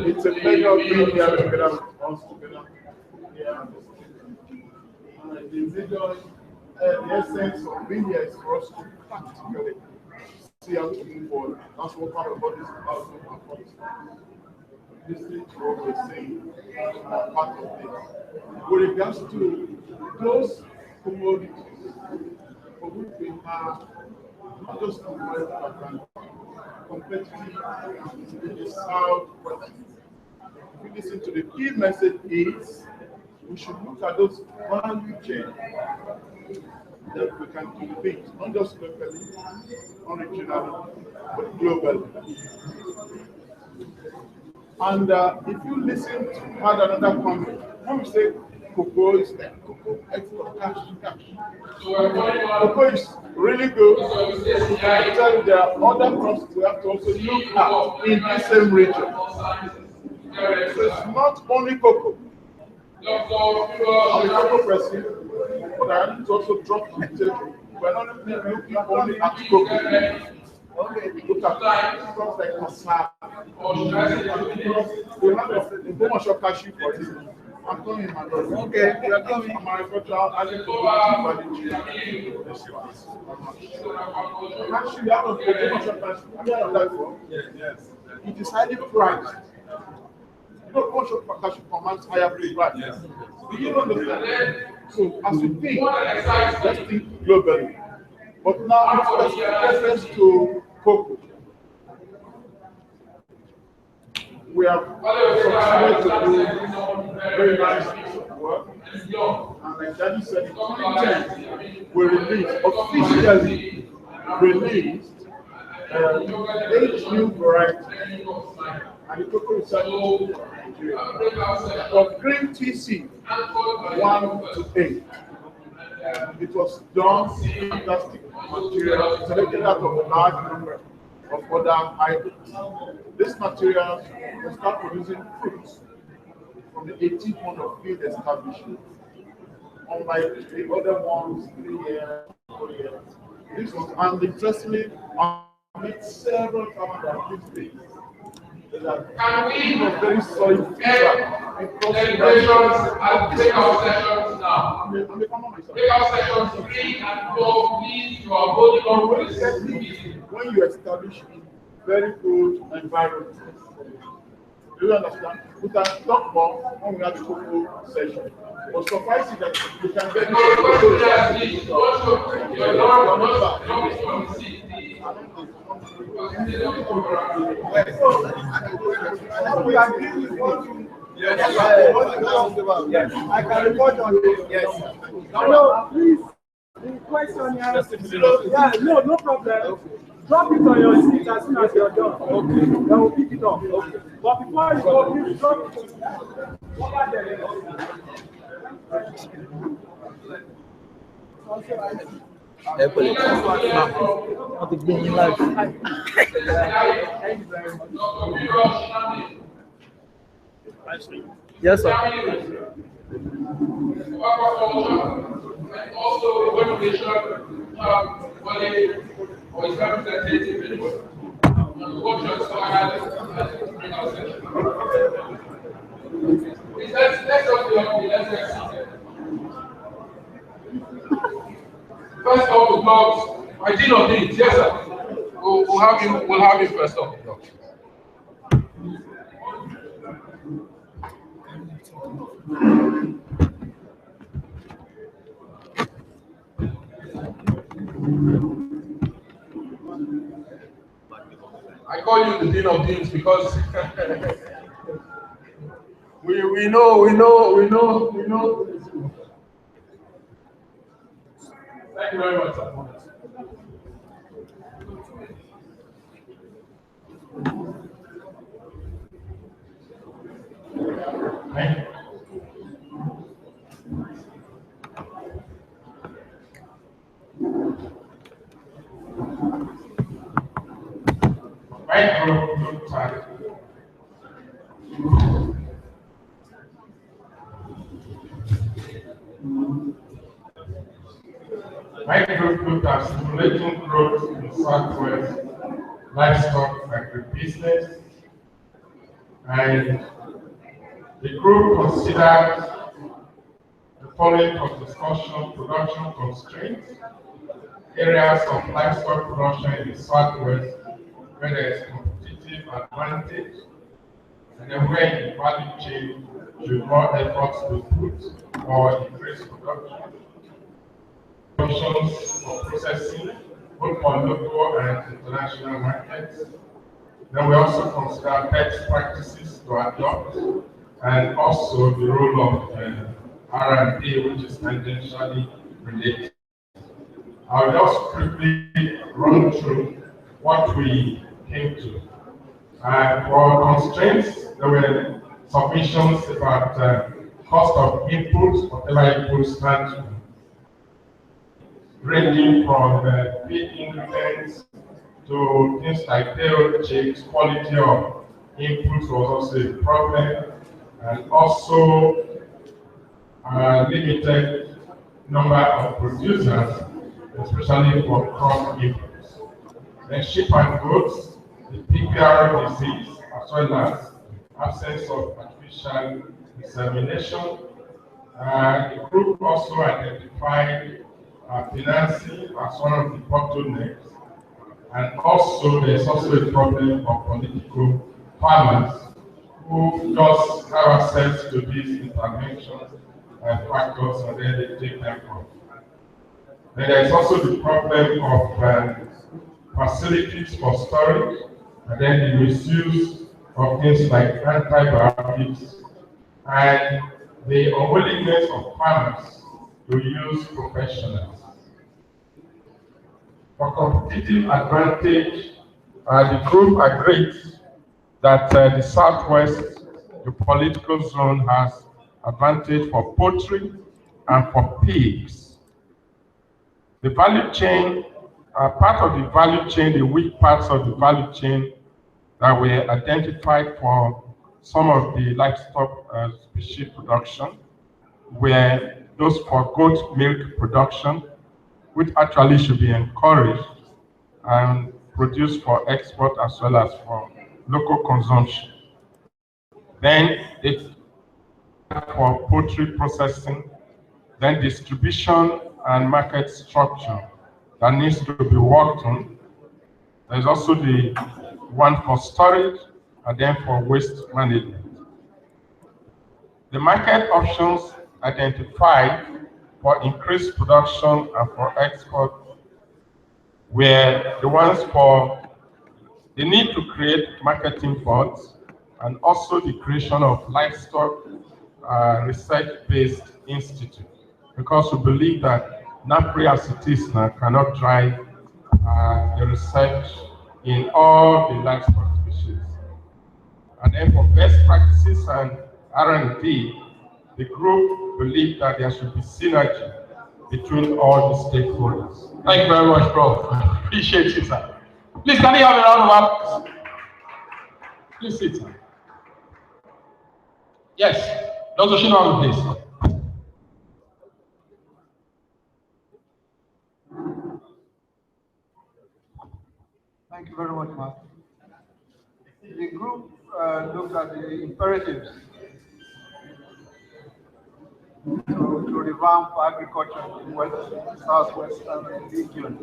It's a pleasure being here together with us together. The essence of being here is for us to practically see how to move forward. That's what part of what is about our policy. Listening to what we're saying, part of this. With regards to those commodities for which we have not just competitive, competitive in the Southwest. If you listen to the key message is we should look at those value chains that we can compete, not just locally, not regionally, but globally. And if you listen to another comment, when we say cocoa is cocoa export cash. Cocoa is really good. I tell you there are other crops we have to also look at in the same region. So it's not only cocoa. I'm a cocoa person, but I need to also drop the table. We're not looking only at cocoa. look at crops like cassava. We have a commercial cashew for this. I'm coming, my brother. Okay, we are coming. I'm agricultural, agricultural. Actually, out of the commercial cashew, have you heard of that before? Yes. It is highly priced. You know, commercial cashew commands higher price. Yes. Do you understand? So, as we think, let's think globally. But now, let's reference to cocoa. We have succeeded to do very nice work. And like Daddy said, in 2010, we officially released 8 new varieties. And the cocoa research from green TC 1 to 8. It was done in plastic material, selected out of a large number of other hybrids. This material will start producing fruits from the 18th month of field establishment. Unlike the other ones, 3 years, 4 years. This was, and interestingly, I met several farmers that did this. Can we very solid feedback? Deliberations and breakout sessions now. Breakout sessions 3 and 4, please, you are holding on with this meeting. When you establish a very good environment, do you understand? We can talk more when we have the cocoa session. But suffice it that you can get Yes, I can report on it. Yes. No, please. The question here. Yeah, no problem. Drop it on your seat as soon as you're done. Okay. Then we'll pick it up. Okay. But before you go, please drop it over there. Not being in life. Thank you very much. Yes, sir. Also, the organization or is representative anyway. Let's just be on the let's get seated. First off the blocks, I did not think, yes sir. We'll have you first off the blocks. I call you the Dean of Deans because we know. Thank you very much, sir. Thank you. Right group target. My group are stimulating growth in Southwest livestock agribusiness, and the group considered the following for discussion: production constraints, areas of livestock production in the Southwest where there is competitive advantage, and then where in the value chain should more efforts be put or increase production. Options for processing, both for local and international markets. Then we also consider best practices to adopt, and also the role of R&D, which is tangentially related. I'll just quickly run through what we came to. For constraints, there were submissions about cost of inputs, whatever inputs stand, ranging from feed ingredients to things like tail chicks. Quality of inputs was also a problem, and also limited number of producers, especially for crop inputs. then sheep and goats, the PPR disease, as well as absence of artificial insemination. The group also identified financing as one of the bottlenecks, and also there's also a problem of political farmers who just have access to these interventions and factors, and then they take them off. Then there's also the problem of facilities for storage, and then the misuse of things like antibiotics, and the unwillingness of farmers to use professionals. For competitive advantage, the group agreed that the Southwest, the political zone, has advantage for poultry and for pigs. The value chain, part of the value chain, the weak parts of the value chain that were identified for some of the livestock species production were those for goat milk production, which actually should be encouraged and produced for export as well as for local consumption. Then it's for poultry processing, then distribution and market structure that needs to be worked on. There's also the one for storage and then for waste management. The market options identified for increased production and for export were the ones for the need to create marketing funds and also the creation of livestock research-based institute, because we believe that NAPRI as it is now cannot drive the research in all the livestock species. And then for best practices and R&D, the group believed that there should be synergy between all the stakeholders. Thank you very much, Prof. Appreciate it, sir. Please, can you have a round of applause? Please sit, sir. Yes, Dr. Shinobu, please. Thank you very much, Mark. The group looked at the imperatives to revamp agriculture in West, Southwestern region.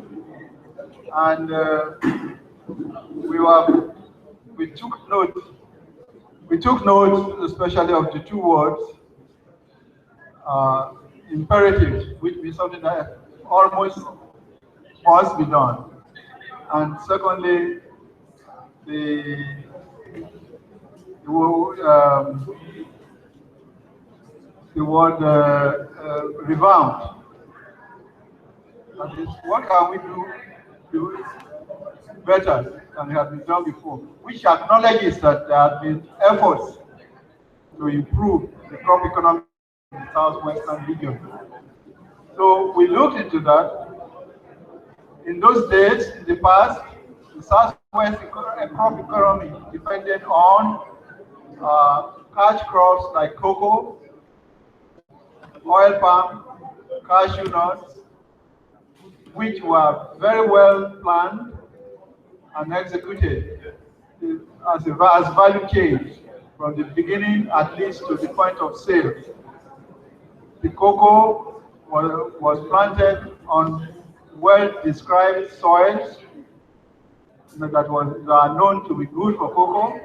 And we took note especially of the two words, imperative, which means something that almost must be done. And secondly, the word revamped. That is, what can we do better than has been done before? Which acknowledges that there have been efforts to improve the crop economy in the southwestern region. So we looked into that. In those days, in the past, the southwest crop economy depended on cash crops like cocoa, oil palm, cashew nuts, which were very well planned and executed as value chain from the beginning at least to the point of sale. The cocoa was planted on well-described soils that are known to be good for cocoa.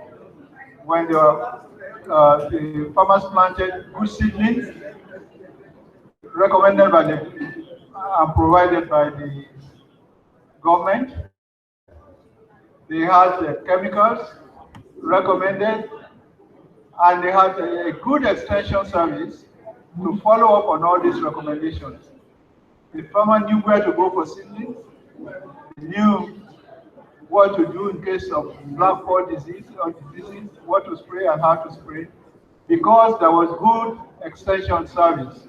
When the farmers planted good seedlings recommended by and provided by the government, they had chemicals recommended, and they had a good extension service to follow up on all these recommendations. The farmer knew where to go for seedlings, knew what to do in case of black pod disease or diseases, what to spray and how to spray, because there was good extension service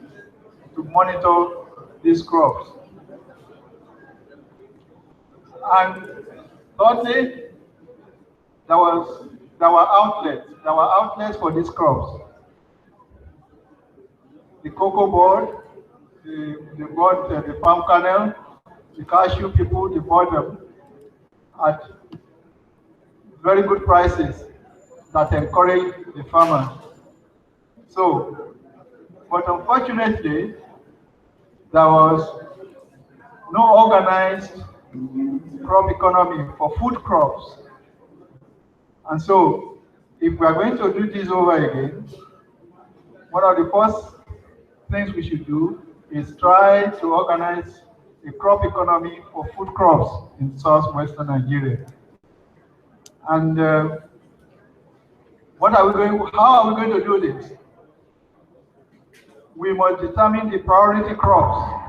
to monitor these crops. And thirdly, there were outlets for these crops. The cocoa board, they bought the palm kernel, the cashew people, they bought at very good prices that encourage the farmers. So, but unfortunately, there was no organized crop economy for food crops. And so, if we are going to do this over again, one of the first things we should do is try to organize a crop economy for food crops in southwestern Nigeria. And how are we going to do this? We must determine the priority crops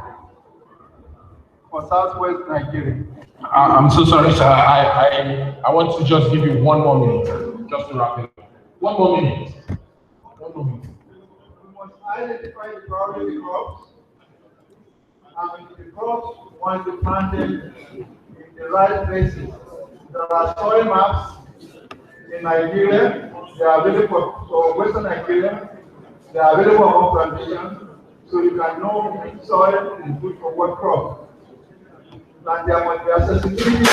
for southwest Nigeria. I'm so sorry, sir. I want to just give you 1 more minute, just to wrap it up. 1 more minute. 1 more minute. We must identify the priority crops, and the crops must be planted in the right places. There are soil maps in Nigeria. They are available for Western Nigeria. They are available on plantation, so you can know which soil is good for what crop. And there must be accessibility.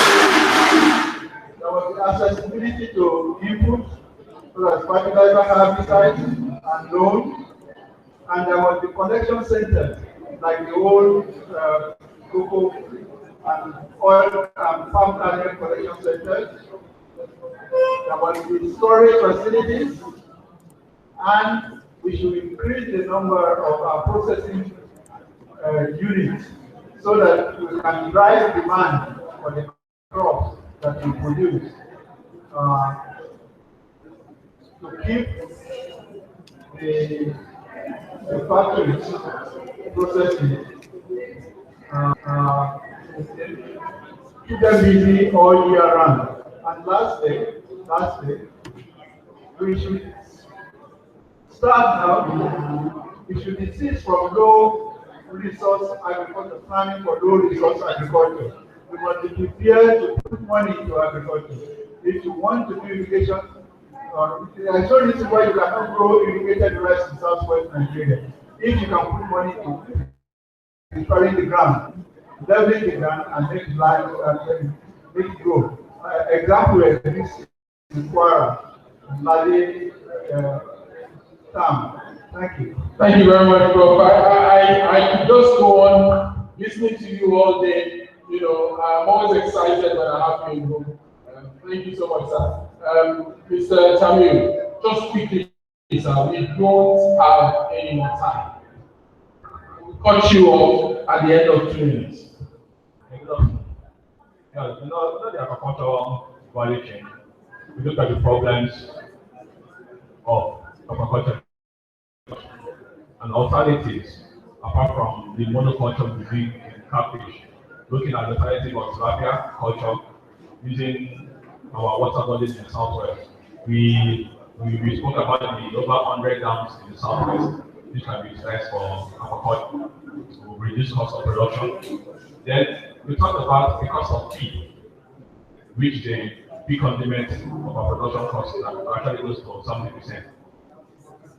There must be accessibility to input, so that fertilizer, herbicides, and loans. And there must be collection centers, like the old cocoa and oil and palm kernel collection centers. There must be storage facilities, and we should increase the number of our processing units so that we can drive demand for the crops that we produce. To keep the factories processing, keep them busy all year round. And lastly, we should start now. We should desist from low resource agriculture, planning for low resource agriculture. We must be prepared to put money into agriculture. If you want to do irrigation, I showed you why you cannot grow irrigated rice in southwest Nigeria. If you can put money to preparing the ground, leveling the ground, and make it live and make it grow. Example is this in Kwara, Lade Tam. Thank you. Thank you very much, Prof. I could just go on listening to you all day. You know, I'm always excited when I have you in the room. Thank you so much, sir. Mr. Tamil, just quickly, sir, we don't have any more time. We'll cut you off at the end of 2 minutes. Yeah, the agricultural value chain. We look at the problems of agriculture and alternatives apart from the monoculture we do in catfish. Looking at the alternative of tilapia culture using our water bodies in the southwest. We spoke about the over 100 dams in the southwest, which can be utilized for aquaculture to reduce cost of production. Then we talked about the cost of feed, which the big condiment of our production cost actually goes to 70%.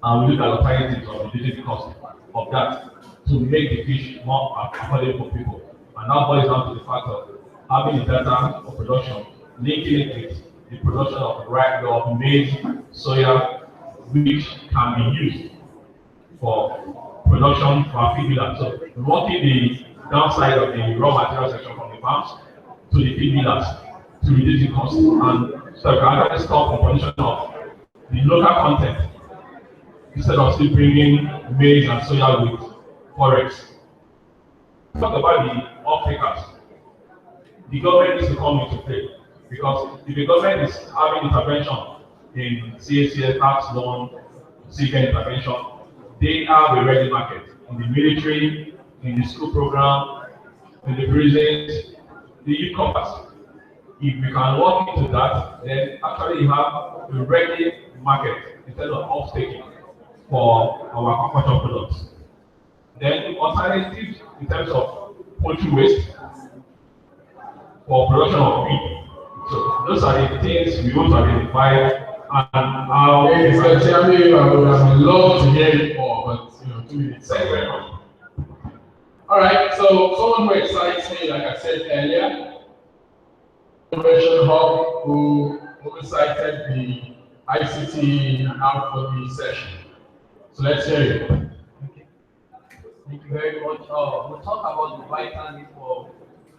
And we look at alternatives of reducing the cost of that to make the fish more affordable for people. And that boils down to the fact of having a data of production, linking it with the production of rice, of maize, soya, which can be used for production for our feed millers. So we're working the downside of the raw material section from the farms to the feed millers to reduce the cost. And so we can actually stop the production of the local content instead of still bringing maize and soya with forex. Talk about the off-takers. The government needs to come into play because if the government is having intervention in CACS, tax loan, CPN intervention, they have a ready market in the military, in the school program, in the prisons, the youth compass. If we can walk into that, then actually you have a ready market instead of off-taking for our aquaculture products. Then alternatives in terms of poultry waste for production of feed. So those are the things we want to identify and how. Mr. Chairman, I would love to hear it more, but 2 minutes. Thank you very much. All right, so someone who excites me, like I said earlier, Innovation Hub, who oversighted the ICT out for the session. So let's hear it. Thank you very much. We'll talk about the vital need for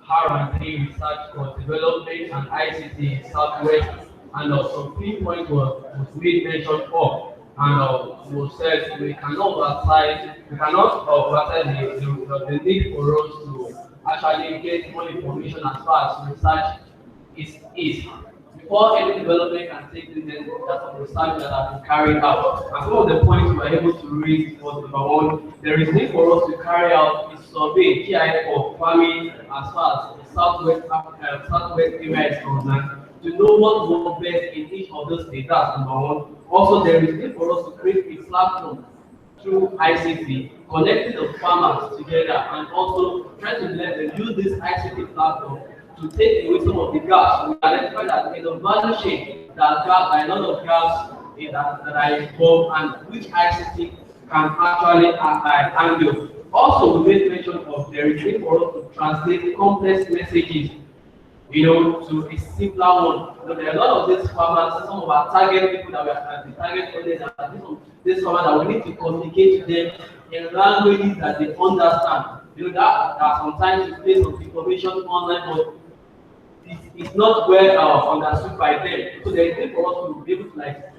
R&D research for development and ICT in Southwest, and some key points was made mention of. And we said we cannot overside the need for us to actually get more information as far as research is. Before any development can take place, there's some research that has been carried out. And some of the points we were able to raise was number one, there is need for us to carry out a survey, GIS for farming as far as the southwest area is concerned, to know what works best in each of those states. That's number one. Also, there is need for us to create a platform through ICT, connecting the farmers together, and also trying to let them use this ICT platform to take away some of the gaps. We identify that in the value chain, there are a lot of gaps that are involved, and which ICT can actually handle. Also, we made mention of there is need for us to translate complex messages, to a simpler one. There are a lot of these farmers, some of our target people that we are the target audience, and this farmer that we need to communicate to them in languages that they understand. That sometimes you place some information online, but it's not well understood by them. So there is need for us to be able to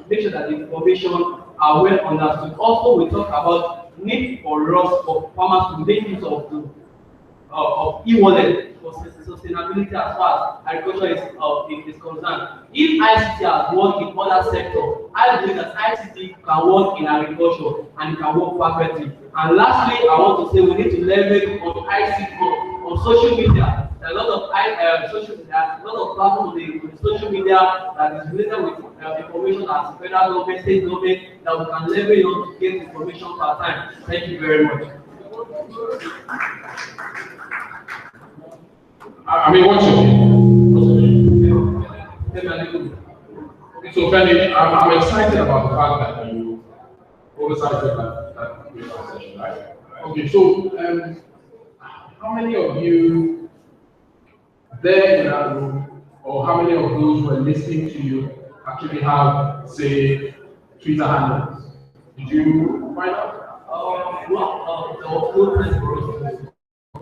make sure that the information are well understood. Also, we talk about need for us for farmers to make use of e-wallet for sustainability as far as agriculture is concerned. If ICT has worked in other sectors, I believe that ICT can work in agriculture and it can work perfectly. And lastly, I want to say we need to leverage on ICT on social media. There are a lot of platforms on the social media that is related with information as federal government, state government, that we can leverage on to get information per time. Thank you very much. I mean, what's your name? So, Benny, I'm excited about the fact that you oversighted that session, right? Okay, so how many of you there in that room, or how many of those who are listening to you, actually have, say, Twitter handles? Did you find out?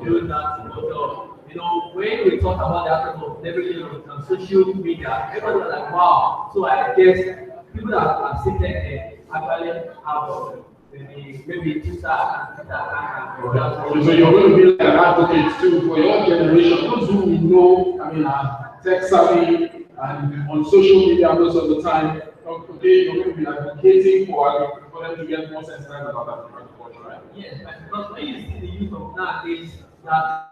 Do that, but when we talk about the aspect of leveraging on social media, everyone's like, wow. So I guess people that are seated there actually have maybe Twitter and so you're going to be like an advocate too for your generation, those who we know, are tech savvy and on social media most of the time. Okay, you're going to be advocating for them to get more sensitized about agriculture, right? Yes, because when you see the use of nowadays that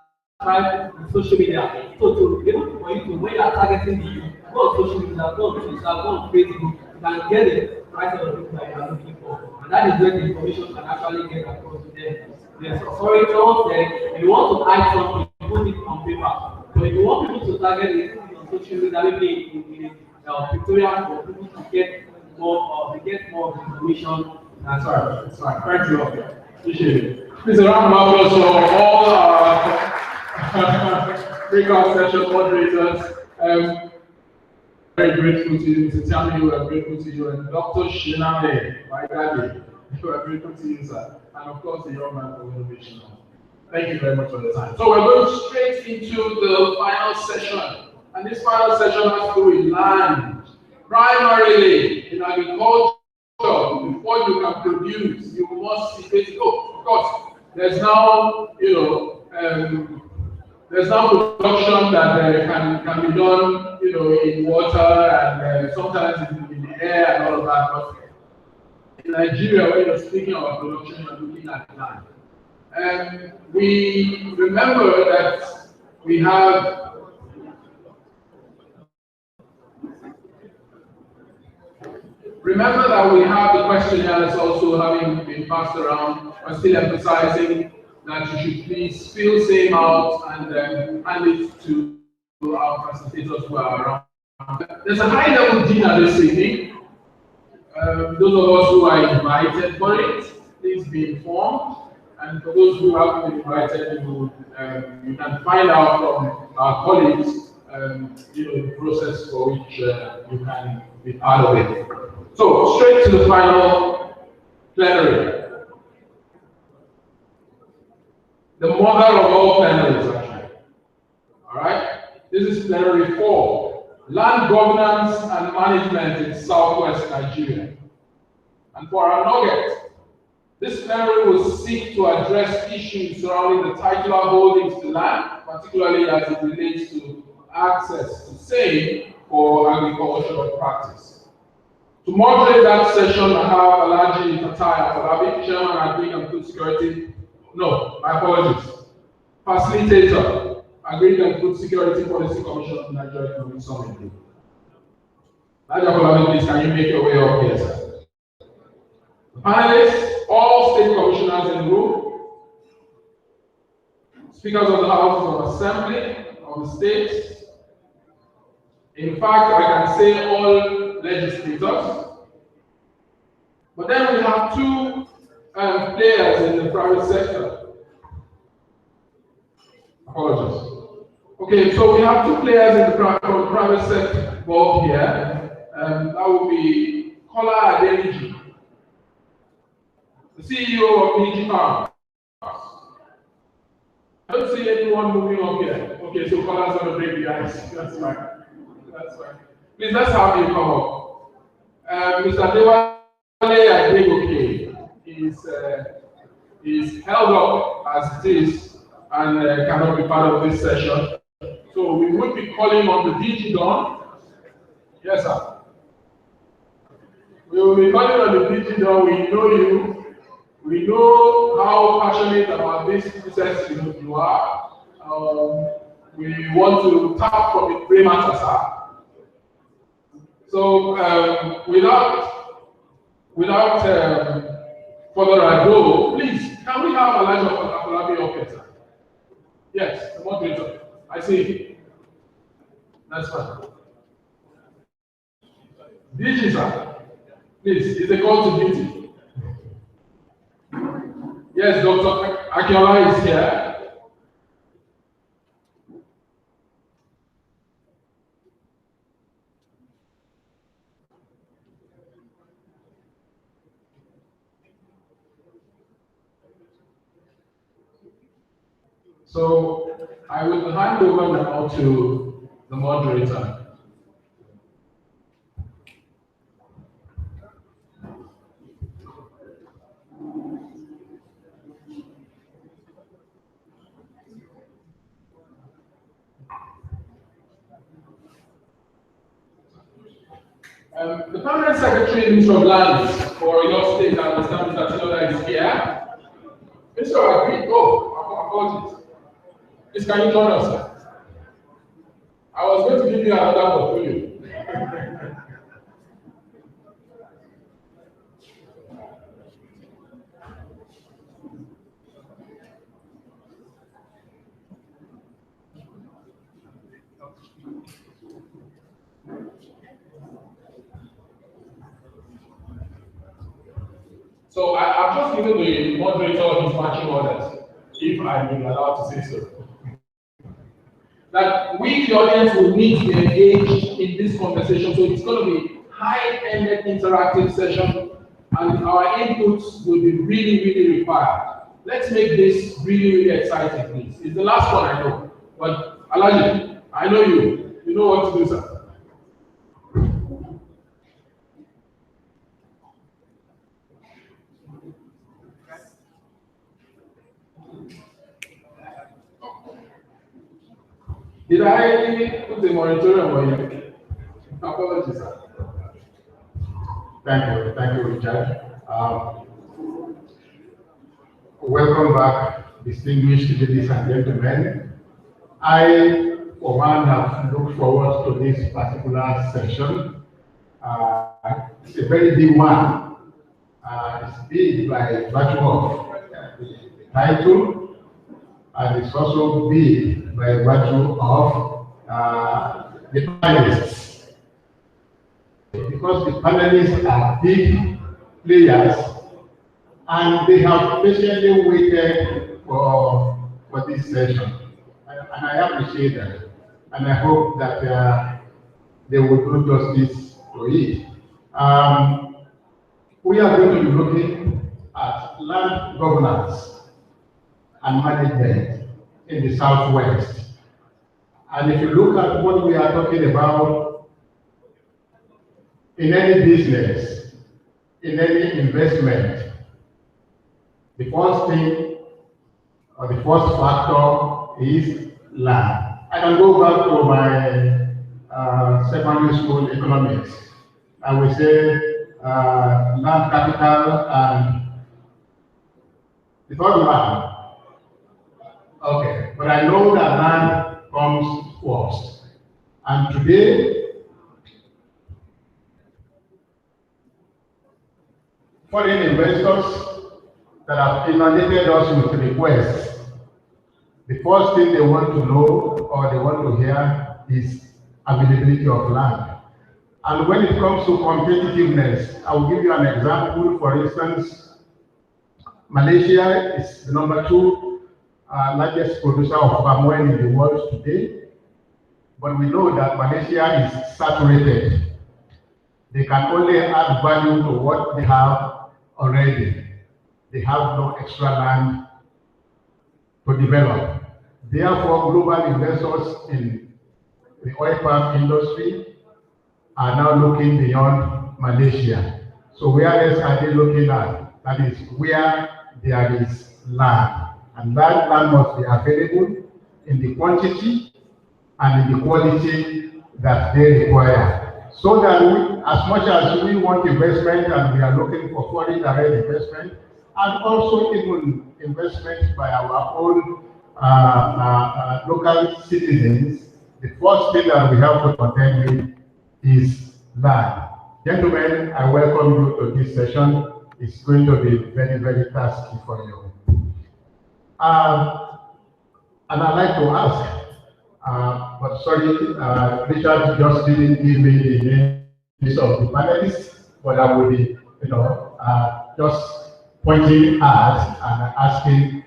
social media, so to be able for you to, when you are targeting the youth, go on social media, go on Twitter, go on Facebook, you can get the right set of people that you are looking for, and that is where the information can actually get across to them. Yes, sorry, someone said, if you want to hide something, put it on paper. But if you want people to target it on social media, maybe in a pictorial for people to get more, information. That's right. Thank you. Appreciate it. Please, a round of applause for all our breakout session moderators. Very grateful to you, Mr. Tammy, we are grateful to you, and Dr. Shiname, my daddy, we are grateful to you, sir. And of course, the young man for innovation. Thank you very much for the time. So we're going straight into the final session. And this final session has to do with land. Primarily in agriculture, before you can produce, you must see basic. Oh, of course, there's now, there's now production that can be done, in water and sometimes in the air and all of that. But in Nigeria, when you're speaking about production, you're looking at land. And we remember that we have the questionnaires also having been passed around. I'm still emphasizing that you should please fill same out and hand it to our facilitators who are around. There's a high-level dinner this evening. Those of us who are invited for it, please be informed. And for those who haven't been invited, you can find out from our colleagues the process for which you can be part of it. So straight to the final plenary. The mother of all plenaries, actually. All right? This is plenary 4, Land Governance and Management in Southwest Nigeria. And for our nugget, this plenary will seek to address issues surrounding the titular holdings to land, particularly as it relates to access to same for agricultural practice. To moderate that session, I have Alhaji Fatai Afolabi, Chairman Agri and Food Security. No, my apologies. Facilitator, Agri and Food Security Policy Commission of Nigeria Economic Summit Group. Alhaji Afolabi, please, can you make your way up here, sir? The panelists, all state commissioners in the room, speakers of the houses of assembly of the states. In fact, I can say all legislators. But then we have 2 players in the private sector. Apologies. Okay, so we have 2 players in the private sector involved here. That would be Kola Adeniji, the CEO of Niji Farm. I don't see anyone moving up here. Okay, so Kola's going to break the ice. That's fine. That's fine. Please, let's have you come up. Mr. Dewale Adegoke is held up as it is and cannot be part of this session. So we would be calling on the DG Don. Yes, sir. We will be calling on the DG Don. We know you. We know how passionate about this process you are. We want to tap from the brain matter, sir. So without further ado, please, can we have Elijah Afolabi up here, sir? Yes, the moderator. I see. That's fine. DG, sir. Please, it's a call to duty. Yes, Dr. Akiola is here. So I will hand over now to the moderator. The permanent secretary, Minister of Lands for your state, I understand Mr. Tinoda is here. Mr. Agri, apologies. Please, can you join us, sir? I was going to give you another portfolio. So I've just given the moderator his marching orders, if I'm allowed to say so. That we, the audience, will need to be engaged in this conversation. So it's going to be high-ended interactive session, and our inputs will be really, really required. Let's make this really, really exciting, please. It's the last one, I know. But Alhaji, I know you. You know what to do, sir. Did I put the moratorium on you? Apologies, sir. Thank you, Richard. Welcome back, distinguished ladies and gentlemen. I, for one, have looked forward to this particular session. It's a very big one. It's big by virtue of the title, and it's also big by virtue of the panelists. Because the panelists are big players, and they have patiently waited for this session. And I appreciate that. and I hope that they will do justice to it. We are going to be looking at land governance and management in the Southwest. And if you look at what we are talking about in any business, in any investment, the first thing or the first factor is land. I can go back to my secondary school economics. I will say land capital and the third land. Okay, but I know that land comes first. And today, foreign investors that have inundated us with requests, the first thing they want to know or they want to hear is availability of land. And when it comes to competitiveness, I will give you an example. For instance, Malaysia is the number 2 largest producer of palm oil in the world today. But we know that Malaysia is saturated. They can only add value to what they have already. They have no extra land to develop. Therefore, global investors in the oil palm industry are now looking beyond Malaysia. So where else are they looking at? That is where there is land. And that land must be available in the quantity and in the quality that they require. So that we, as much as we want investment and we are looking for foreign direct investment, and also even investment by our own local citizens, the first thing that we have to contend with is land. Gentlemen, I welcome you to this session. It's going to be very, very tasky for you. And I'd like to ask, but sorry, Richard just didn't give me the names of the panelists, but I will be, just pointing at and asking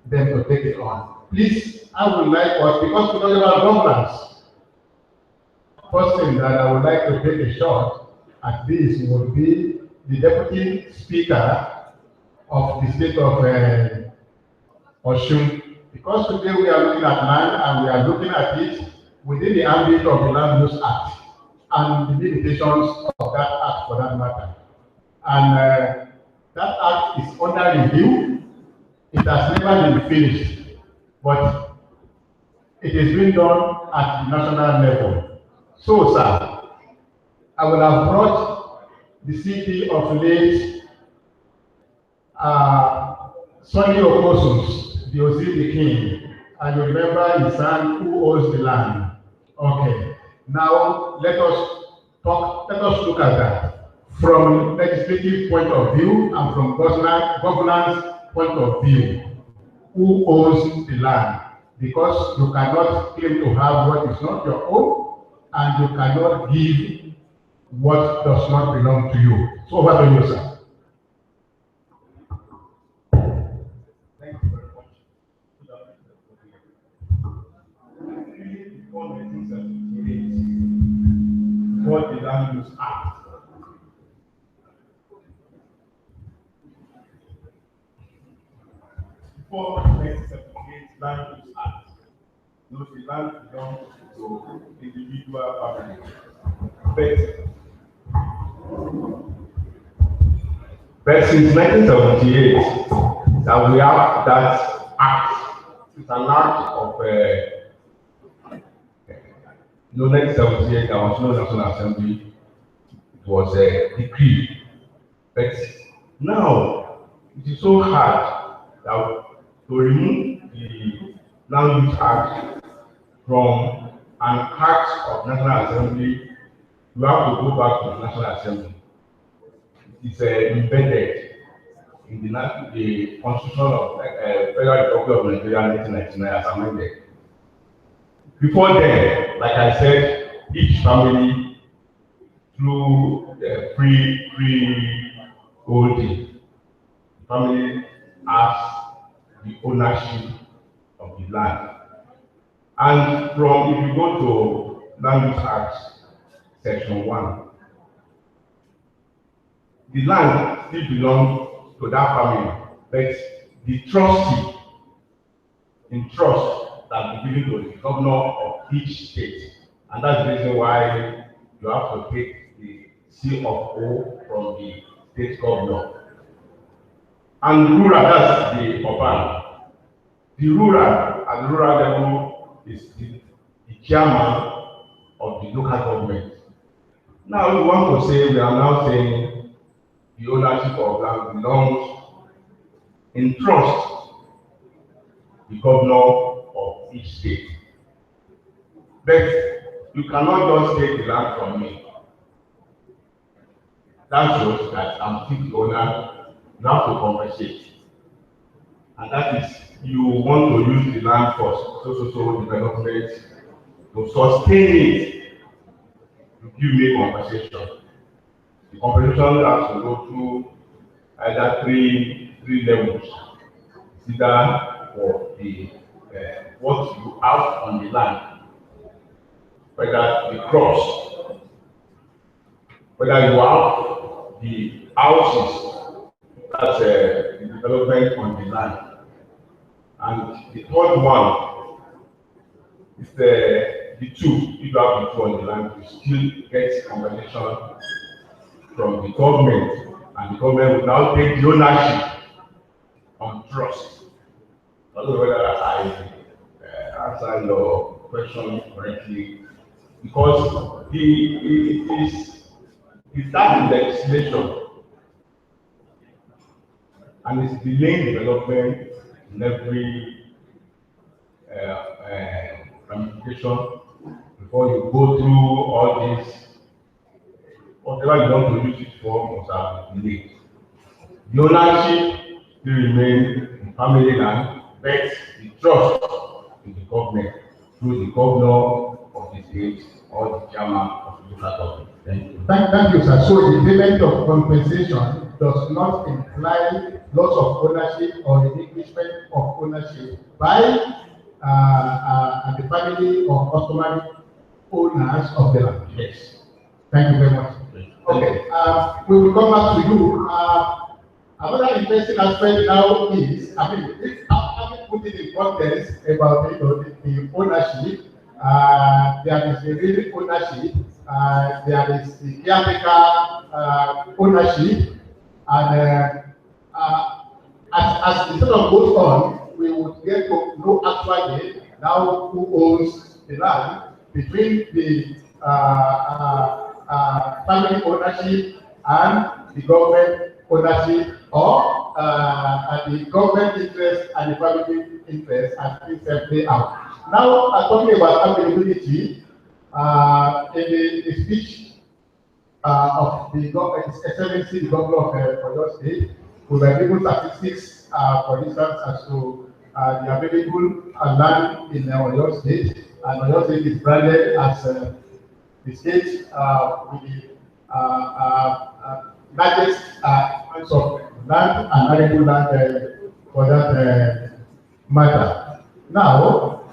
them to take it on. Please, I would like us, because we talk about governance, first thing that I would like to take a shot at this would be the Deputy Speaker of the state of Osun. Because today we are looking at land and we are looking at it within the ambit of the Land Use Act and the limitations of that act for that matter. And that act is under review. It has never been finished, but it is being done at the national level. So, sir, I will have brought the city of late Sonny Okosus, the Ozidi King, and you remember his son who owns the land. Okay, now let us look at that from legislative point of view and from governance point of view. Who owns the land? Because you cannot claim to have what is not your own, and you cannot give what does not belong to you. So over to you, sir. What the Land Use Act. Before 1978 Land Use Act, no, the land belongs to individual families. But since 1978, that we have that act. It's an act of 1978, there was no National Assembly. It was a decree. But now, it is so hard that to remove the Land Use Act from an act of National Assembly, you have to go back to the National Assembly. It is embedded in the Constitution of Federal Republic of Nigeria 1999 as amended. Before then, like I said, each family through the pre-holding, family has the ownership of the land. And from, if you go to Land Use Act, Section 1, the land still belongs to that family, but the trustee in trust that be given to the governor of each state. And that's the reason why you have to take the C of O from the state governor. And rural, that's the urban. The rural, at the rural level, is the chairman of the local government. Now we want to say, we are now saying the ownership of land belongs in trust the governor of each state. But you cannot just take the land from me. That shows that I'm still the owner. You have to compensate. And that is, you want to use the land for so development to sustain it. You give me compensation. The compensation has to go through either three levels. It's either for the what you have on the land, whether the crops, whether you have the houses, that's the development on the land. And the third one is the two. If you have the two on the land, you still get compensation from the government, and the government will now take the ownership on trust. I don't know whether I answer your question correctly, because it is that legislation, and it's delaying development in every ramification before you go through all this. Whatever you want to use it for must have delayed. The ownership still remains in family land, but the trust in the government through the governor of the state or the chairman of the local government. Thank you. Thank you, sir. So the payment of compensation does not imply loss of ownership or relinquishment of ownership by the family of customary owners of the land. Yes. Thank you very much. Okay, we will come back to you. Another interesting aspect now is, if having put it in context about the ownership, there is the real ownership, there is the caretaker ownership, and as the sort of goes on, we would get to know actually now who owns the land between the family ownership and the government ownership, or the government interest and the family interest as things play out. Now, talking about availability, in the speech of the government, Excellency, the governor of Oyo State, we were given statistics, for instance, as to the available land in Oyo State, and Oyo State is branded as the state with the largest amounts of land and arable land for that matter. Now,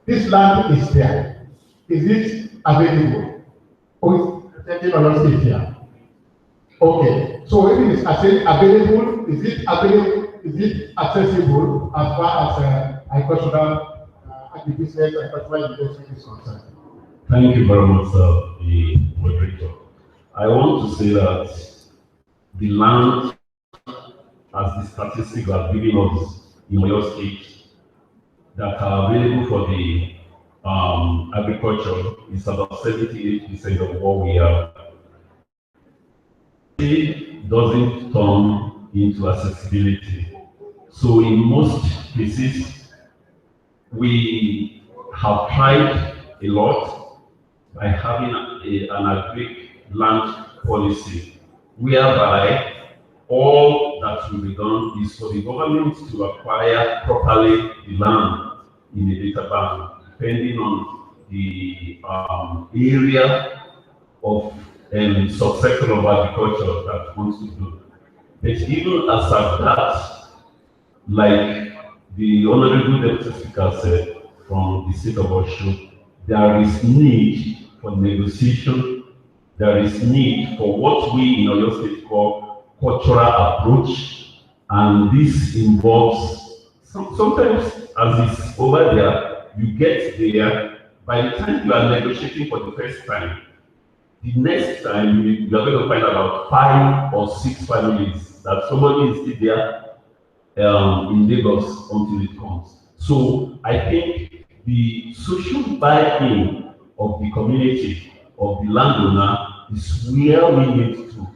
this land is there. Is it available? Oh, it's Oyo State here. Okay. So if it is available, is it available? Is it accessible as far as agricultural agribusiness and agricultural investment is concerned? Thank you very much, sir, the moderator. I want to say that the land, as the statistics are giving us in Oyo State, that are available for the agriculture is about 78% of what we have. It doesn't turn into accessibility. So in most cases, we have tried a lot by having an agri land policy, whereby all that will be done is for the government to acquire properly the land in a data bank, depending on the area of subsector of agriculture that wants to do. But even as at that, like the Honorable Deputy Speaker said from the state of Osun, there is need for negotiation, there is need for what we in Oyo State call cultural approach, and this involves, sometimes as is over there, you get there, by the time you are negotiating for the first time, the next time you are going to find about 5 or 6 families that somebody is still there in Lagos until it comes. So I think the social buy-in of the community, of the landowner, is where we need to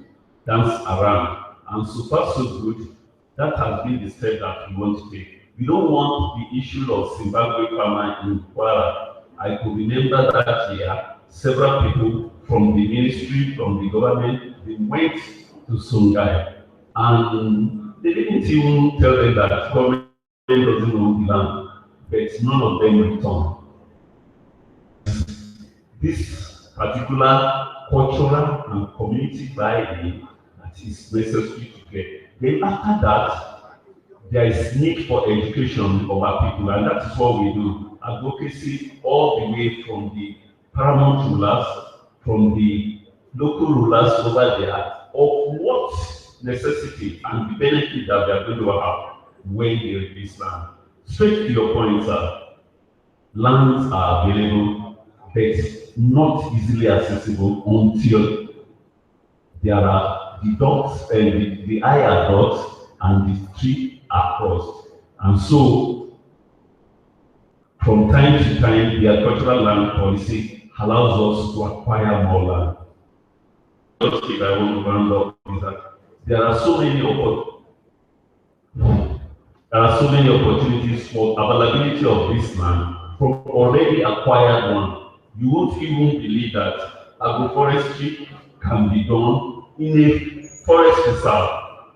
dance around. And so far so good, that has been the step that we want to take. We don't want the issue of Zimbabwe farmer in Kwara. I could remember that year, several people from the ministry, from the government, they went to Songhai, and they didn't even tell them that government doesn't own the land, but none of them returned. This particular cultural and community buy-in that is necessary to get. Then after that, there is need for education of our people, and that is what we do. Advocacy all the way from the paramount rulers, from the local rulers over there, of what necessity and the benefit that they are going to have when they release land. Straight to your point, sir, lands are available, but not easily accessible until there are the dots and the I are dots and the T are crossed. And so, from time to time, the agricultural land policy allows us to acquire more land. Just if I want to round up is that there are so many opportunities for availability of this land from already acquired one. You won't even believe that agroforestry can be done in a forest reserve,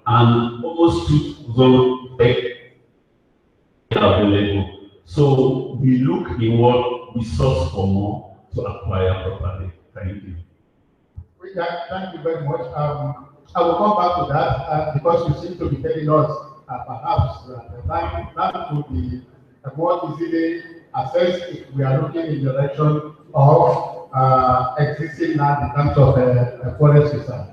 and almost 2,000 hectares available. So we look in what we source for more to acquire properly. Thank you. Thank you very much. I will come back to that because you seem to be telling us perhaps that could be more easily assessed if we are looking in the direction of existing land in terms of a forest reserve.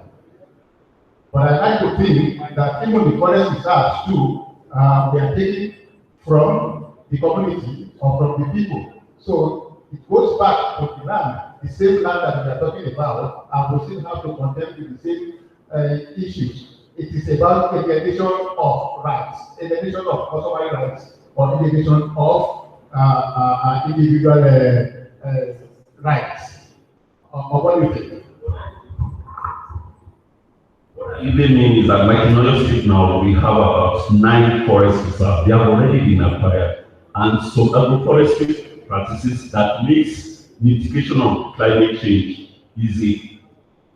But I like to think that even the forest reserves too, we are taking from the community or from the people. So it goes back to the land, the same land that we are talking about, and we still have to contend with the same issues. It is about alienation of rights, alienation of customary rights, or alienation of individual rights. Or what do you think? What it means is that, like in Oyo State now, we have about 9 forest reserves. They have already been acquired, and some agroforestry practices that makes mitigation of climate change easy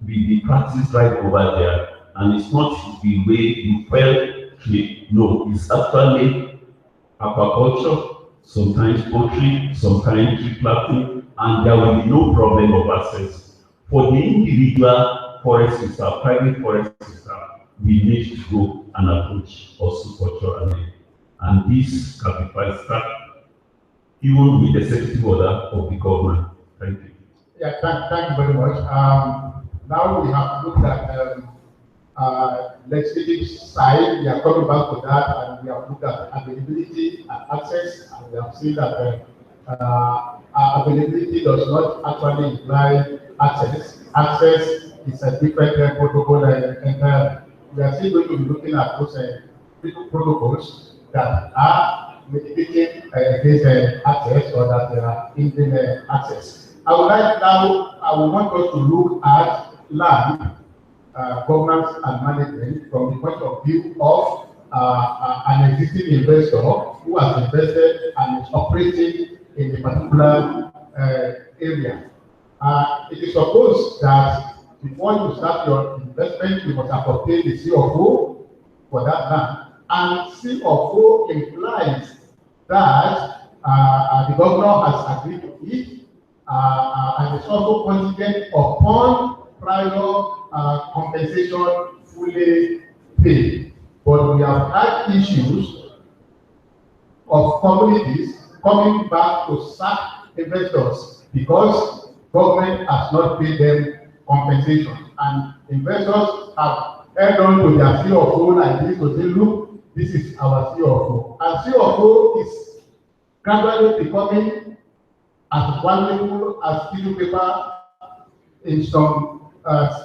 with the practice right over there. And it's not the way you fail trade. No, it's actually aquaculture, sometimes poultry, sometimes tree planting, and there will be no problem of access. For the individual forest reserve, private forest reserve, we need to go and approach also culturally. And this can be fast-tracked even with the executive order of the government. Thank you. Yeah, thank you very much. Now we have looked at legislative side. We are coming back to that, and we have looked at availability and access, and we have seen that availability does not actually imply access. Access is a different protocol entirely. We are still going to be looking at those protocols that are mitigating against access, or that they are hindering access. I would want us to look at land governance and management from the point of view of an existing investor who has invested and is operating in a particular area. It is supposed that before you start your investment, you must have obtained the CFO for that land. And CFO implies that the governor has agreed to it, and it's also contingent upon prior compensation fully paid. But we have had issues of communities coming back to sack investors because government has not paid them compensation, and investors have held on to their CFO like this to say, look, this is our CFO. And CFO is gradually becoming as valuable as tissue paper in some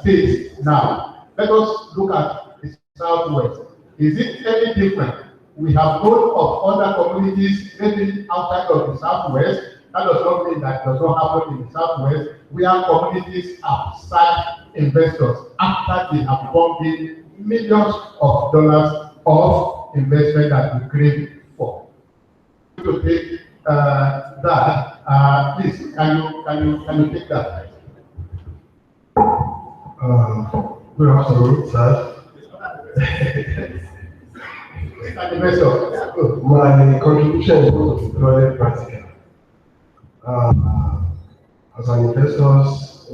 states now. Let us look at the Southwest. Is it any different? We have known of other communities maybe outside of the Southwest. That does not mean that does not happen in the Southwest, where communities have sacked investors after they have pumped in millions of dollars of investment that we crave for. To take that, please, can you take that? Good afternoon, sir. My contribution is going to be purely practical. As an investor,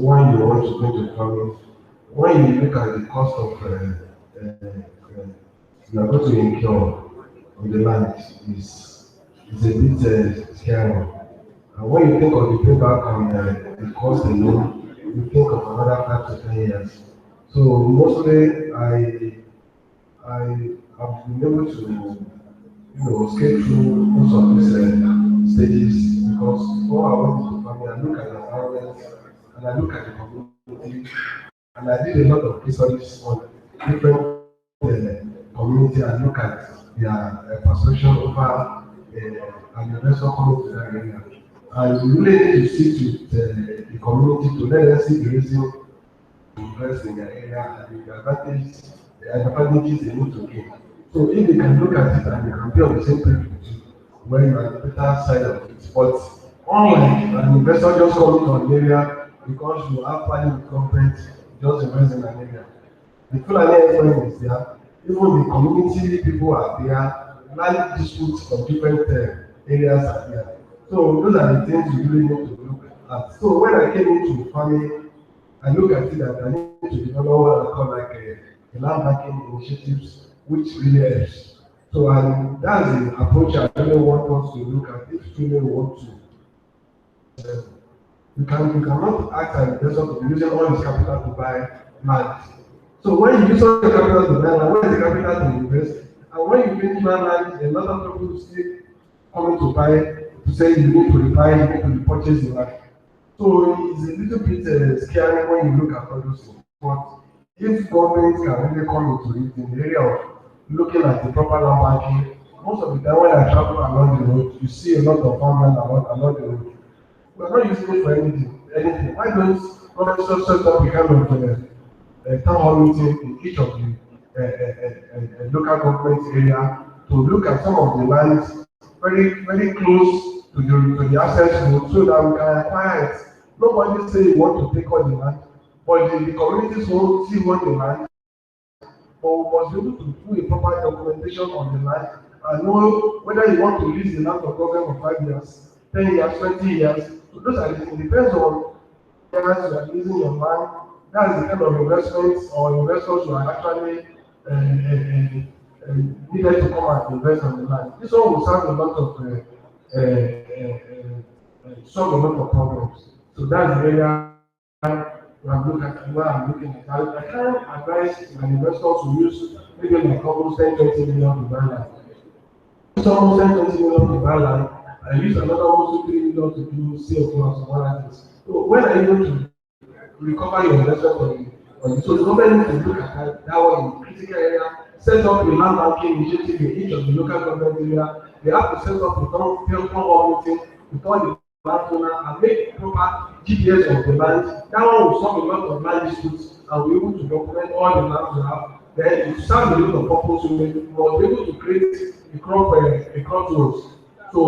when you want to go to farming, when you look at the cost of you are going to incur on the land is a bit scary. When you think of the payback on the cost alone, you think of another 5 to 10 years. So mostly I have been able to skate through most of these stages because before I went to farming, I look at the environment and I look at the community, and I did a lot of research on different community and look at their perception over an investor coming to that area. And you really need to sit with the community to let them see the reason to invest in their area and the advantages they need to gain. So if they can look at it and they can be on the same page with you, where you are on the better side of it. But unlike an investor just coming to an area because you have planning with government, just invest in an area. The Fulani area is there, even the community people are there, land disputes from different areas are there. So those are the things you really need to look at. So when I came into farming, I look at it that I need to develop what I call like a land banking initiatives, which really helps. So and that's the approach I really want us to look at if we really want to. You cannot ask an investor to be using all his capital to buy land. So when you use all the capital to buy land, where is the capital to invest? And when you finish buy land, a lot of people still coming to buy to say you need to buy, you need to repurchase the land. So it's a little bit scary when you look at all those things. But if governments can really come into it in the area of looking at the proper land banking, most of the time when I travel along the road, you see a lot of farmland along the road. We are not using it for anything. Why don't governments set up a kind of town hall meeting in each of the local government area to look at some of the lands very, very close to the access road so that we can acquire it. Nobody say you want to take all the land, but the communities won't see what the land. But we must be able to do a proper documentation on the land and know whether you want to lease the land for government for 5 years, 10 years, 20 years. So those are the things. It depends on years you are leasing your land. That's the kind of investments or investors who are actually needed to come and invest on the land. This one will solve a lot of problems. So that's the area I'm looking at. I can't advise an investor to use maybe like almost 10-20 million to buy land. Use almost 10-20 million to buy land, and use another almost 3 million to do CO2 and some other things. So when are you going to recover your investment on the so the government needs to look at that one in critical area, set up a land banking initiative in each of the local government area. They have to set up a town hall meeting with all the landowner and make proper GPS of the land. That one will solve a lot of land disputes and we're able to document all the lands we have. Then it serves a lot of purpose. We must be able to create a crop zones. So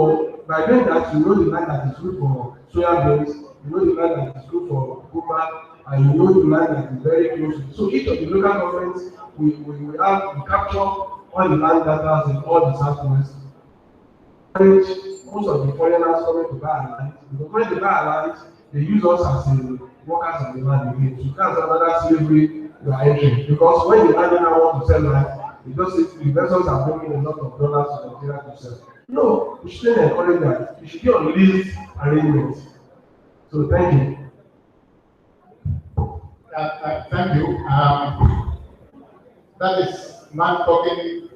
by doing that, you know the land that is good for soya beans, you know the land that is good for Kuma, and you know the land that is very close. So each of the local governments, we capture all the land data in all the Southwest. Most of the foreigners coming to buy our land, because when they buy our land, they use us as workers of the land again. So that's another slavery we are entering. Because when the landowner wants to sell land, they just say investors are bringing a lot of dollars to Nigeria to sell. No, we shouldn't encourage that. We should be on lease arrangements. So thank you. Thank you. That is man talking.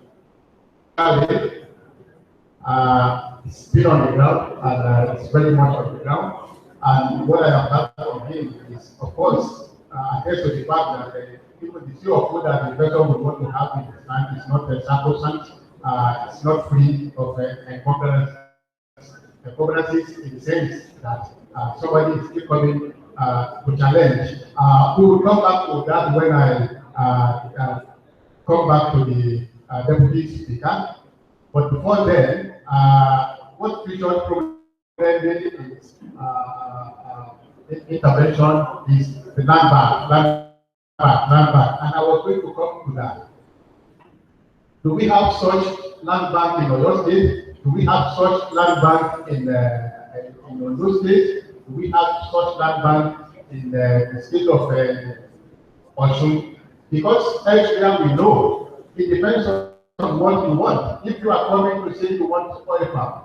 It's been on the ground and it's very much on the ground. And what I have heard from him is, of course, attest to the fact that people, the CEO of food that the investor would want to have in his land is not sacrosanct. It's not free of encumbrances in the sense that somebody is still coming to challenge. We will come back to that when I come back to the deputy speaker. But before then, what featured prominently is intervention is the land bank. And I was going to come to that. Do we have such land bank in Oyo State? Do we have such land bank in Ondo State? Do we have such land bank in the state of Osun? Because elsewhere we know it depends on what you want. If you are coming to say you want oil palm,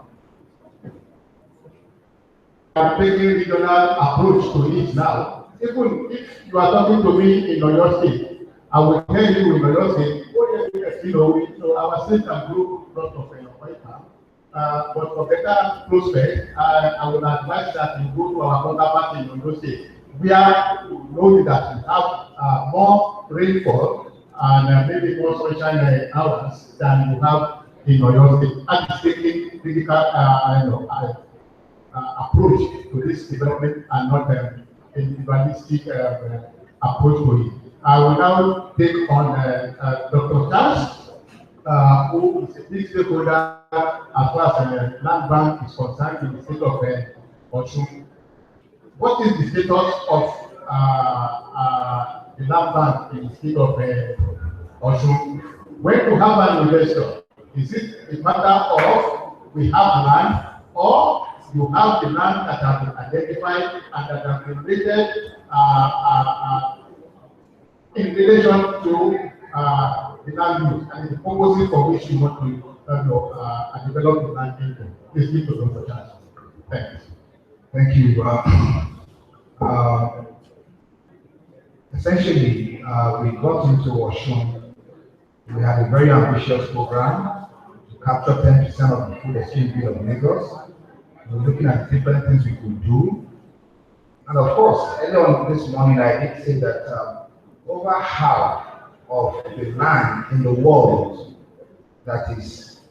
I'm taking regional approach to it now. Even if you are talking to me in Oyo State, I will tell you in Oyo State, our state can grow lots of oil palm. But for better prospect, I would advise that you go to our counterpart in Ondo State, where you know that you have more rainfall and maybe more sunshine hours than you have in Oyo State. And it's taking critical approach to this development and not an individualistic approach to it. I will now take on Dr. Charles, who is a big stakeholder as far as land bank is concerned in the state of Osun. What is the status of the land bank in the state of Osun? When you have an investor, is it a matter of we have land, or you have the land that has been identified and that has been rated in relation to the land use and the purposes for which you want to develop the land into? Please speak to Dr. Charles. Thanks. Thank you. Essentially, we got into Osun. We had a very ambitious program to capture 10% of the food exchange bill of Lagos. We were looking at different things we could do. And of course, earlier on this morning, I did say that over half of the land in the world that is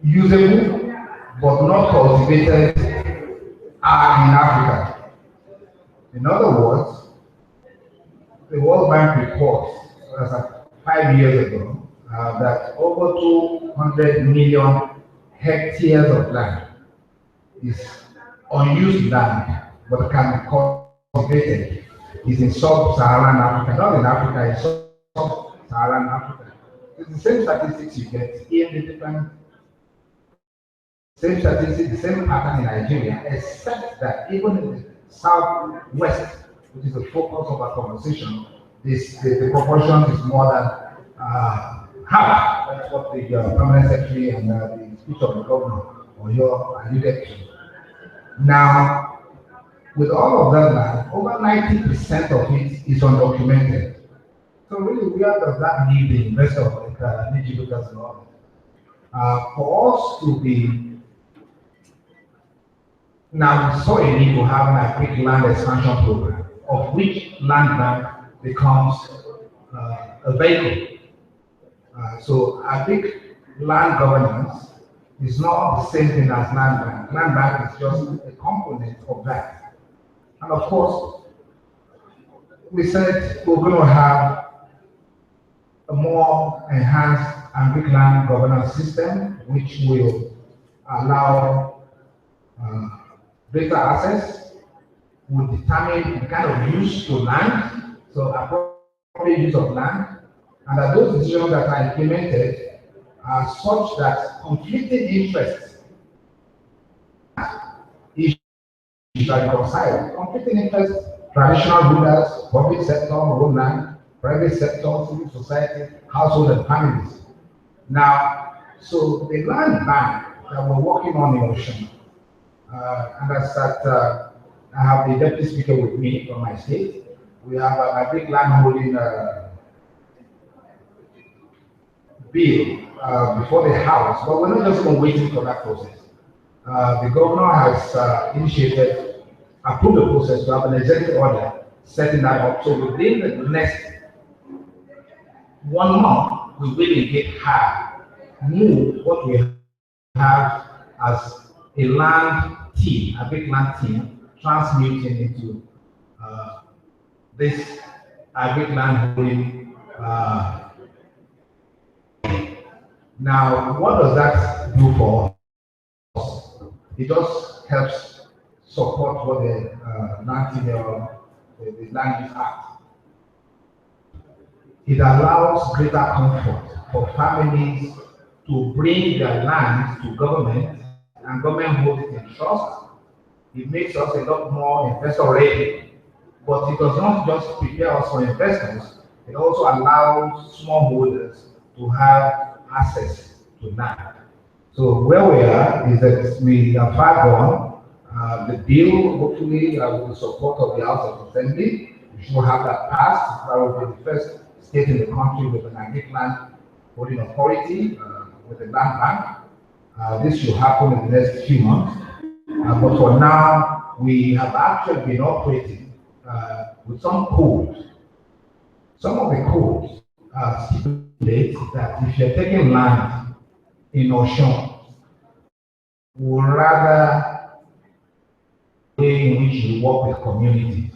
usable but not cultivated are in Africa. In other words, the World Bank report, that's 5 years ago, that over 200 million hectares of land is unused land but can be cultivated, is in sub-Saharan Africa, not in Africa, in sub-Saharan Africa. It's the same statistics you get in the different, same statistics, the same pattern in Nigeria, except that even in the southwest, which is the focus of our conversation, the proportion is more than half. That's what the permanent secretary and the speech of the governor or your alluded to. Now, with all of that land, over 90% of it is undocumented. So really, where does that leave the investor like Niji Lucas and all? For us to be, now we saw a need to have a quick land expansion program, of which land bank becomes a vehicle. So I think land governance is not the same thing as land bank. Land bank is just a component of that. And of course, we said we're going to have a more enhanced and quick land governance system, which will allow greater access, will determine the kind of use to land, so appropriate use of land, and that those decisions that are implemented are such that conflicting interests issues are reconciled. Conflicting interests, traditional rulers, public sector, own land, private sector, civil society, household and families. Now, so the land bank that we're working on in Ocean, and that's that I have the deputy speaker with me from my state. We have a big land holding bill before the House, but we're not just even waiting for that process. The governor has approved the process to have an executive order setting that up. So within the next 1 month, we will indeed move what we have as a land team, a big land team, transmuting into this agri land holding. Now, what does that do for us? It just helps support what the land use act. It allows greater comfort for families to bring their land to government, and government holds it in trust. It makes us a lot more investor ready, but it does not just prepare us for investors, it also allows smallholders to have access to land. So where we are is that we have gone. The bill, hopefully, with the support of the House of Assembly, we should have that passed. That will be the first state in the country with an agric land holding authority, with a land bank. This should happen in the next few months. But for now, we have actually been operating with some codes. Some of the codes stipulate that if you're taking land in Ocean, we would rather way in which you work with communities.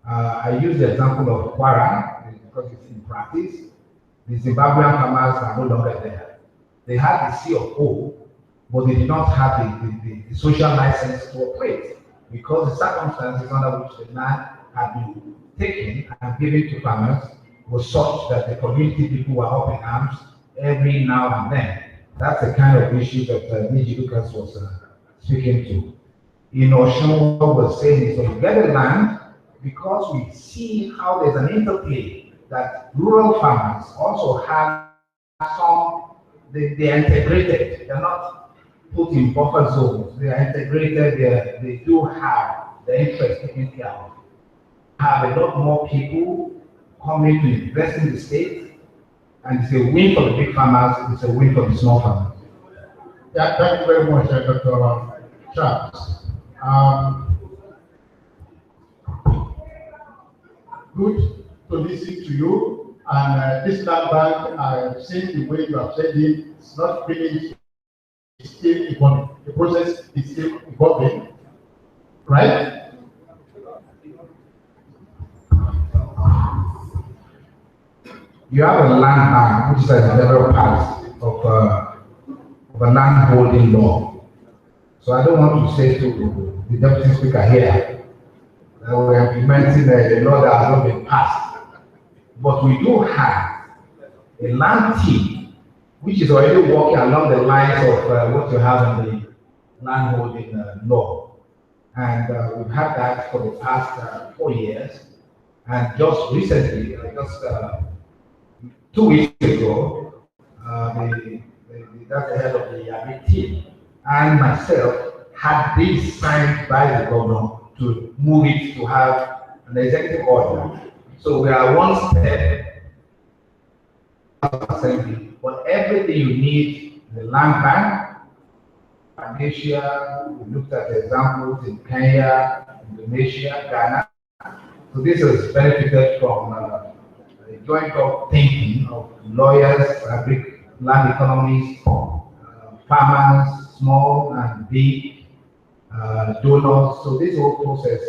I use the example of Kwara because it's in practice. The Zimbabwean farmers are no longer there. They had the C of O, but they did not have the social license to operate because the circumstances under which the land had been taken and given to farmers was such that the community people were up in arms every now and then. That's the kind of issue that Niji Lucas was speaking to. In Ocean, what we're saying is when you get a land, because we see how there's an interplay that rural farmers also have some, they're integrated, they're not put in buffer zones, they are integrated, they do have the interest taken care of. Have a lot more people coming to invest in the state, and it's a win for the big farmers, it's a win for the small farmers. Yeah, thank you very much, Dr. Charles. Good to listen to you, and this land bank, I've seen the way you have said it, it's not finished, it's still evolving. The process is still evolving, right? You have a land bank, which is a general part of a land holding law. So I don't want to say to the deputy speaker here that we're implementing a law that has not been passed. But we do have a land team which is already working along the lines of what you have in the land holding law. And we've had that for the past 4 years. And just recently, 2 weeks ago, that's the head of the AGRI team and myself had this signed by the governor to move it to have an executive order. So we are one step assembly, but everything you need, the land bank, Malaysia, we looked at the examples in Kenya, Indonesia, Ghana. So this has benefited from the joint up thinking of lawyers, land economists, farmers, small and big, donors. So this whole process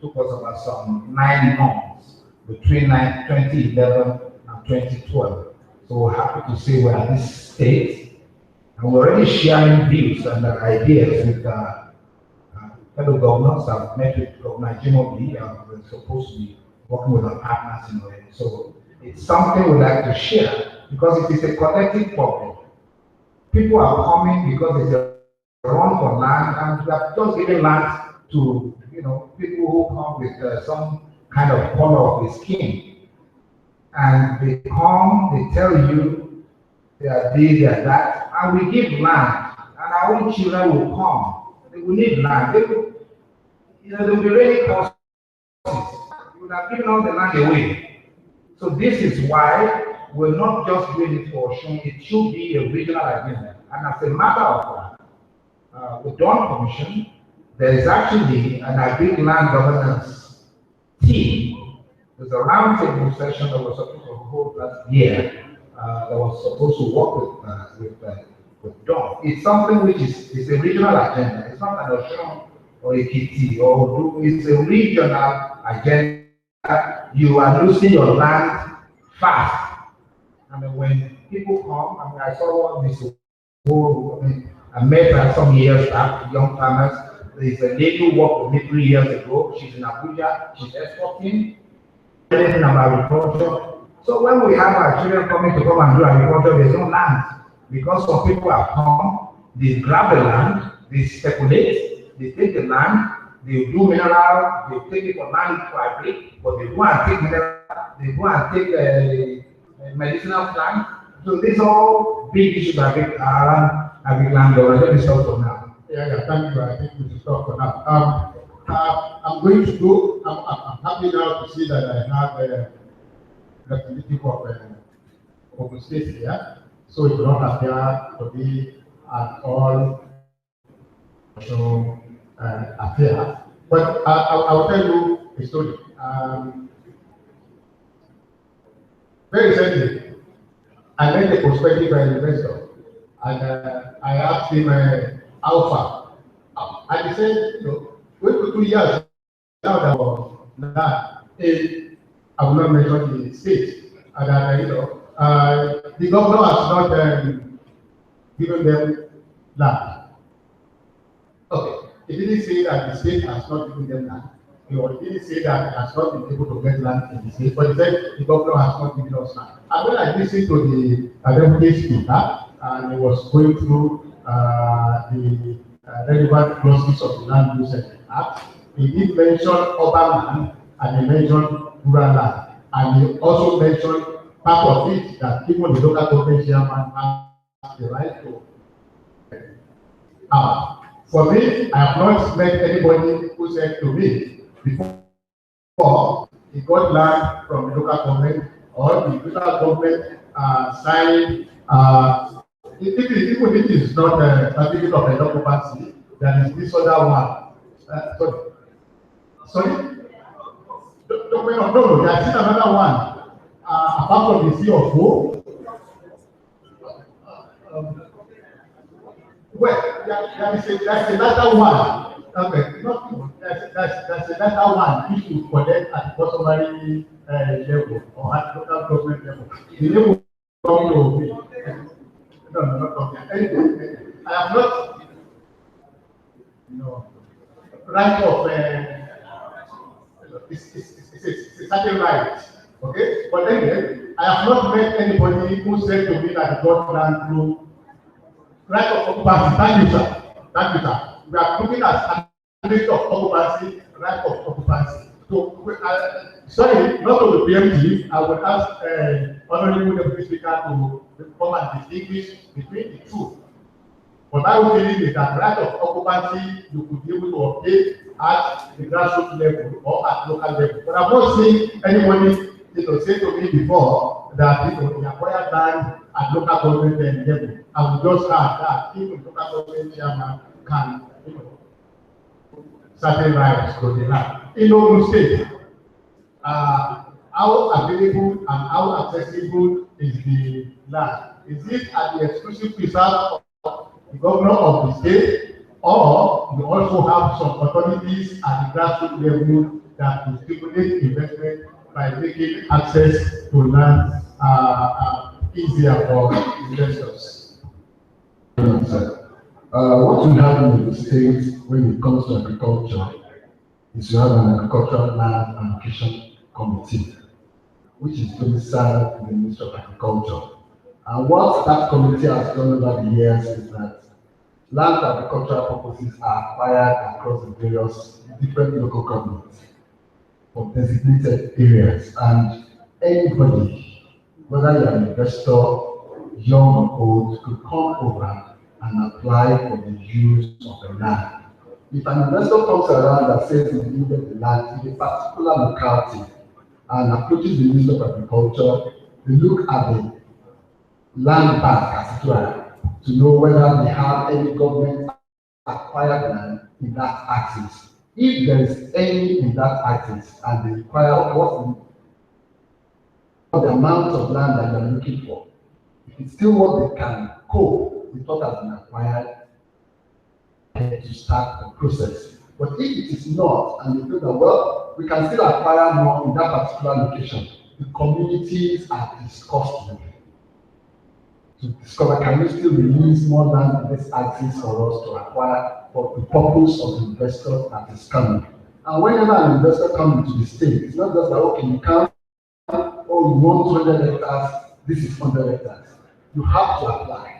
took us about some 9 months between 2011 and 2012. So we're happy to say we're at this stage, and we're already sharing views and ideas with fellow governors. I've met with Governor Jimobi, we're supposed to be working with our partners in already. So it's something we'd like to share because it is a collective problem. People are coming because there's a run for land, and we have just given land to people who come with some kind of color of the skin. And they come, they tell you they are this, they are that, and we give land, and our own children will come. They will need land. They will, they will be raining courses. We would have given all the land away. So this is why we're not just doing it for Osun. It should be a regional agreement. And as a matter of fact, with Dawn Commission, there is actually an agreed land governance team. There's a roundtable session that was supposed to hold last year that was supposed to work with Dawn. It's something which is a regional agenda. It's not an Osun or a KT or it's a regional agenda. You are losing your land fast. I mean, when people come, I saw this I met her some years back, young farmers. There's a lady who worked with me 3 years ago. She's in Abuja. She's exporting anything about agriculture. So when we have our children coming to come and do agriculture, there's no land. Because some people have come, they grab the land, they speculate, they take the land, they do mineral, they take it for land to agri, but they go and take mineral, they go and take medicinal plant. So these are all big issues around agri-land. Let me stop for now. Yeah, thank you. I think we should stop for now. I'm going to go. I'm happy now to see that I have a representative of the state here. So it will not appear to be at all affair. But I will tell you a story. Very recently, I met a prospective investor, and I asked him how far. And he said, wait for 2 years now that I will not mention the state, and that the governor has not given them land. Okay, he didn't say that the state has not given them land. He didn't say that it has not been able to get land in the state, but he said the governor has not given us land. And when I listened to the deputy speaker, and he was going through the relevant clauses of the Land Use Act, he did mention urban land and he mentioned rural land. And he also mentioned part of it that even the local government chairman has the right to. For me, I have not met anybody who said to me before he got land from the local government or the local government signed even if it is not a certificate of occupancy, there is this other one. Sorry? No, there is another one. Apart from the CFO, well, there's another one. Okay, there's another one which you collect at the customary level or at local government level. The level come to no, not talking. Anyway, I have not, right of, it's a certain right, okay? But anyway, I have not met anybody who said to me that God ran through right of occupancy. Thank you, sir. Thank you, sir. We are looking at list of occupancy, right of occupancy. So, sorry, not to be preemptive, I would ask Honorable Deputy Speaker to come and distinguish between the two. But my feeling is that right of occupancy you could be able to obtain at the grassroots level or at local level. But I've not seen anybody say to me before that the acquired land at local government level. I would just add that even local government chairman can, certain rights to the land. In Ogun State, how available and how accessible is the land? Is it at the exclusive reserve of the governor of the state, or you also have some authorities at the grassroots level that will stimulate investment by making access to land easier for investors? What we have in the state when it comes to agriculture is you have an agricultural land allocation committee, which is domiciled in the Ministry of Agriculture. And what that committee has done over the years is that land for agricultural purposes are acquired across the various different local governments for designated areas. And anybody, whether you're an investor, young or old, could come over and apply for the use of the land. If an investor comes around and says he needed the land in a particular locality and approaches the Minister of Agriculture, they look at the land bank, as it were, to know whether they have any government acquired land in that axis. If there is any in that axis and they require what's the amount of land that they're looking for, if it's still what they can cope with what has been acquired, to start the process. But if it is not, and they feel that, well, we can still acquire more in that particular location, the communities are discussed with to discover, can we still release more land in this axis for us to acquire for the purpose of the investor that is coming. And whenever an investor comes into the state, it's not just like, okay, you can't, oh, you want 200 hectares, this is 100 hectares. You have to apply.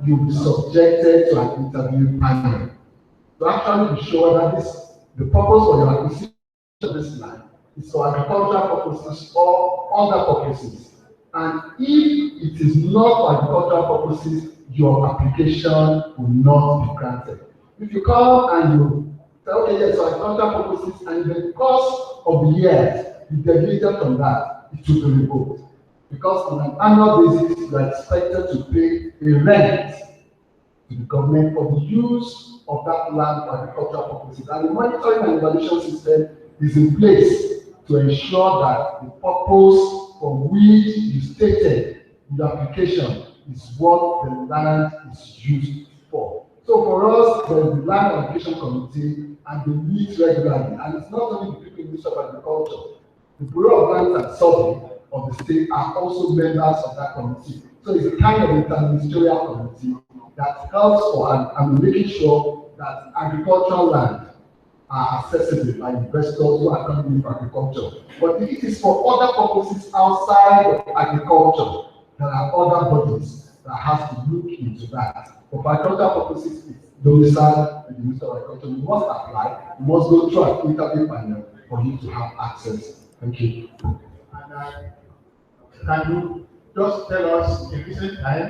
You'll be subjected to an interview panel to actually be sure that the purpose for your acquisition of this land is for agricultural purposes or other purposes. And if it is not for agricultural purposes, your application will not be granted. If you come and you say, okay, yes, for agricultural purposes, and in the course of the years, you deviated from that, it will be revoked. Because on an annual basis, you are expected to pay a rent to the government for the use of that land for agricultural purposes. And the monitoring and evaluation system is in place to ensure that the purpose for which you stated in the application is what the land is used for. So for us, there is the land application committee, and they meet regularly. And it's not only the people in the Ministry of Agriculture. The Bureau of Lands and Survey of the state are also members of that committee. So it's a kind of interministerial committee that helps for and making sure that agricultural land are accessible by investors who are coming in for agriculture. But if it is for other purposes outside of agriculture, there are other bodies that have to look into that. But for agricultural purposes, it's domiciled in the Ministry of Agriculture. You must apply, you must go through an interview panel for you to have access. Thank you. And can you just tell us in recent time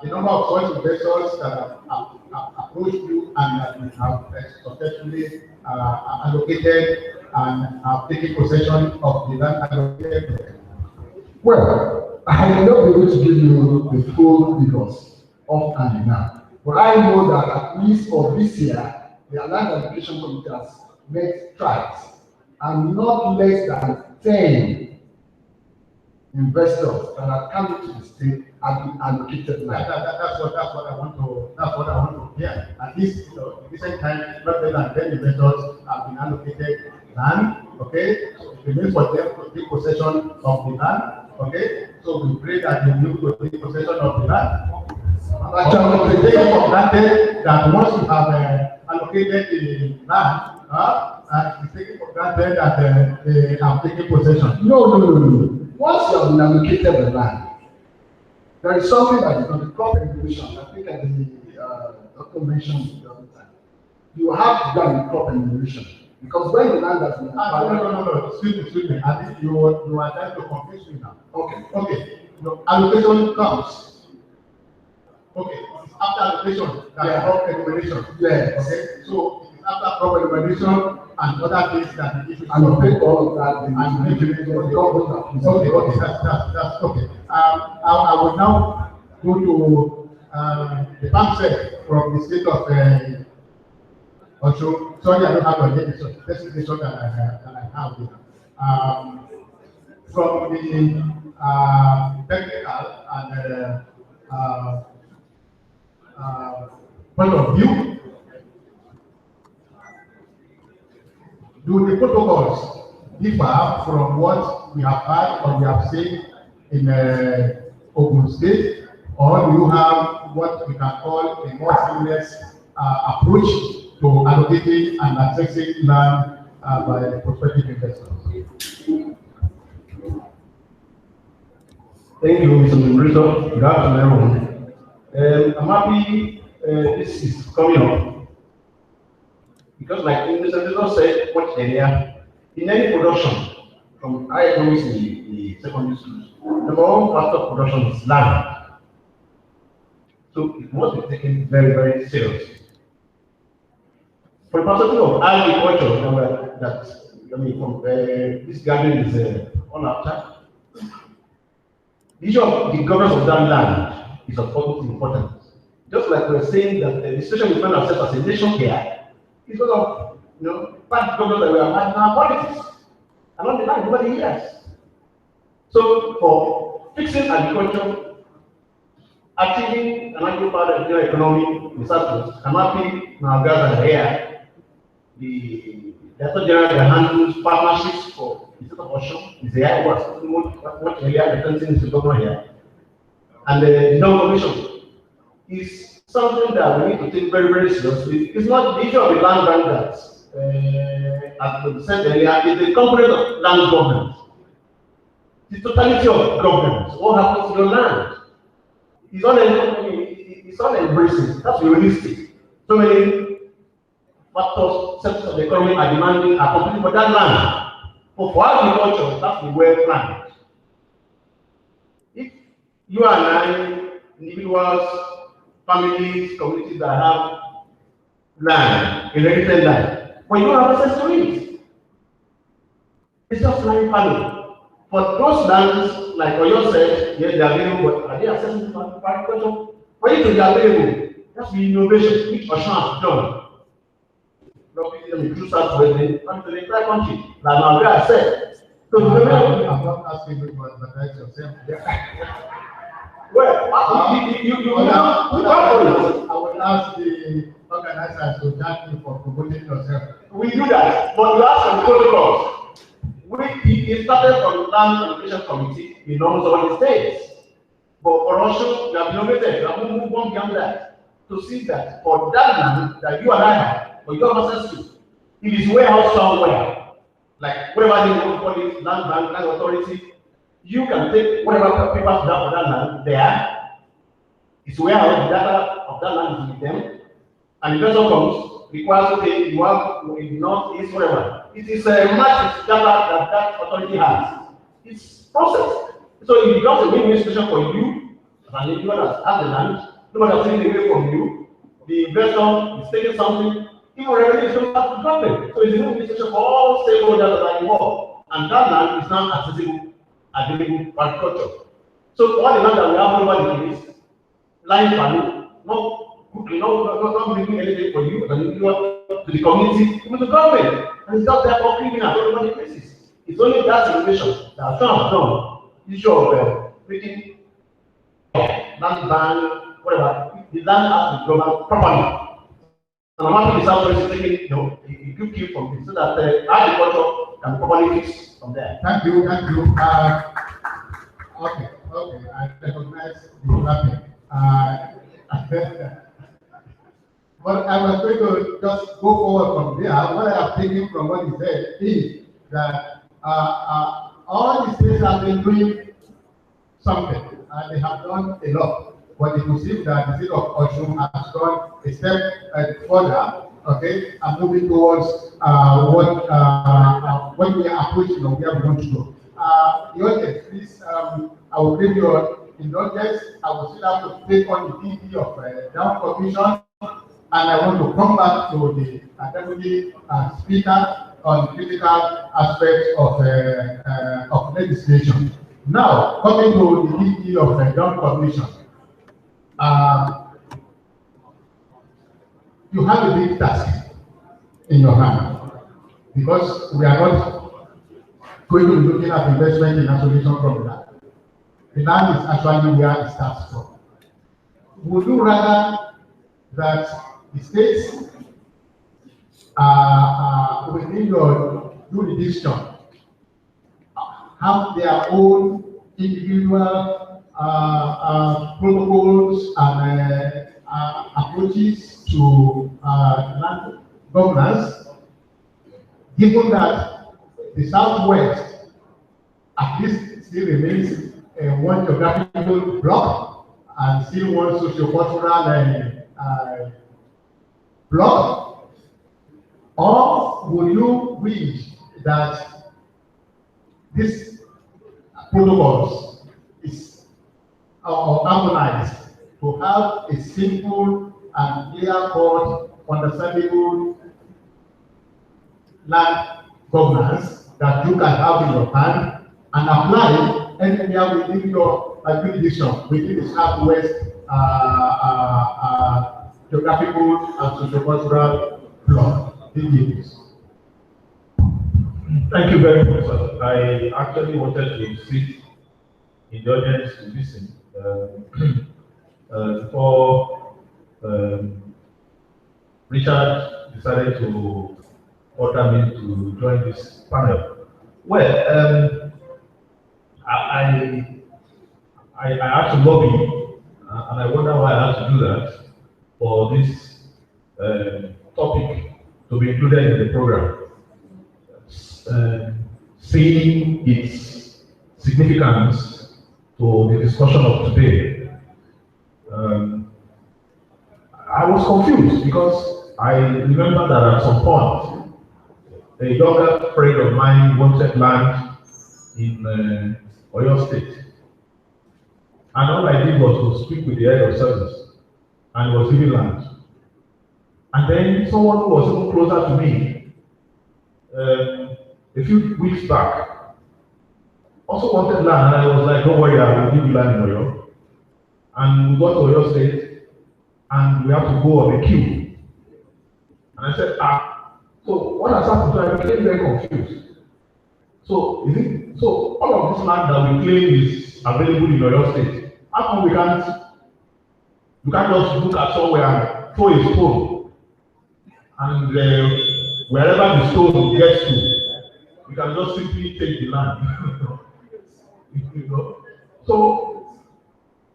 the number of such investors that have approached you and that you have successfully allocated and have taken possession of the land allocated? Well, I may not be able to give you the full figures offhand now, but I know that at least for this year, the land allocation committee has made strides, and not less than 10 investors that are coming to the state have been allocated land. That's what I want to hear. At least, in recent time, not less than 10 investors have been allocated land. Okay, so it remains for them to take possession of the land. Okay, so we pray that they will take possession of the land. Actually, they take it for granted that once you have allocated the land, it's taken for granted that they have taken possession. No. Once you have been allocated the land, there is something that is on the crop enumeration. I think as the doctor mentioned the other time. You have to do the crop enumeration. Because when the land has been no. Excuse me. I think you are trying to confuse me now. Okay. Allocation comes. Okay. It's after allocation that crop enumeration. Yes. Okay. So it's after crop enumeration and other things that the issues. And you take all of that. Okay. That's okay. I will now go to the bank set from the state of also, sorry, I don't have a name, so this is the shot that I have here. From the technical and point of view, do the protocols differ from what we have had or we have seen in Ogun State, or do you have what we can call a more seamless approach to allocating and accessing land by prospective investors? Thank you, Mr. Moderator. Good afternoon, everyone. I'm happy this is coming up because, like Mr. Moderator said much earlier, in any production, from high economics in the secondary schools, Number one factor of production is land. So it must be taken very, very seriously. For the perspective of agriculture, from this gathering is all after. The issue of the governance of that land is of utmost importance. Just like we're saying that the situation we find ourselves as a nation here is because of bad government that we have had in our politics. And not the land over the years. So for fixing agriculture, achieving an agro-powered economy in Southwest, I'm happy now guys are here. The Director General that handles partnerships for the state of Osun is here, much earlier, the president is the governor here. And the non-commission is something that we need to take very, very seriously. It's not the issue of the land bank that, as we said earlier, it's the component of land government. The totality of government, what happens to your land? It's not embracing, that's realistic. So many factors, sectors of the economy are demanding are competing for that land. But for agriculture, that's the well planned. If you and I, individuals, families, communities that have land, inherited land, but you don't have access to it, it's just land farming. For those lands, like Oyo said, yes, they are available, but are they accessible for agriculture? For it to be available, that's the innovation which Osun has done. Through Southwest and to the entire country. Like Nigeria said. So I'm not asking you to advertise yourself. Well, I will ask the organizers to thank you for promoting yourself. We do that, but we ask some protocols. It started from Land Allocation Committee in almost all the states. But for Osun, we have innovated, we have moved on beyond that to see that for that land that you and I have, but you have access to, it is warehouse somewhere, like whatever they want to call it, land bank, land authority, you can take whatever papers you have for that land there, it's warehouse, the data of that land is with them, and the person comes, requires, okay, you have in north, east, whatever. It is a matrix data that authority has. It's processed. So it becomes a win-win situation for you, as an individual that has the land, nobody is taking away from you, the investor is taking something, even revenue is coming back to the government. So it's a win-win situation for all stakeholders that are involved. And that land is now accessible, available for agriculture. So all the land that we have all over the place, land farming, not bringing anything for you, and you to the community, even to the government. And it's not there for criminals all over the places. It's only that innovation that Trump has done, issue of making land ban, whatever, the land has to be governed properly. And I'm happy the Southwest is taking a good cue from this so that agriculture can properly fix from there. Thank you. Okay, I recognize the clapping. But I was going to just go forward from there. What I have taken from what he said is that all the states have been doing something, and they have done a lot. But it will seem that the state of Osun has gone a step further, okay, and moving towards what we are approaching or where we want to go. The audience, please, I will give you indulgence. I will still have to take on the DP of down commission. And I want to come back to the deputy speaker on critical aspects of legislation. Now, coming to the DP of down commission, you have a big task in your hand because we are not going to be looking at investment in isolation from land. The land is actually where it starts from. Would you rather that the states within your jurisdiction have their own individual protocols and approaches to land governance, given that the Southwest at least still remains one geographical block and still one socio-cultural block, or will you wish that these protocols or harmonized to have a simple and clear-cut, understandable land governance that you can have in your hand and apply anywhere within your jurisdiction, within the Southwest geographical and sociocultural block. Thank you very much, sir. I actually wanted to sit in the audience to listen before Richard decided to order me to join this panel. Well, I had to lobby, and I wonder why I had to do that for this topic to be included in the program. Seeing its significance to the discussion of today, I was confused because I remember that at some point, a younger friend of mine wanted land in Oyo State. And all I did was to speak with the head of service, and he was giving land. And then someone who was even closer to me, a few weeks back, also wanted land, and I was like, don't worry, I will give you land in Oyo. And we got to Oyo State, and we have to go on a queue. And I said, so what has happened? So I became very confused. So all of this land that we claim is available in Oyo State, how come we can't just look at somewhere and throw a stone, and wherever the stone gets to, we can just simply take the land. You know? So,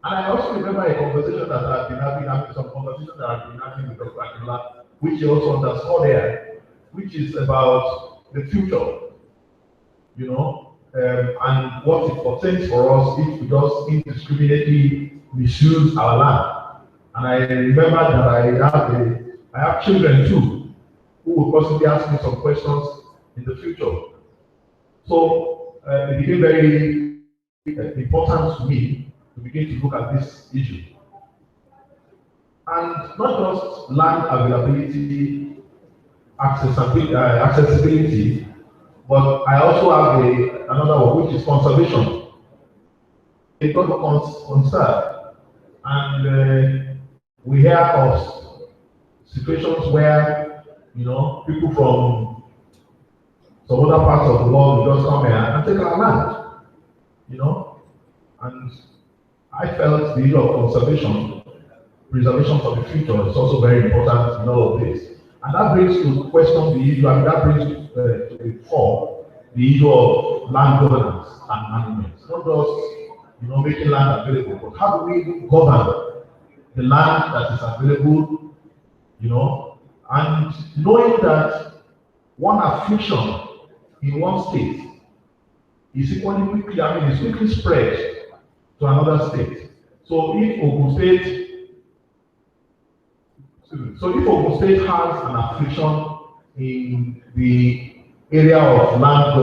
and I also remember a conversation that I've been having some conversations that I've been having with Dr. Akinola, which you also underscored there, which is about the future, you know, and what it portends for us if we just indiscriminately misuse our land. And I remember that I have children too, who will possibly ask me some questions in the future. So it became very important to me to begin to look at this issue. And not just land availability, accessibility, but I also have another one, which is conservation. It's got a concern. And we hear of situations where, you know, people from some other parts of the world will just come here and take our land, you know. And I felt the issue of conservation, preservation for the future is also very important in all of this. And that brings to question the issue, and that brings to the fore the issue of land governance and management. Not just, you know, making land available, but how do we govern the land that is available, you know, and knowing that one affliction in one state is equally quickly, is quickly spread to another state. So if Ogun State has an affliction in the area of land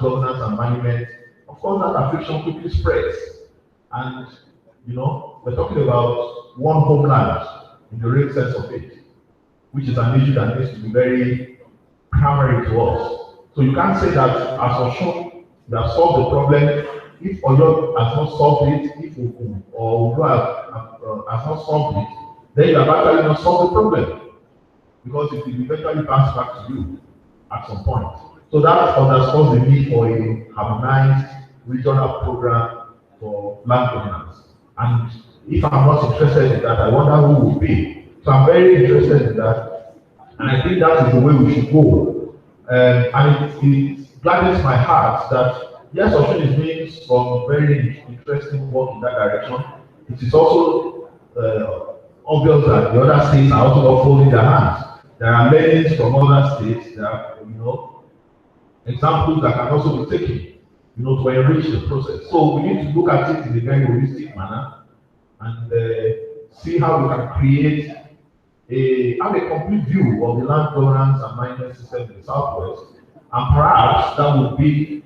governance and management, of course that affliction quickly spreads. And, you know, we're talking about one homeland in the real sense of it, which is an issue that needs to be very primary to us. So you can't say that as Osun, we have solved the problem. If Oyo has not solved it, if Ogun or Ogun has not solved it, then you have actually not solved the problem, because it will eventually bounce back to you at some point. So that underscores the need for a harmonized regional program for land governance. And if I'm not interested in that, I wonder who will be. So I'm very interested in that, and I think that is the way we should go. And it gladdens my heart that yes, Osun is doing some very interesting work in that direction. It is also obvious that the other states are also not folding their hands. There are learnings from other states. There are, you know, examples that can also be taken, you know, to enrich the process. So we need to look at it in a very holistic manner and see how we can create have a complete view of the land governance and management system in the Southwest, and perhaps that would be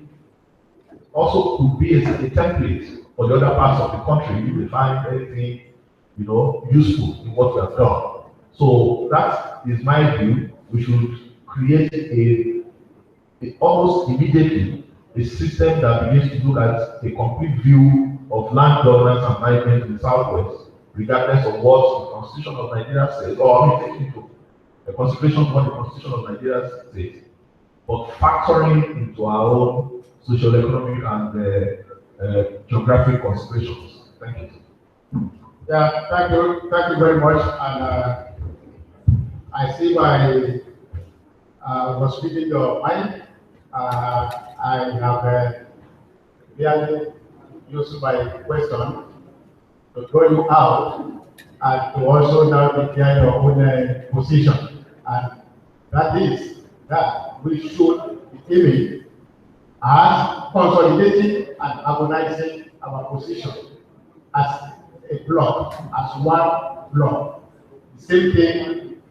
also could be a template for the other parts of the country if they find anything, you know, useful in what we have done. So that is my view. We should create almost immediately a system that begins to look at a complete view of land governance and management in the Southwest, regardless of what the Constitution of Nigeria says, or I mean, take into a consideration of what the Constitution of Nigeria says, but factoring into our own social, economic, and geographic considerations. Thank you. Yeah, thank you very much. And I see my was reading your mind. I have really used my question to draw you out and to also now declare your own position. And that is that we should be aiming at consolidating and harmonizing our position as a block, as one block. The same thing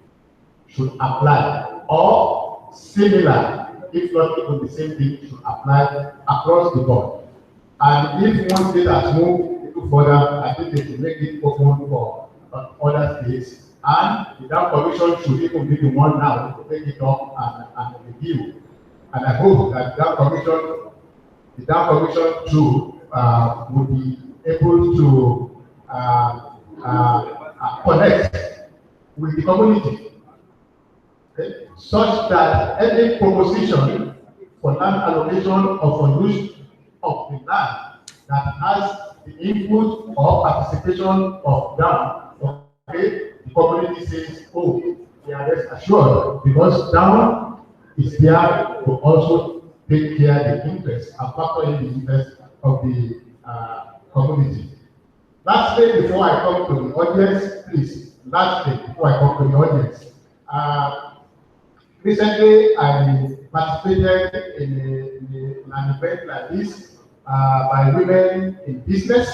should apply, or similar, if not even the same thing, should apply across the board. And if one state has moved a little further, I think they should make it open for other states. And the Dam Commission should even be the one now to take it up and review. And I hope that the Dam Commission too will be able to connect with the community, okay, such that any proposition for land allocation or for use of the land that has the input or participation of dam, okay, the community says, oh, they are rest assured, because dam is there to also take care of the interests and factor in the interests of the community. Lastly, before I come to the audience, please, lastly, before I come to the audience, recently I participated in an event like this by women in business,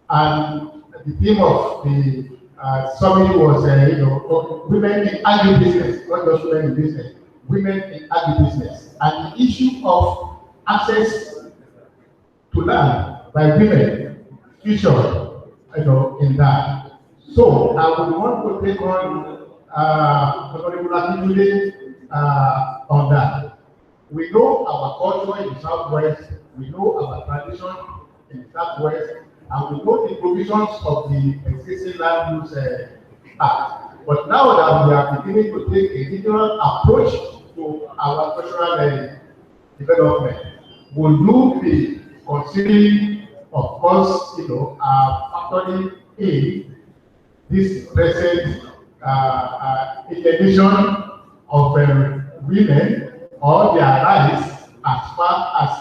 and the theme of the summit was, women in agribusiness, not just women in business, women in agribusiness, and the issue of access to land by women featured, in that. So I would want to take on on that. We know our culture in the Southwest, we know our tradition in the Southwest, and we know the provisions of the existing land use act. But now that we are beginning to take a regional approach to our cultural development, will you be considering, of course, factoring in this present elimination of women or their rights as far as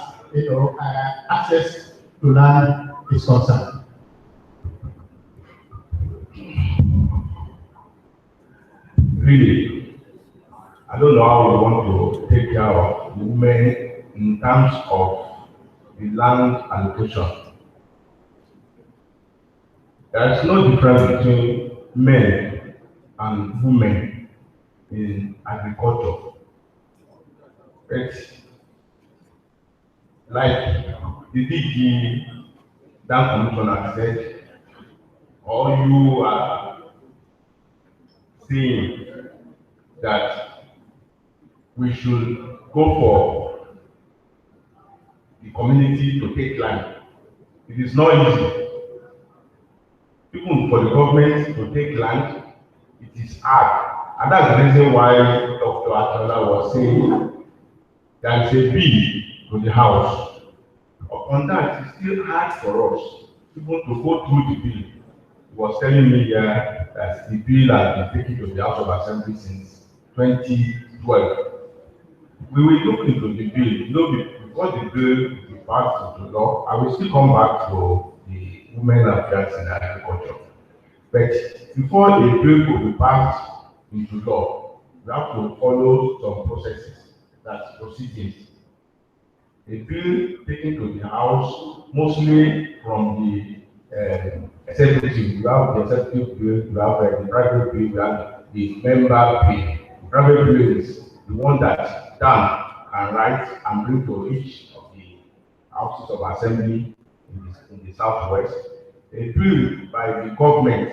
access to land is concerned? Really, I don't know how we want to take care of women in terms of the land allocation. There is no difference between men and women in agriculture. It's like the DG Dam Commissioner said, or you are saying that we should go for the community to take land. It is not easy. Even for the government to take land, it is hard. And that's the reason why Dr. Atola was saying there is a bill to the House. On that, it's still hard for us even to go through the bill. He was telling me here that the bill has been taken to the House of Assembly since 2012. We will look into the bill. Before the bill is passed into law, I will still come back to the women affairs in agriculture. But before a bill will be passed into law, we have to follow some processes, that's proceedings. A bill taken to the House, mostly from the executive. You have the executive bill, you have the private bill, you have the member bill. The private bill is the one that Dan can write and bring to each of the houses of assembly in the southwest, a bill by the government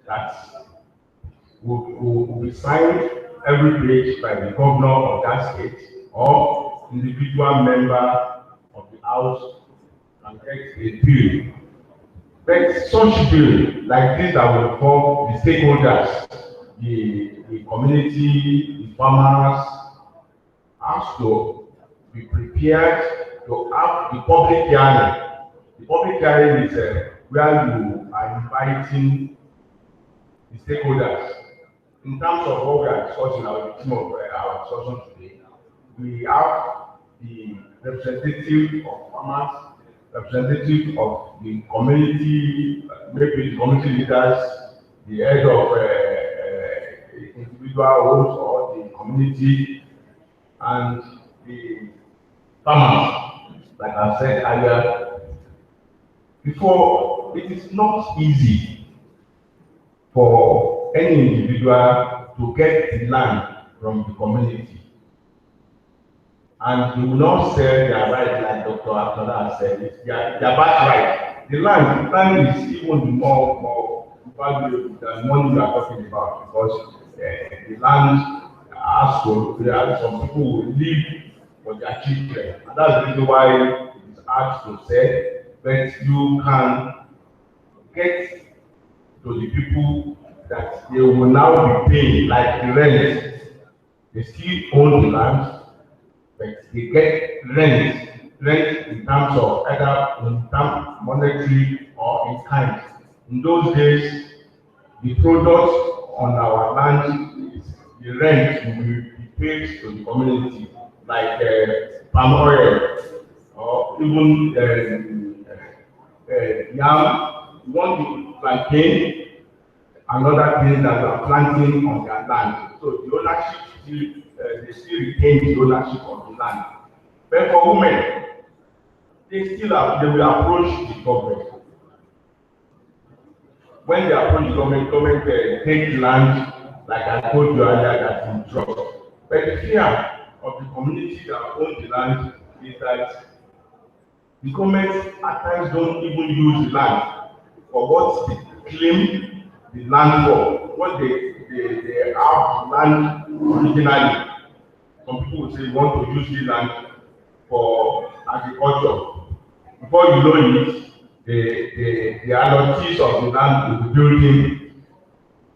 that will be signed every page by the governor of that state or individual member of the house can get a bill. But such bill like this that will involve the stakeholders, the community, the farmers, has to be prepared to have the public hearing. The public hearing is where you are inviting the stakeholders. In terms of what we are discussing, our theme of our discussion today, we have the representative of farmers, representative of the community, maybe the community leaders, the head of individual homes or the community, and the farmers, like I said earlier. Before, it is not easy for any individual to get the land from the community. And they will not sell their right like Dr. Akala said, it's their birthright. The land is even more valuable than money we are talking about, because the land has to, some people will live for their children. And that's the reason why it's hard to sell, but you can get to the people that they will now be paying, like the rent. They still own the land, but they get rent in terms of either in terms monetary or in kind. In those days, the product on our land, the rent will be paid to the community, like palm oil or even yam. You want to plantain, another thing that you are planting on their land. So the ownership still, they still retain the ownership of the land. But for women, they will approach the government. When they approach the government take land, like I told you earlier, that in trust. But the fear of the community that owns the land is that the government at times don't even use the land for what they claim the land for. What they have the land originally. Some people will say you want to use the land for agriculture. Before you know it, the allowances of the land will be building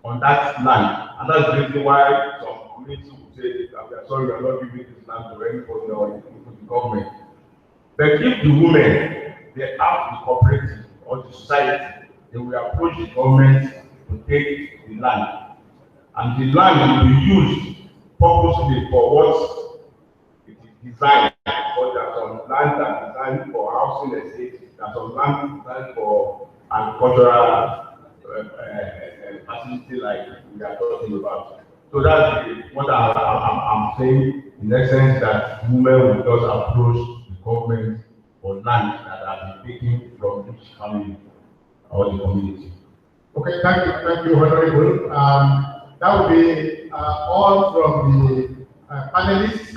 on that land. And that's the reason why some communities will say, we are sorry, we are not giving this land to anybody or to the government. But if the women, they have the cooperative or the society, they will approach the government to take the land. And the land will be used purposely for what it is designed. Because there are some land that are designed for housing estates, there are some land designed for agricultural facility like we are talking about. So that's what I'm saying, in essence, that women will just approach the government for land that have been taken from each family or the community. Okay, thank you, Honorable. That will be all from the panelists.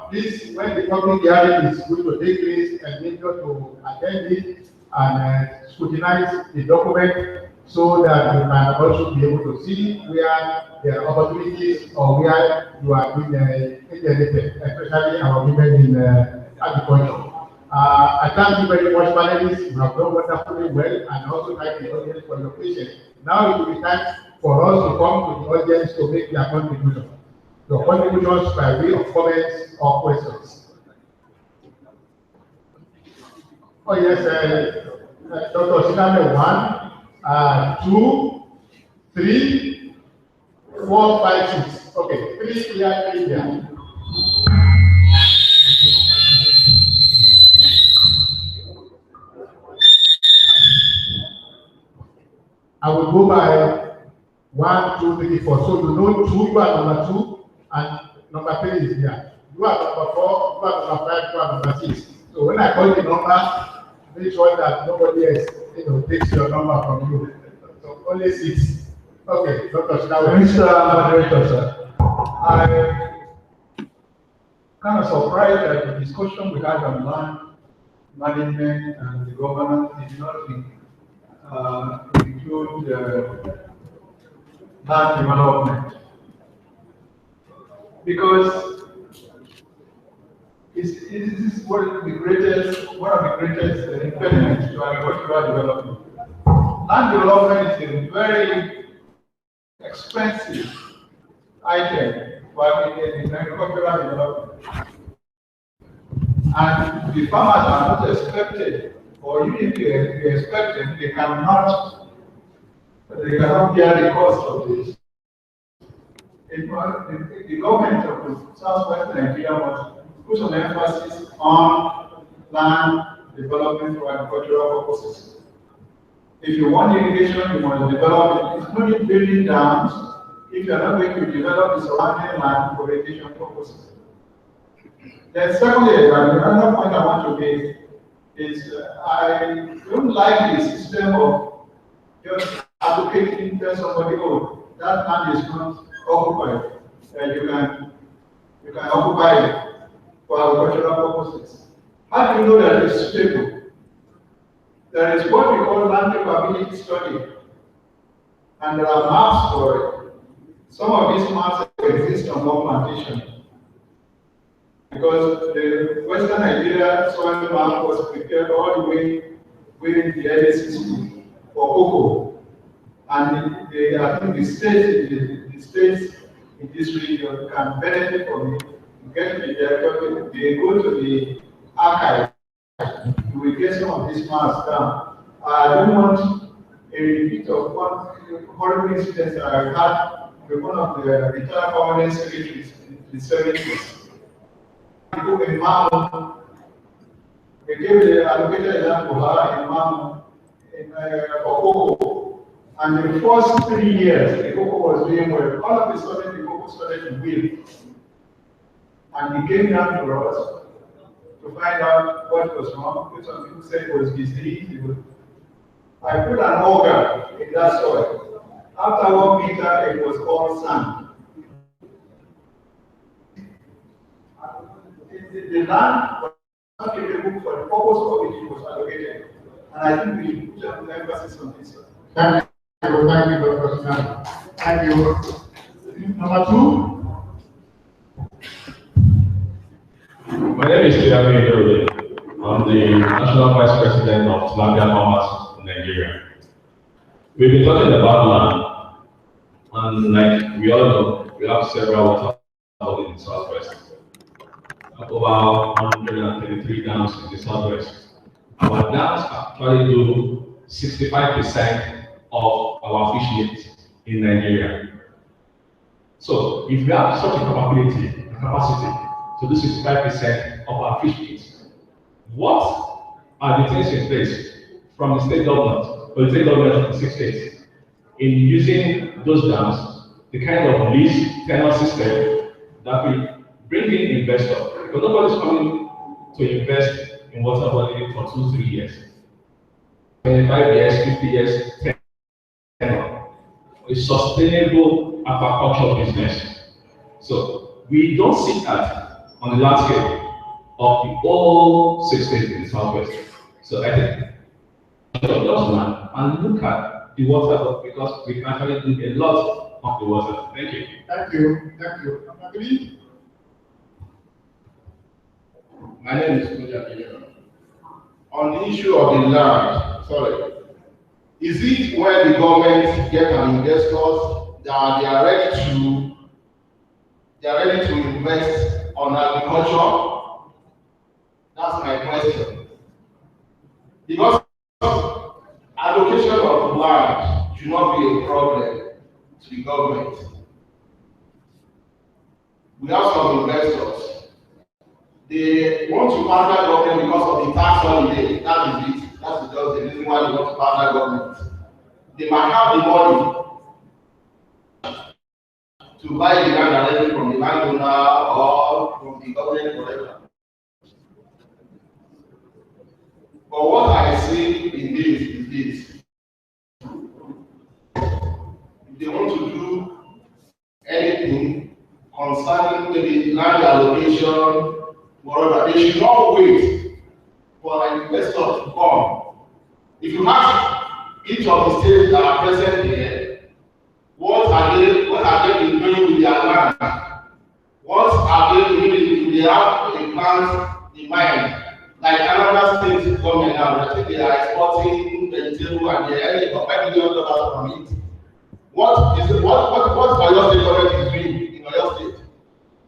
Please, when the public hearing is going to take place, and make sure to attend it and scrutinize the document so that you can also be able to see where there are opportunities or where you are being alienated, especially our women in agriculture. I thank you very much, panelists. You have done wonderfully well, and also thank the audience for your patience. Now it will be time for us to come to the audience to make their contribution. Your contributions by way of comments or questions. Oh yes, Dr. Siname, 1, 2, 3, 4, 5, 6. Okay, 3 here, 3 here. I will go by 1, 2, 3, 4. So you know 2, you are number 2, and number 3 is here. You are number 4, you are number 5, you are number 6. So when I call the number, make sure that nobody else takes your number from you. So only 6. Okay, Dr. Shinawe. Mr. Moderator, sir, I'm kind of surprised at the discussion we had on land management and the governance did not include land development. Because it is one of the greatest impediments to agricultural development. Land development is a very expensive item for agricultural development. And the farmers are not expected, or even if they are expected, they cannot bear the cost of this. The government of the Southwest Nigeria must put some emphasis on land development for agricultural purposes. If you want irrigation, you must develop it. It's not building dams if you are not going to develop the surrounding land for irrigation purposes. Then secondly, another point I want to make is I don't like the system of just allocating to somebody, oh, that land is not occupied, and you can occupy it for agricultural purposes. How do you know that it's suitable? There is what we call land capability study, and there are maps for it. Some of these maps exist on one plantation. Because the Western Nigeria soil map was prepared all the way within the early 60s for cocoa. And I think the states in this region can benefit from it. You get to the director, they go to the archive, you will get some of these maps down. I don't want a repeat of one horrible incident that I had with one of the retired permanent secretaries in the 70s. People in Mamu, they gave the allocated land to her in Mamu, in Okoko. And the first 3 years, the cocoa was doing well. All of a sudden, the cocoa started to wilt. And he came down to us to find out what was wrong. Some people said it was disease. I put an auger in that soil. After 1 meter, it was all sand. The land was not capable for the purpose for which it was allocated. And I think we should put an emphasis on this. Thank you, Dr. Sinan. Thank you. Number 2. My name is Tiami Idode. I'm the National Vice President of Tilapia Farmers in Nigeria. We've been talking about land, and like we all know, we have several water bodies in the Southwest. Over 133 dams in the Southwest. Our dams actually do 65% of our fish needs in Nigeria. So if we have such a capacity to do 65% of our fish needs, what are the things in place from the state government or the state government of the 6 states in using those dams, the kind of lease tenure system that will bring in investors? Because nobody's coming to invest in water body for 2-3 years. 25 years, 50 years, 10 years. A sustainable aquaculture business. So we don't see that on the landscape of the whole 6 states in the Southwest. So I think just land and look at the water because we can actually do a lot of the water. Thank you. Thank you. Thank you. Number 3. My name is Kuja. On the issue of the land, is it when the government get an investors that they are ready to invest on agriculture? That's my question. Because allocation of land should not be a problem to the government. We have some investors. They want to partner government because of the tax holiday. That is it. That's just the reason why they want to partner government. They might have the money to buy the land directly from the landowner or from the government, whatever. But what I see in this is this. If they want to do anything concerning maybe land allocation, moreover, they should not wait for an investor to come. If you ask each of the states that are present here, what have they been doing with their land? What are they doing? Do they have a plan in mind? Like another state government now, I think they are exporting vegetable and they are earning $5 million from it. What Oyo State government is doing in Oyo State?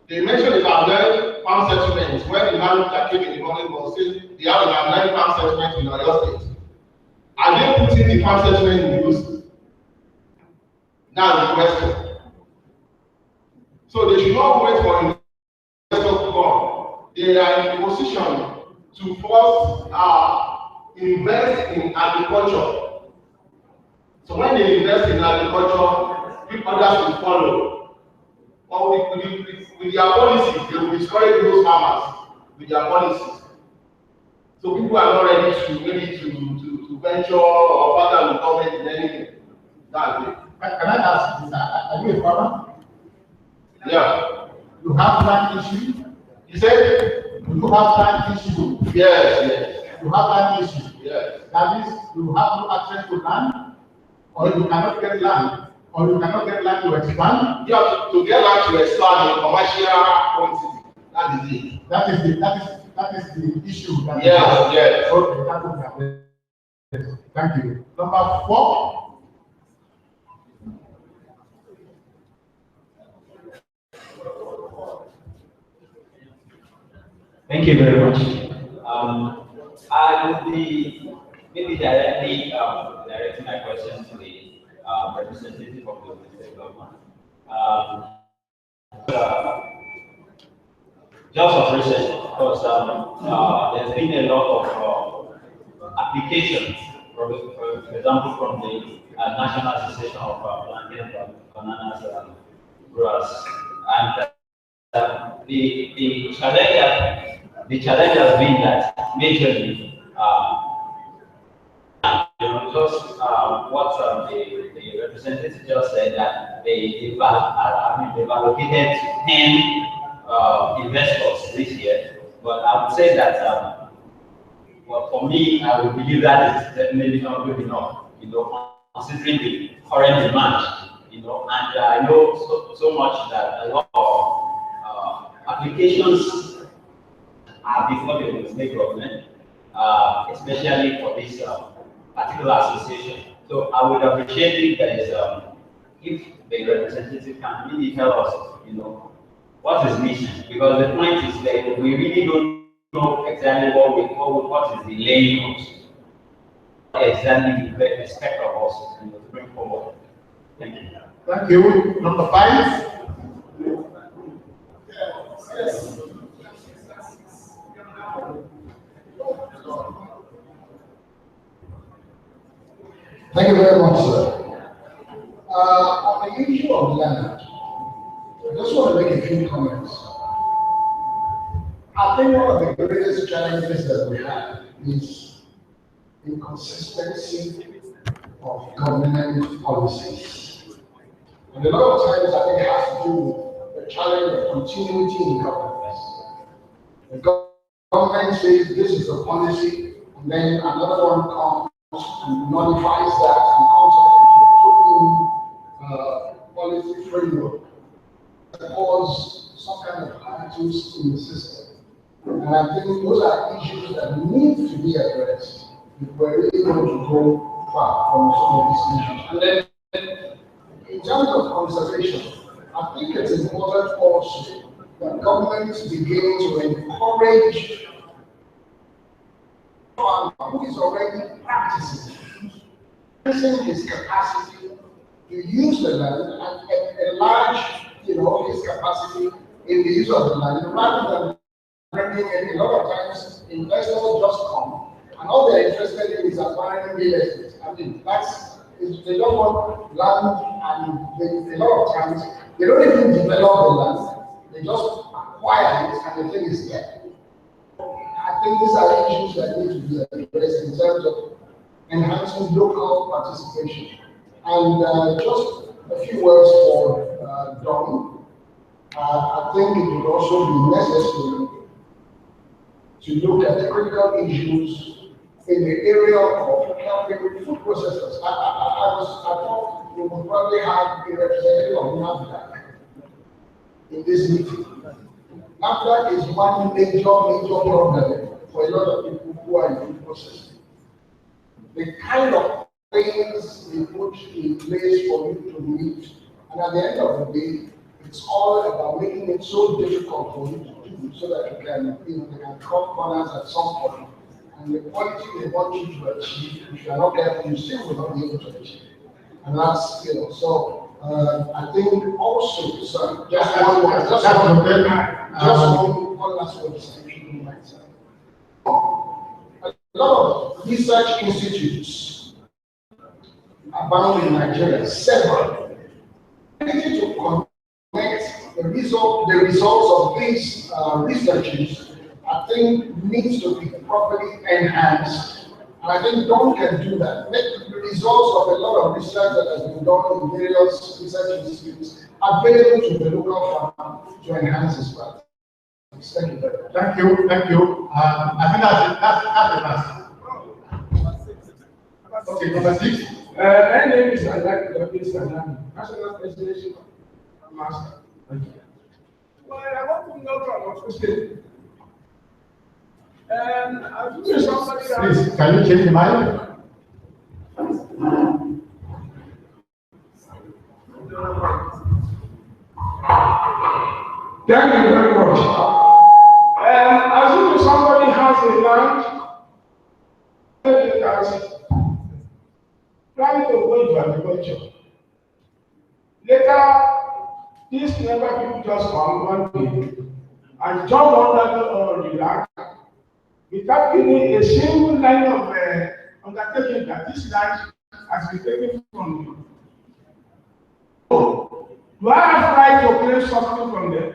They mentioned about 9 farm settlements. When the man that came in the morning was saying they have about 9 farm settlements in Oyo State. Are they putting the farm settlement in use? That's the question. So they should not wait for investors to come. They are in position to force invest in agriculture. So when they invest in agriculture, others will follow. Or with their policies, they will discourage those farmers with their policies. So people are not ready to venture or partner with government in anything. That's it. Can I ask this? Are you a farmer? Yeah. You have land issue? You said? You have land issue? Yes. You have land issue? Yes. That means you have no access to land, or you cannot get land, or you cannot get land to expand? You have to get land to expand in commercial quantity. That is it. That is the issue. Yes. Okay, that will happen. Thank you. Number 4. Thank you very much. I would be maybe directly directing my question to the representative of the state government. Just of recent, because there's been a lot of applications, for example, from the National Association of Plantain and Bananas Growers, and the challenge has been that majorly, just what the representative just said, that they've allocated 10 investors this year. But I would say that, well, for me, I would believe that is definitely not good enough, considering the current demand, and I know so much that a lot of applications are before the state government, especially for this particular association. So I would appreciate if there is, if the representative can really tell us, what is missing, because the point is that we really don't know exactly what is delaying us, exactly the expect of us to bring forward. Thank you. Thank you. Number 5. Yes. Thank you very much, sir. On the issue of land, I just want to make a few comments. I think one of the greatest challenges that we have is inconsistency of government policies. And a lot of times I think it has to do with the challenge of continuity in governance. The government says this is the policy, and then another one comes and nullifies that and comes up with a policy framework that cause some kind of attitudes in the system. And I think those are issues that need to be addressed if we're really going to go far from some of these issues. And then, in terms of conservation, I think it's important also that governments begin to encourage farmer who is already practicing, increasing his capacity to use the land and enlarge, his capacity in the use of the land, rather than bringing in. A lot of times investors just come and all they're interested in is acquiring real estate. I mean, they don't want land, and a lot of times they don't even develop the land, they just acquire it and the thing is there. I think these are issues that need to be addressed in terms of enhancing local participation. And just a few words for Don. I think it would also be necessary to look at the critical issues in the area of helping food processors. I thought we would probably have a representative of NAFDAC in this meeting. NAFDAC is one major problem for a lot of people who are in food processing. The kind of things they put in place for you to meet, and at the end of the day, it's all about making it so difficult for you to do so that you can, they can cut corners at some point. And the quality they want you to achieve, if you are not careful, you still will not be able to achieve. And that's, so I think also, sorry, just one last word, if you don't mind, sir. A lot of research institutes abound in Nigeria, several. Anything to connect the results of these researches, I think needs to be properly enhanced. And I think Don can do that. Make the results of a lot of research that has been done in various research institutes available to the local farm to enhance this practice. Thank you very much. Thank you, thank you. I think that's it. Okay, number 6. My name is Alak National President Master. Well, I want to know from Osun State. Please, can you change the mic? Thank you very much. Assuming somebody has a land, planning to go into agriculture. Later, these number of people just come one day and jump on the land without giving a single line of undertaking that this land has been taken from you. Do I have right to claim something from them?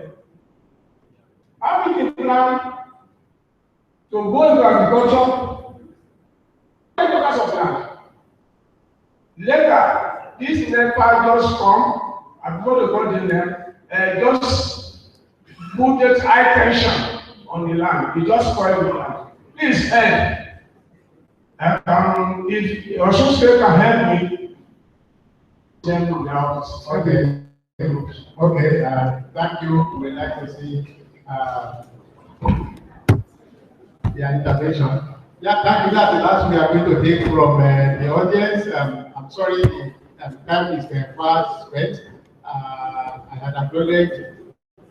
How we can plan to go into agriculture? 10 acres of land. Later, this NEPA just come, and before they got in there, just put this high tension on the land. It just spoiled the land. Please, if Osun State can help me, then the office. Okay. Okay, thank you. We'd like to see the intervention. Yeah, thank you. That's the last we are going to take from the audience. I'm sorry, the time is fast spent. I had acknowledged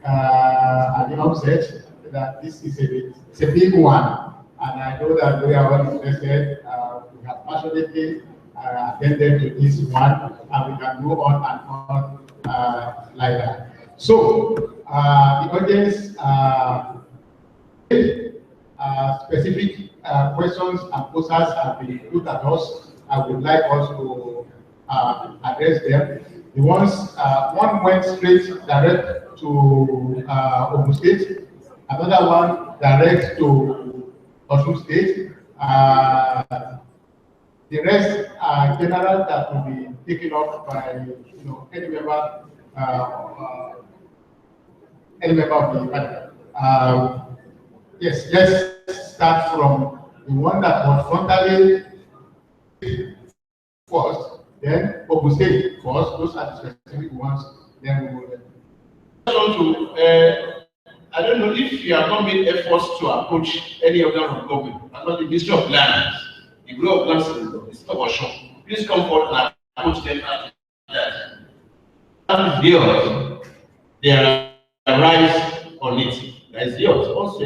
at the outset that this is a big one, and I know that we are all interested. We have passionately attended to this one, and we can go on and on like that. So, the audience specific questions and posters have been put at us. I would like us to address them. The ones, one went straight direct to Ogun State, another one direct to Osun State. The rest are general that will be taken up by any member of the panel. Yes, let's start from the one that was frontally first, then Ogun State first. Those are the specific ones. Then we will. I don't know if you have not made efforts to approach any organ of government, not the Ministry of Lands, the Bureau of Lands, the State of Osun. Please come forward and approach them after that. That is yours. There are rights on it. That is yours. Also,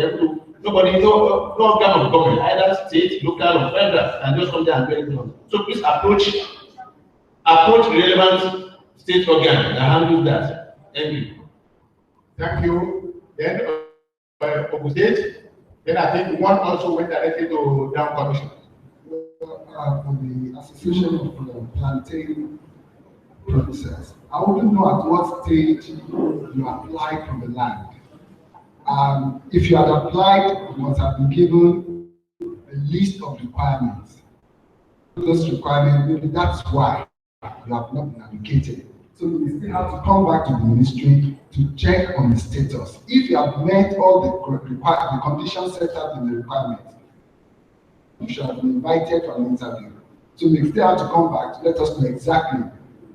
nobody, no organ of government, either state, local, or federal, can just come there and do anything on. So please approach relevant state organ that handles that. Thank you. Thank you. Then Ogun State. Then I think one also went directly to Down Commission. For the Association of Plantain Producers, I wouldn't know at what stage you applied for the land. If you had applied, you must have been given a list of requirements. Those requirements, maybe that's why you have not been allocated. So we still have to come back to the ministry to check on the status. If you have met all the conditions set out in the requirements, you should have been invited for an interview. So we still have to come back to let us know exactly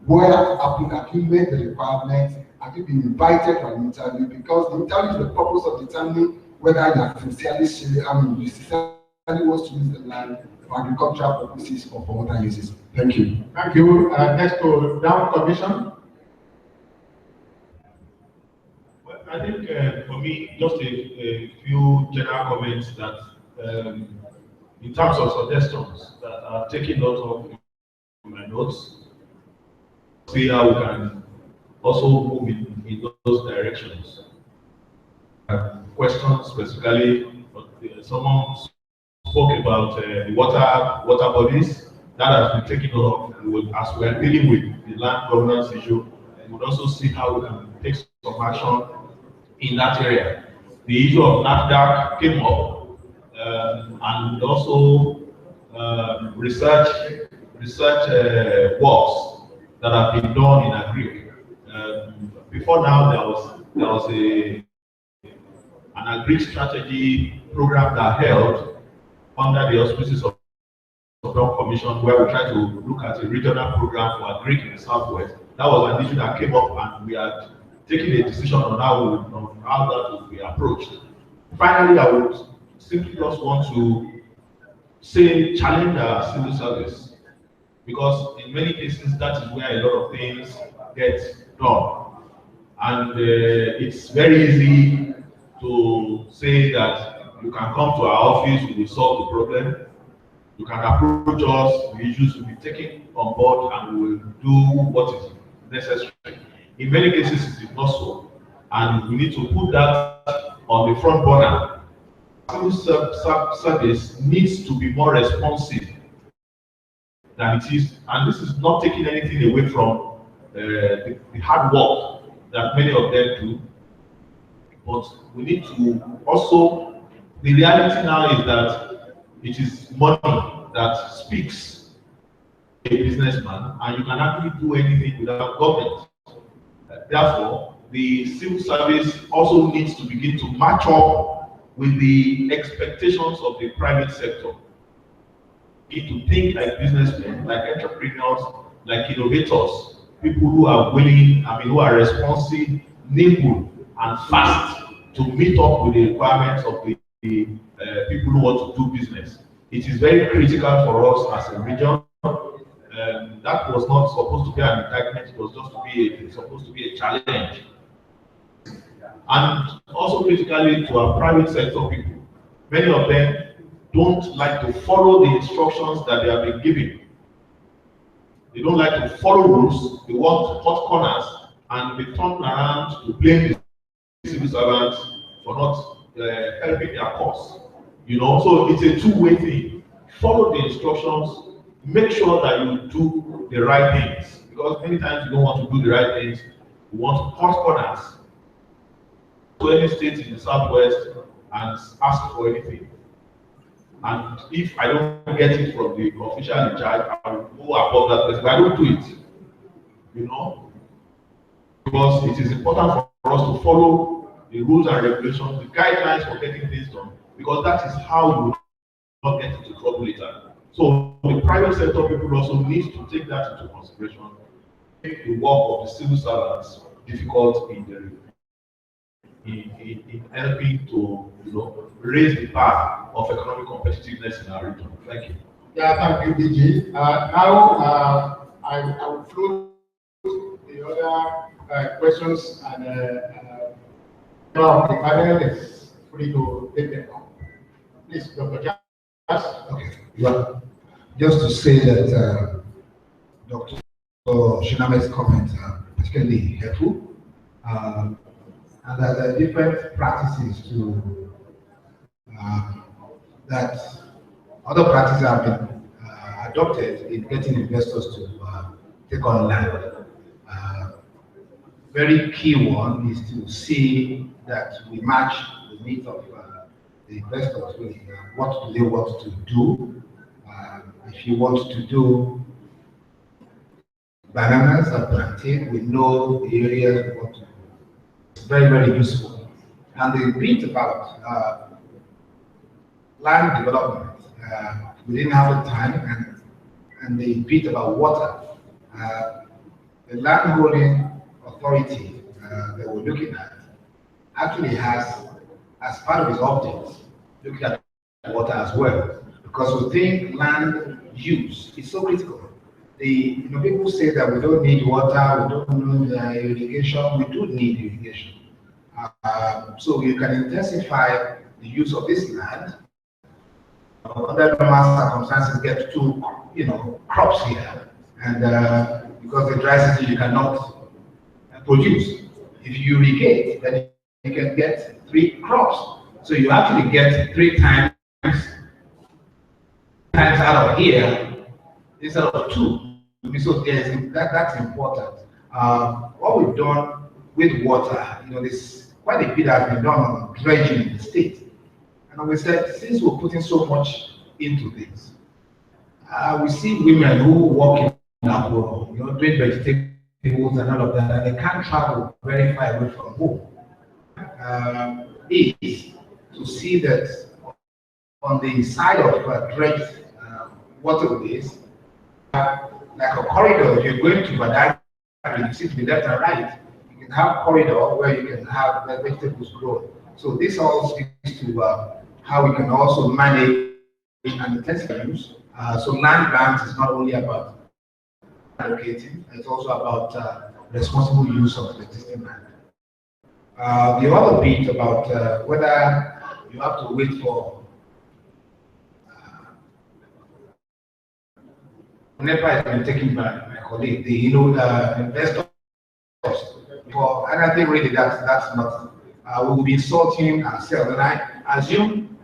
where have you met the requirements, have you been invited for an interview, because the interview is the purpose of determining whether you are sincerely serious, you sincerely wants to use the land for agricultural purposes or for other uses. Thank you. Thank you. Next to Down Commission. Well, I think for me, just a few general comments that in terms of suggestions that I've taken note of in my notes, see how we can also move in those directions. Questions specifically, someone spoke about the water bodies. That has been taken note of as we are dealing with the land governance issue. And we'll also see how we can take some action in that area. The issue of NAFDAC came up, and also research works that have been done in agri. Before now, there was an agri strategy program that held under the auspices of the Down Commission, where we try to look at a regional program for agri in the southwest. That was an issue that came up, and we had taken a decision on how that would be approached. Finally, I would simply just want to say challenge our civil service, because in many cases that is where a lot of things get done. And it's very easy to say that you can come to our office, we will solve the problem. You can approach us, the issues will be taken on board, and we will do what is necessary. In many cases, it is not so, and we need to put that on the front burner. Civil service needs to be more responsive than it is, and this is not taking anything away from the hard work that many of them do, but we need to also, the reality now is that it is money that speaks to a businessman, and you can actually do anything without government. Therefore, the civil service also needs to begin to match up with the expectations of the private sector. You need to think like businessmen, like entrepreneurs, like innovators, people who are willing, who are responsive, nimble, and fast to meet up with the requirements of the people who want to do business. It is very critical for us as a region. That was not supposed to be an indictment, it was just supposed to be a challenge. And also critically to our private sector people. Many of them don't like to follow the instructions that they have been given. They don't like to follow rules, they want hot corners, and they turn around to blame the civil servants for not helping their cause. So it's a two-way thing. Follow the instructions, make sure that you do the right things, because many times you don't want to do the right things, you want hot corners. To any state in the southwest and ask for anything. And if I don't get it from the official in charge, I will go above that place. But I don't do it, because it is important for us to follow the rules and regulations, the guidelines for getting things done, because that is how you will not get into trouble later. So the private sector people also need to take that into consideration, make the work of the civil servants difficult in helping to raise the bar of economic competitiveness in our region. Thank you. Yeah, thank you, DG. Now I will float the other questions, and now the panel is free to take them on. Please, Dr. Jas. Okay. Well, just to say that Dr. Shiname's comments are particularly helpful. And that there are different practices that other practices have been adopted in getting investors to take on land. Very key one is to see that we match the needs of the investors with what do they want to do. If you want to do bananas and plantain, we know the area we want to. It's very, very useful. And the bit about land development, we didn't have the time, and the bit about water. The land holding authority that we're looking at actually has, as part of its objects, looking at water as well, because we think land use is so critical. People say that we don't need water, we don't need irrigation. We do need irrigation. So you can intensify the use of this land. Under normal circumstances, get two, crops here, and because the dry season you cannot produce. If you irrigate, then you can get 3 crops. So you actually get 3 times out of here instead of 2. So that's important. What we've done with water, this quite a bit has been done on dredging in the state. And we said, since we're putting so much into this, we see women who work in agro, doing vegetables and all of that, and they can't travel very far away from home. Is to see that on the side of dredged waterways, like a corridor, if you're going to Badagry, you see to the left and right, you can have a corridor where you can have vegetables grow. So this all speaks to how we can also manage and intensify use. So land grants is not only about allocating, it's also about responsible use of the existing land. The other bit about whether you have to wait for NEPA has been taken by my colleague, the investors. And I think really that's not, we will be insulting ourselves. And I assume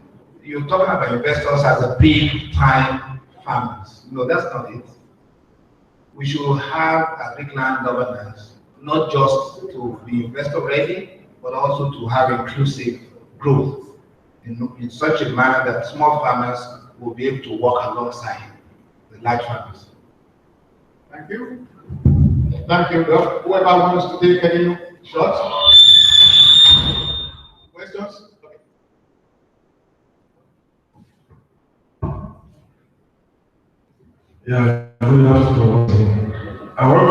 you're talking about investors as a big time farmers. No, that's not it. We should have agric land governance, not just to be investor ready, but also to have inclusive growth in such a manner that small farmers will be able to work alongside the large farmers. Thank you. Thank you. Whoever wants to take any shots? Questions? Yeah, good afternoon. I want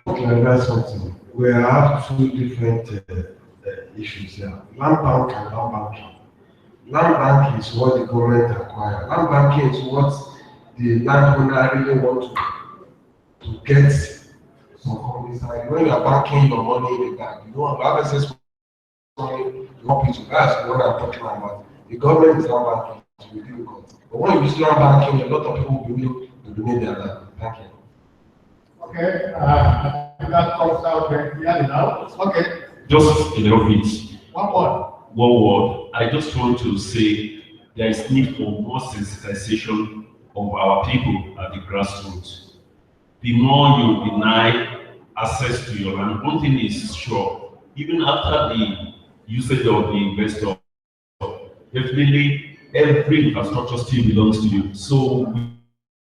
to clarify something. We have 2 different issues here. Land bank and land banking. Land bank is what the government acquires. Land banking is what the landowner really want to get some companies. Like when you are banking your money in the bank, you don't have access to money, you want people. That's what I'm talking about. The government is land banking, it will be difficult. But when you use land banking, a lot of people will be willing to donate their land banking. Okay, that comes out very clearly now. Okay. Just a little bit. One word. One word. I just want to say there is need for more sensitization of our people at the grassroots. The more you deny access to your land, one thing is sure, even after the usage of the investor, definitely every infrastructure still belongs to you. So we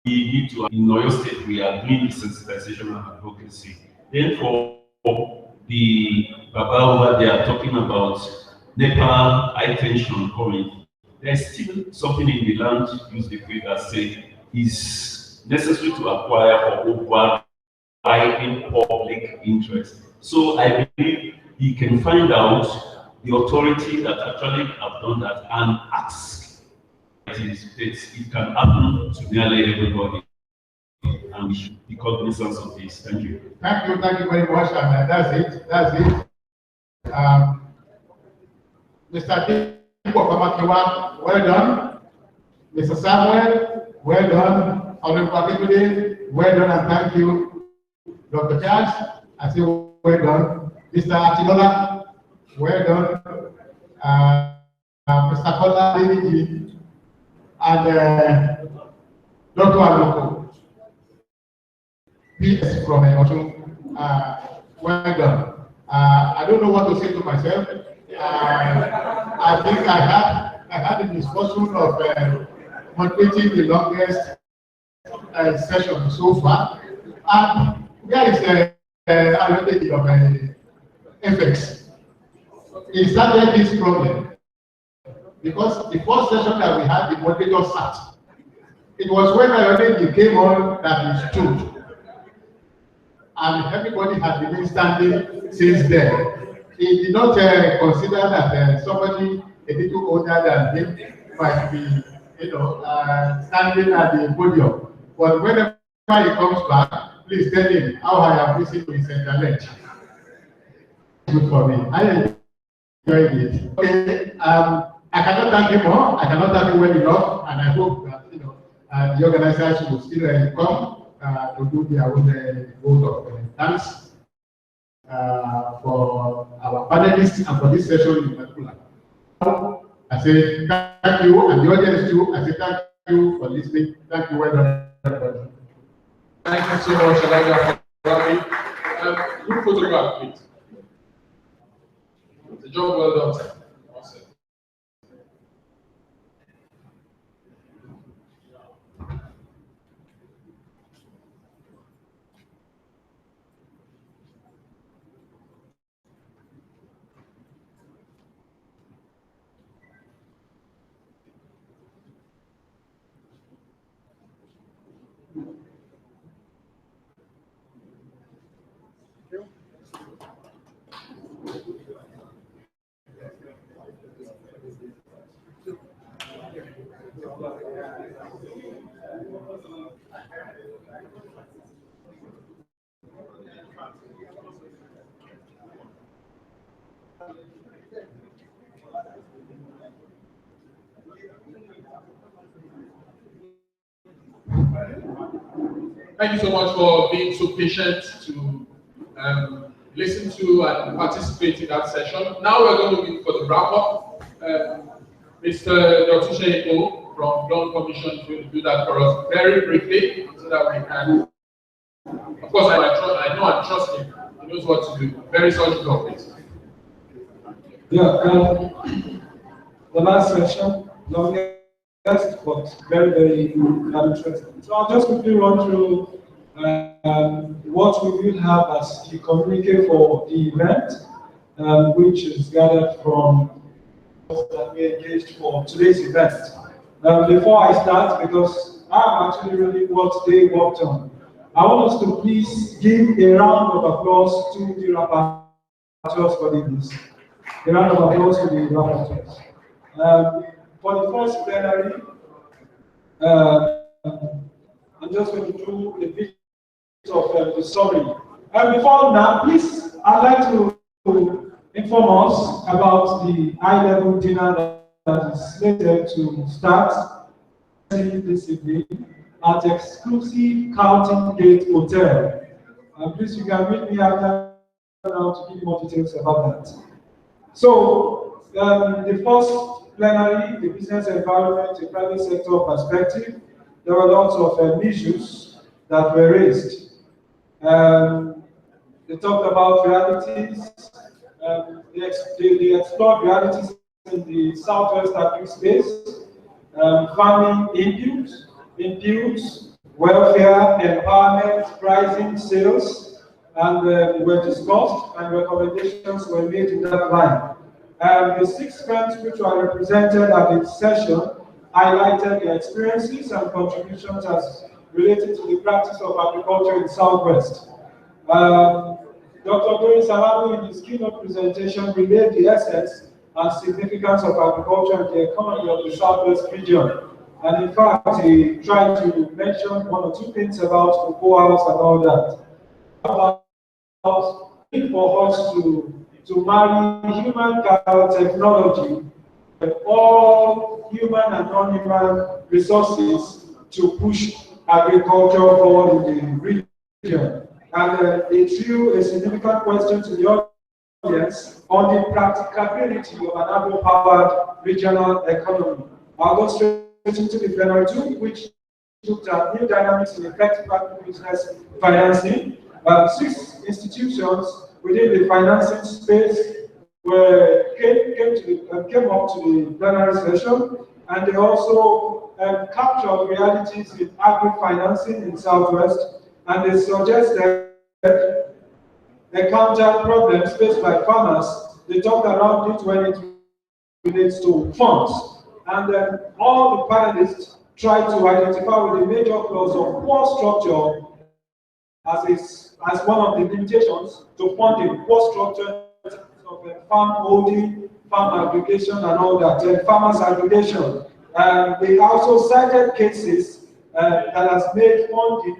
need to, in Oyo State, we are doing sensitization and advocacy. Then for the Baba over there talking about NEPA high tension coming, there's still something in the land use decree that says is necessary to acquire for overriding public interest. So I believe he can find out the authority that actually have done that and ask. It can happen to nearly everybody, and we should be cognizant of this. Thank you. Thank you very much, and that's it. Mr. Dikwa Kamakiwa, well done. Mr. Samuel, well done. Honorable Akikude, well done, and thank you. Dr. Charles, I say well done. Mr. Atilola, well done. Mr. Kola David, and Dr. Aloko, PS from Oshun, well done. I don't know what to say to myself. I think I had the misfortune of moderating the longest session so far. And there is an advantage of FX. It started this problem because the first session that we had, the moderator sat. It was when I already came on that he stood. And everybody had been standing since then. He did not consider that somebody a little older than him might be, standing at the podium. But whenever he comes back, please tell him how I have listened to his internet. Good for me. I enjoyed it. Okay, I cannot thank him more. I cannot thank him well enough, and I hope that the organizers will still come to do their own vote of thanks for our panelists and for this session in particular. I say thank you, and the audience too. I say thank you for listening. Thank you, well done, everybody. Thank you so much, Elijah, for having. Group photograph, please. The job well done, sir. Awesome. Thank you so much for being so patient to listen to and participate in that session. Now we're going to be for the wrap-up. Mr. Dr. Sheiko from Dawn Commission is going to do that for us very briefly so that we can. Of course, I know and trust him. He knows what to do. Very solid job, please. Yeah, the last session, longest but very, very interesting. So I'll just quickly run through what we will have as the communique for the event, which is gathered from that we engaged for today's event. Before I start, because I'm actually really what they worked on, I want us to please give a round of applause to the rapporteurs for this. A round of applause to the rapporteurs. For the first plenary, I'm just going to do a bit of the summary. Before that, please, I'd like to inform us about the high-level dinner that is slated to start this evening at exclusive Carlton Gate Hotel. Please, you can meet me after now to give more details about that. So, the first plenary, the business environment, the private sector perspective, there were lots of issues that were raised. They talked about realities, they explored realities in the Southwest Agri space, farming inputs, welfare, empowerment, pricing, sales, and were discussed, and recommendations were made in that line. The 6 firms which were represented at the session highlighted their experiences and contributions as related to the practice of agriculture in the Southwest. Dr. Doris Alamu, in his keynote presentation, relayed the essence and significance of agriculture and the economy of the Southwest region. And in fact, he tried to mention 1 or 2 things about cocoa house and all that. About for us to marry human capital technology and all human and non-human resources to push agriculture forward in the region. And it threw a significant question to the audience on the practicability of an agro-powered regional economy. I'll go straight into the plenary 2, which looked at new dynamics in effective agribusiness financing. 6 institutions within the financing space came up to the plenary session, and they also captured realities in agri-financing in Southwest, and they suggested encountered problems faced by farmers. They talked around it when it relates to funds. And all the panelists tried to identify with the major flaws of poor structure as one of the limitations to funding, poor structure of farm holding, farm aggregation, and all that, farmers aggregation. They also cited cases that has made funding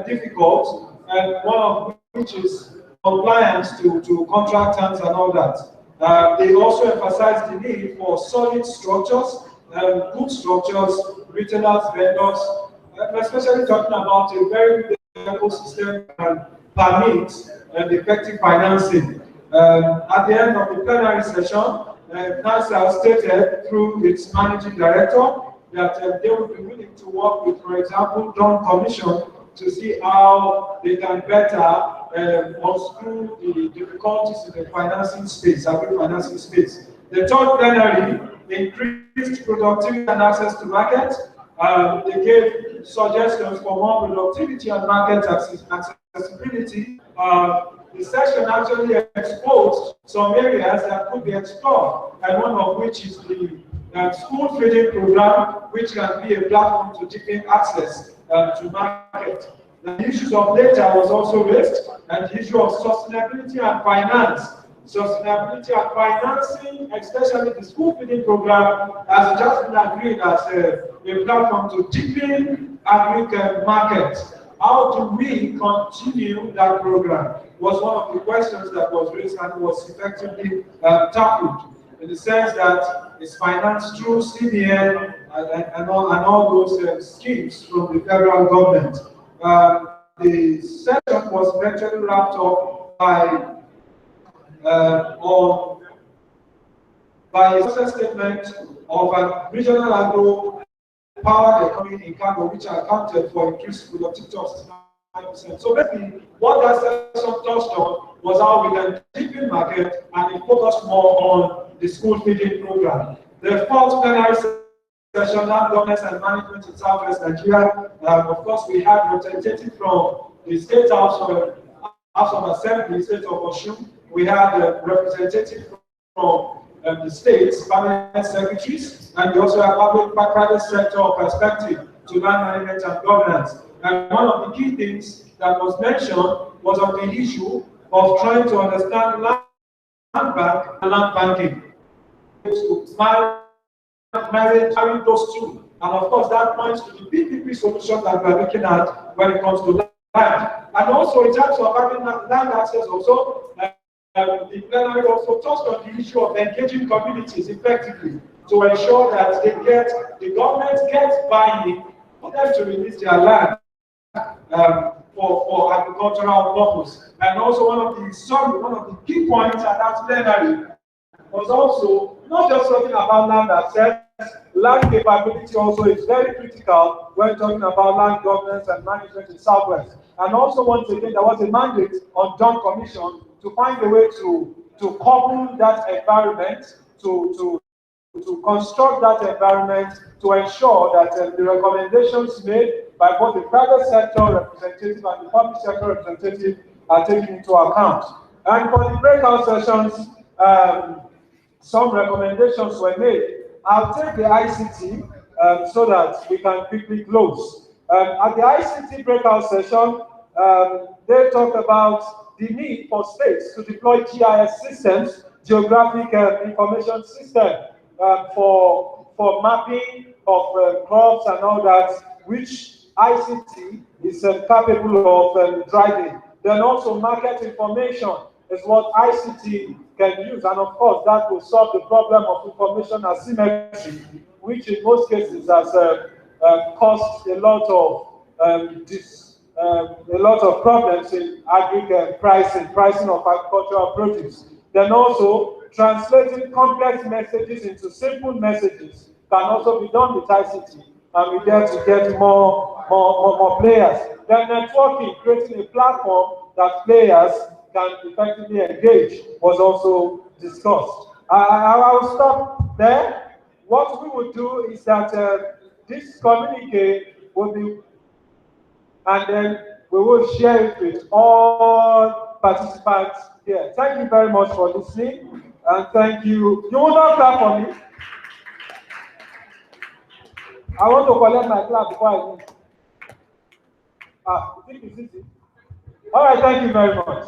difficult, and one of which is compliance to contract terms and all that. They also emphasized the need for solid structures, good structures, retailers, vendors, especially talking about a very good ecosystem and permit effective financing. At the end of the plenary session, NASA stated through its managing director that they would be willing to work with, for example, Dawn Commission to see how they can better unscrew the difficulties in the financing space, agri-financing space. The third plenary increased productivity and access to market. They gave suggestions for more productivity and market accessibility. The session actually exposed some areas that could be explored, and one of which is the school feeding program, which can be a platform to deepen access to market. The issues of data was also raised, and the issue of sustainability and finance. Sustainability and financing, especially the school feeding program, has just been agreed as a platform to deepen agricultural market. How do we continue that program? Was one of the questions that was raised and was effectively tackled, in the sense that it's financed through CBN and all those schemes from the federal government. The session was eventually wrapped up by a success statement of a regional agro-powered economy in Kano, which accounted for increased productivity of 69%. So basically, what that session touched on was how we can deepen market, and it focused more on the school feeding program. The fourth plenary session, land governance and management in Southwest Nigeria. Of course, we had representatives from the State House of Assembly, State of Osun. We had representatives from the states, permanent secretaries, and we also have public-private sector perspective to land management and governance. And one of the key things that was mentioned was on the issue of trying to understand land bank and land banking. Marrying those two. And of course, that points to the PPP solution that we are looking at when it comes to land. And also, in terms of having land access, also, the plenary also touched on the issue of engaging communities effectively to ensure that the government gets buy-in for them to release their land for agricultural purpose. And also, one of the key points at that plenary was also not just talking about land access. Land capability also is very critical when talking about land governance and management in Southwest. And also, once again, there was a mandate on Dawn Commission to find a way to couple that environment, to construct that environment, to ensure that the recommendations made by both the private sector representative and the public sector representative are taken into account. And for the breakout sessions, some recommendations were made. I'll take the ICT so that we can quickly close. At the ICT breakout session, they talked about the need for states to deploy GIS systems, geographic information system, for mapping of crops and all that, which ICT is capable of driving. Then also market information is what ICT can use, and of course that will solve the problem of information asymmetry, which in most cases has caused a lot of problems in pricing of agricultural produce. Then also translating complex messages into simple messages can also be done with ICT, and we get to get more players. Then networking, creating a platform that players can effectively engage, was also discussed. I will stop there. what we will do is that this communique will be, and then we will share it with all participants here. Thank you very much for listening, and thank you. You will not clap for me. I want to collect my clap before I leave. You think it's easy? All right, thank you very much.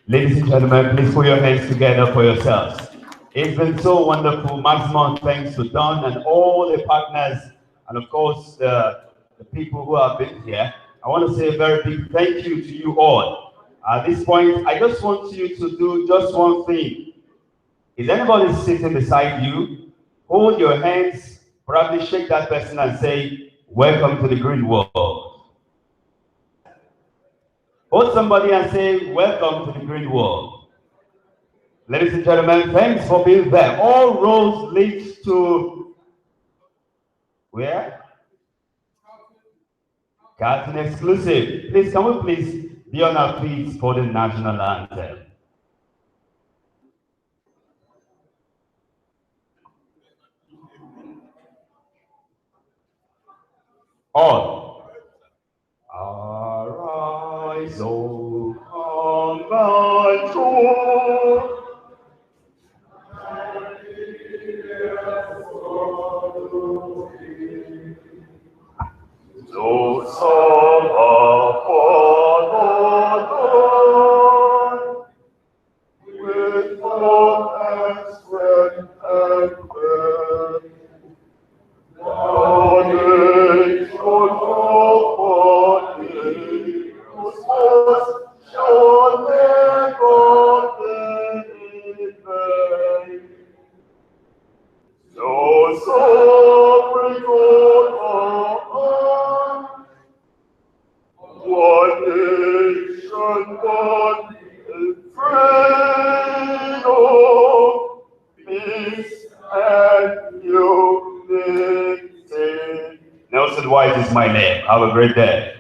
Ladies and gentlemen, please put your hands together for yourselves. It's been so wonderful. Maximum thanks to Don and all the partners, and of course, the people who have been here. I want to say a very big thank you to you all. At this point, I just want you to do just one thing. Is anybody sitting beside you? Hold your hands, probably shake that person and say, welcome to the green world. Hold somebody and say, welcome to the green world. Ladies and gentlemen, thanks for being there. All roads lead to where? Cartoon exclusive. Please, can we please be on our feet for the national anthem? All. Arise, O come shore. Those of our fallen with hope and strength and prayer. Our nation for shall never be vain. So sovereign God, one nation, one freedom, peace and unity. Nelson White is my name. Have a great day.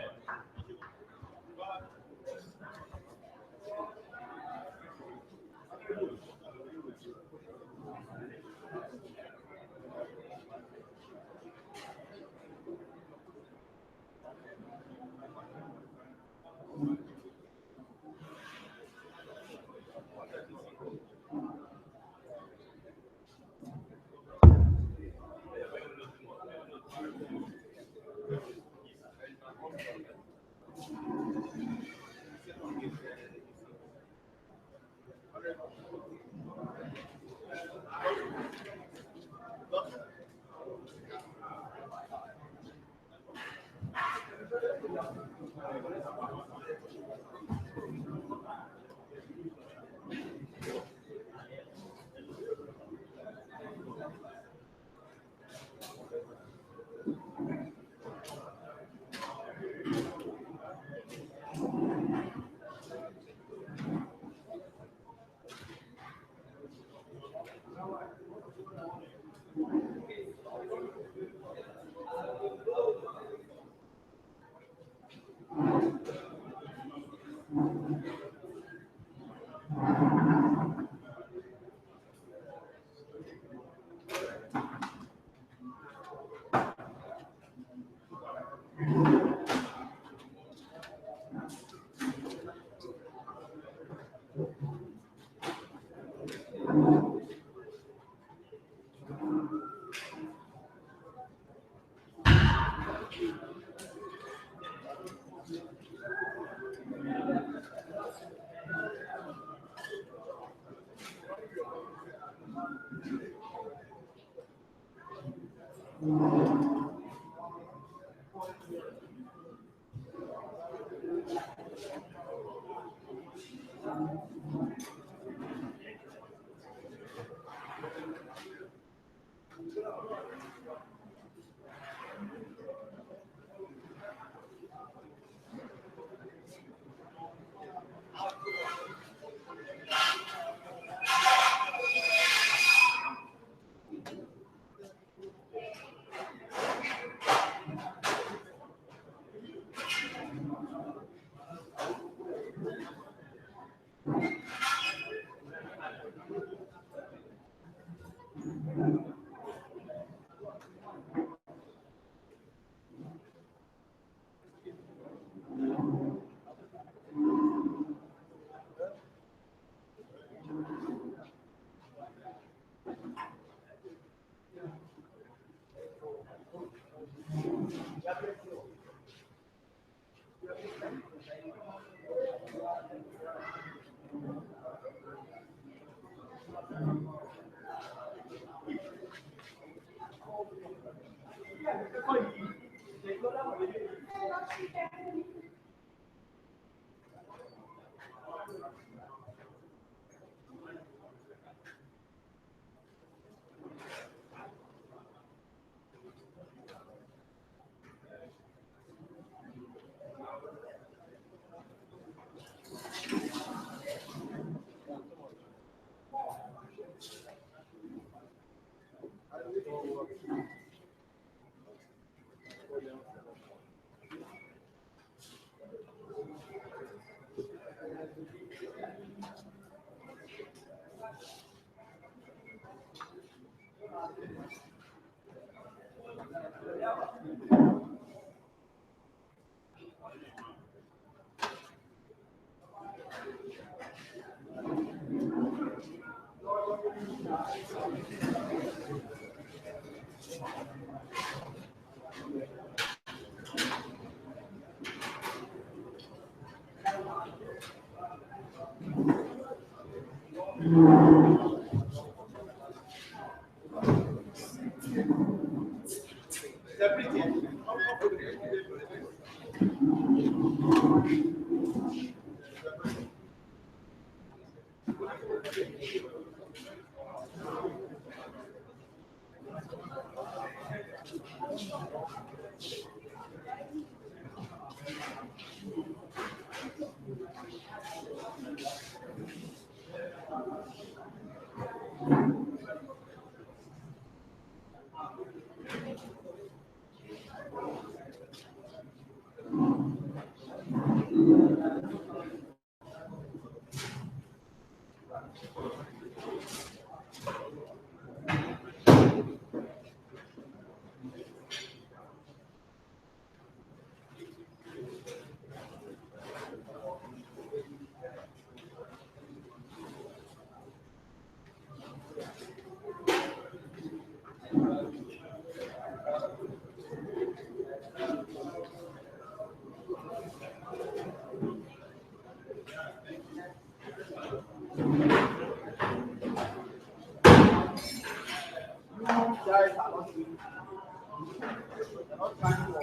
Guys are not doing they're not trying for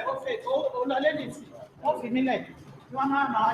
okay, oh, ladies, what's the minute? You want to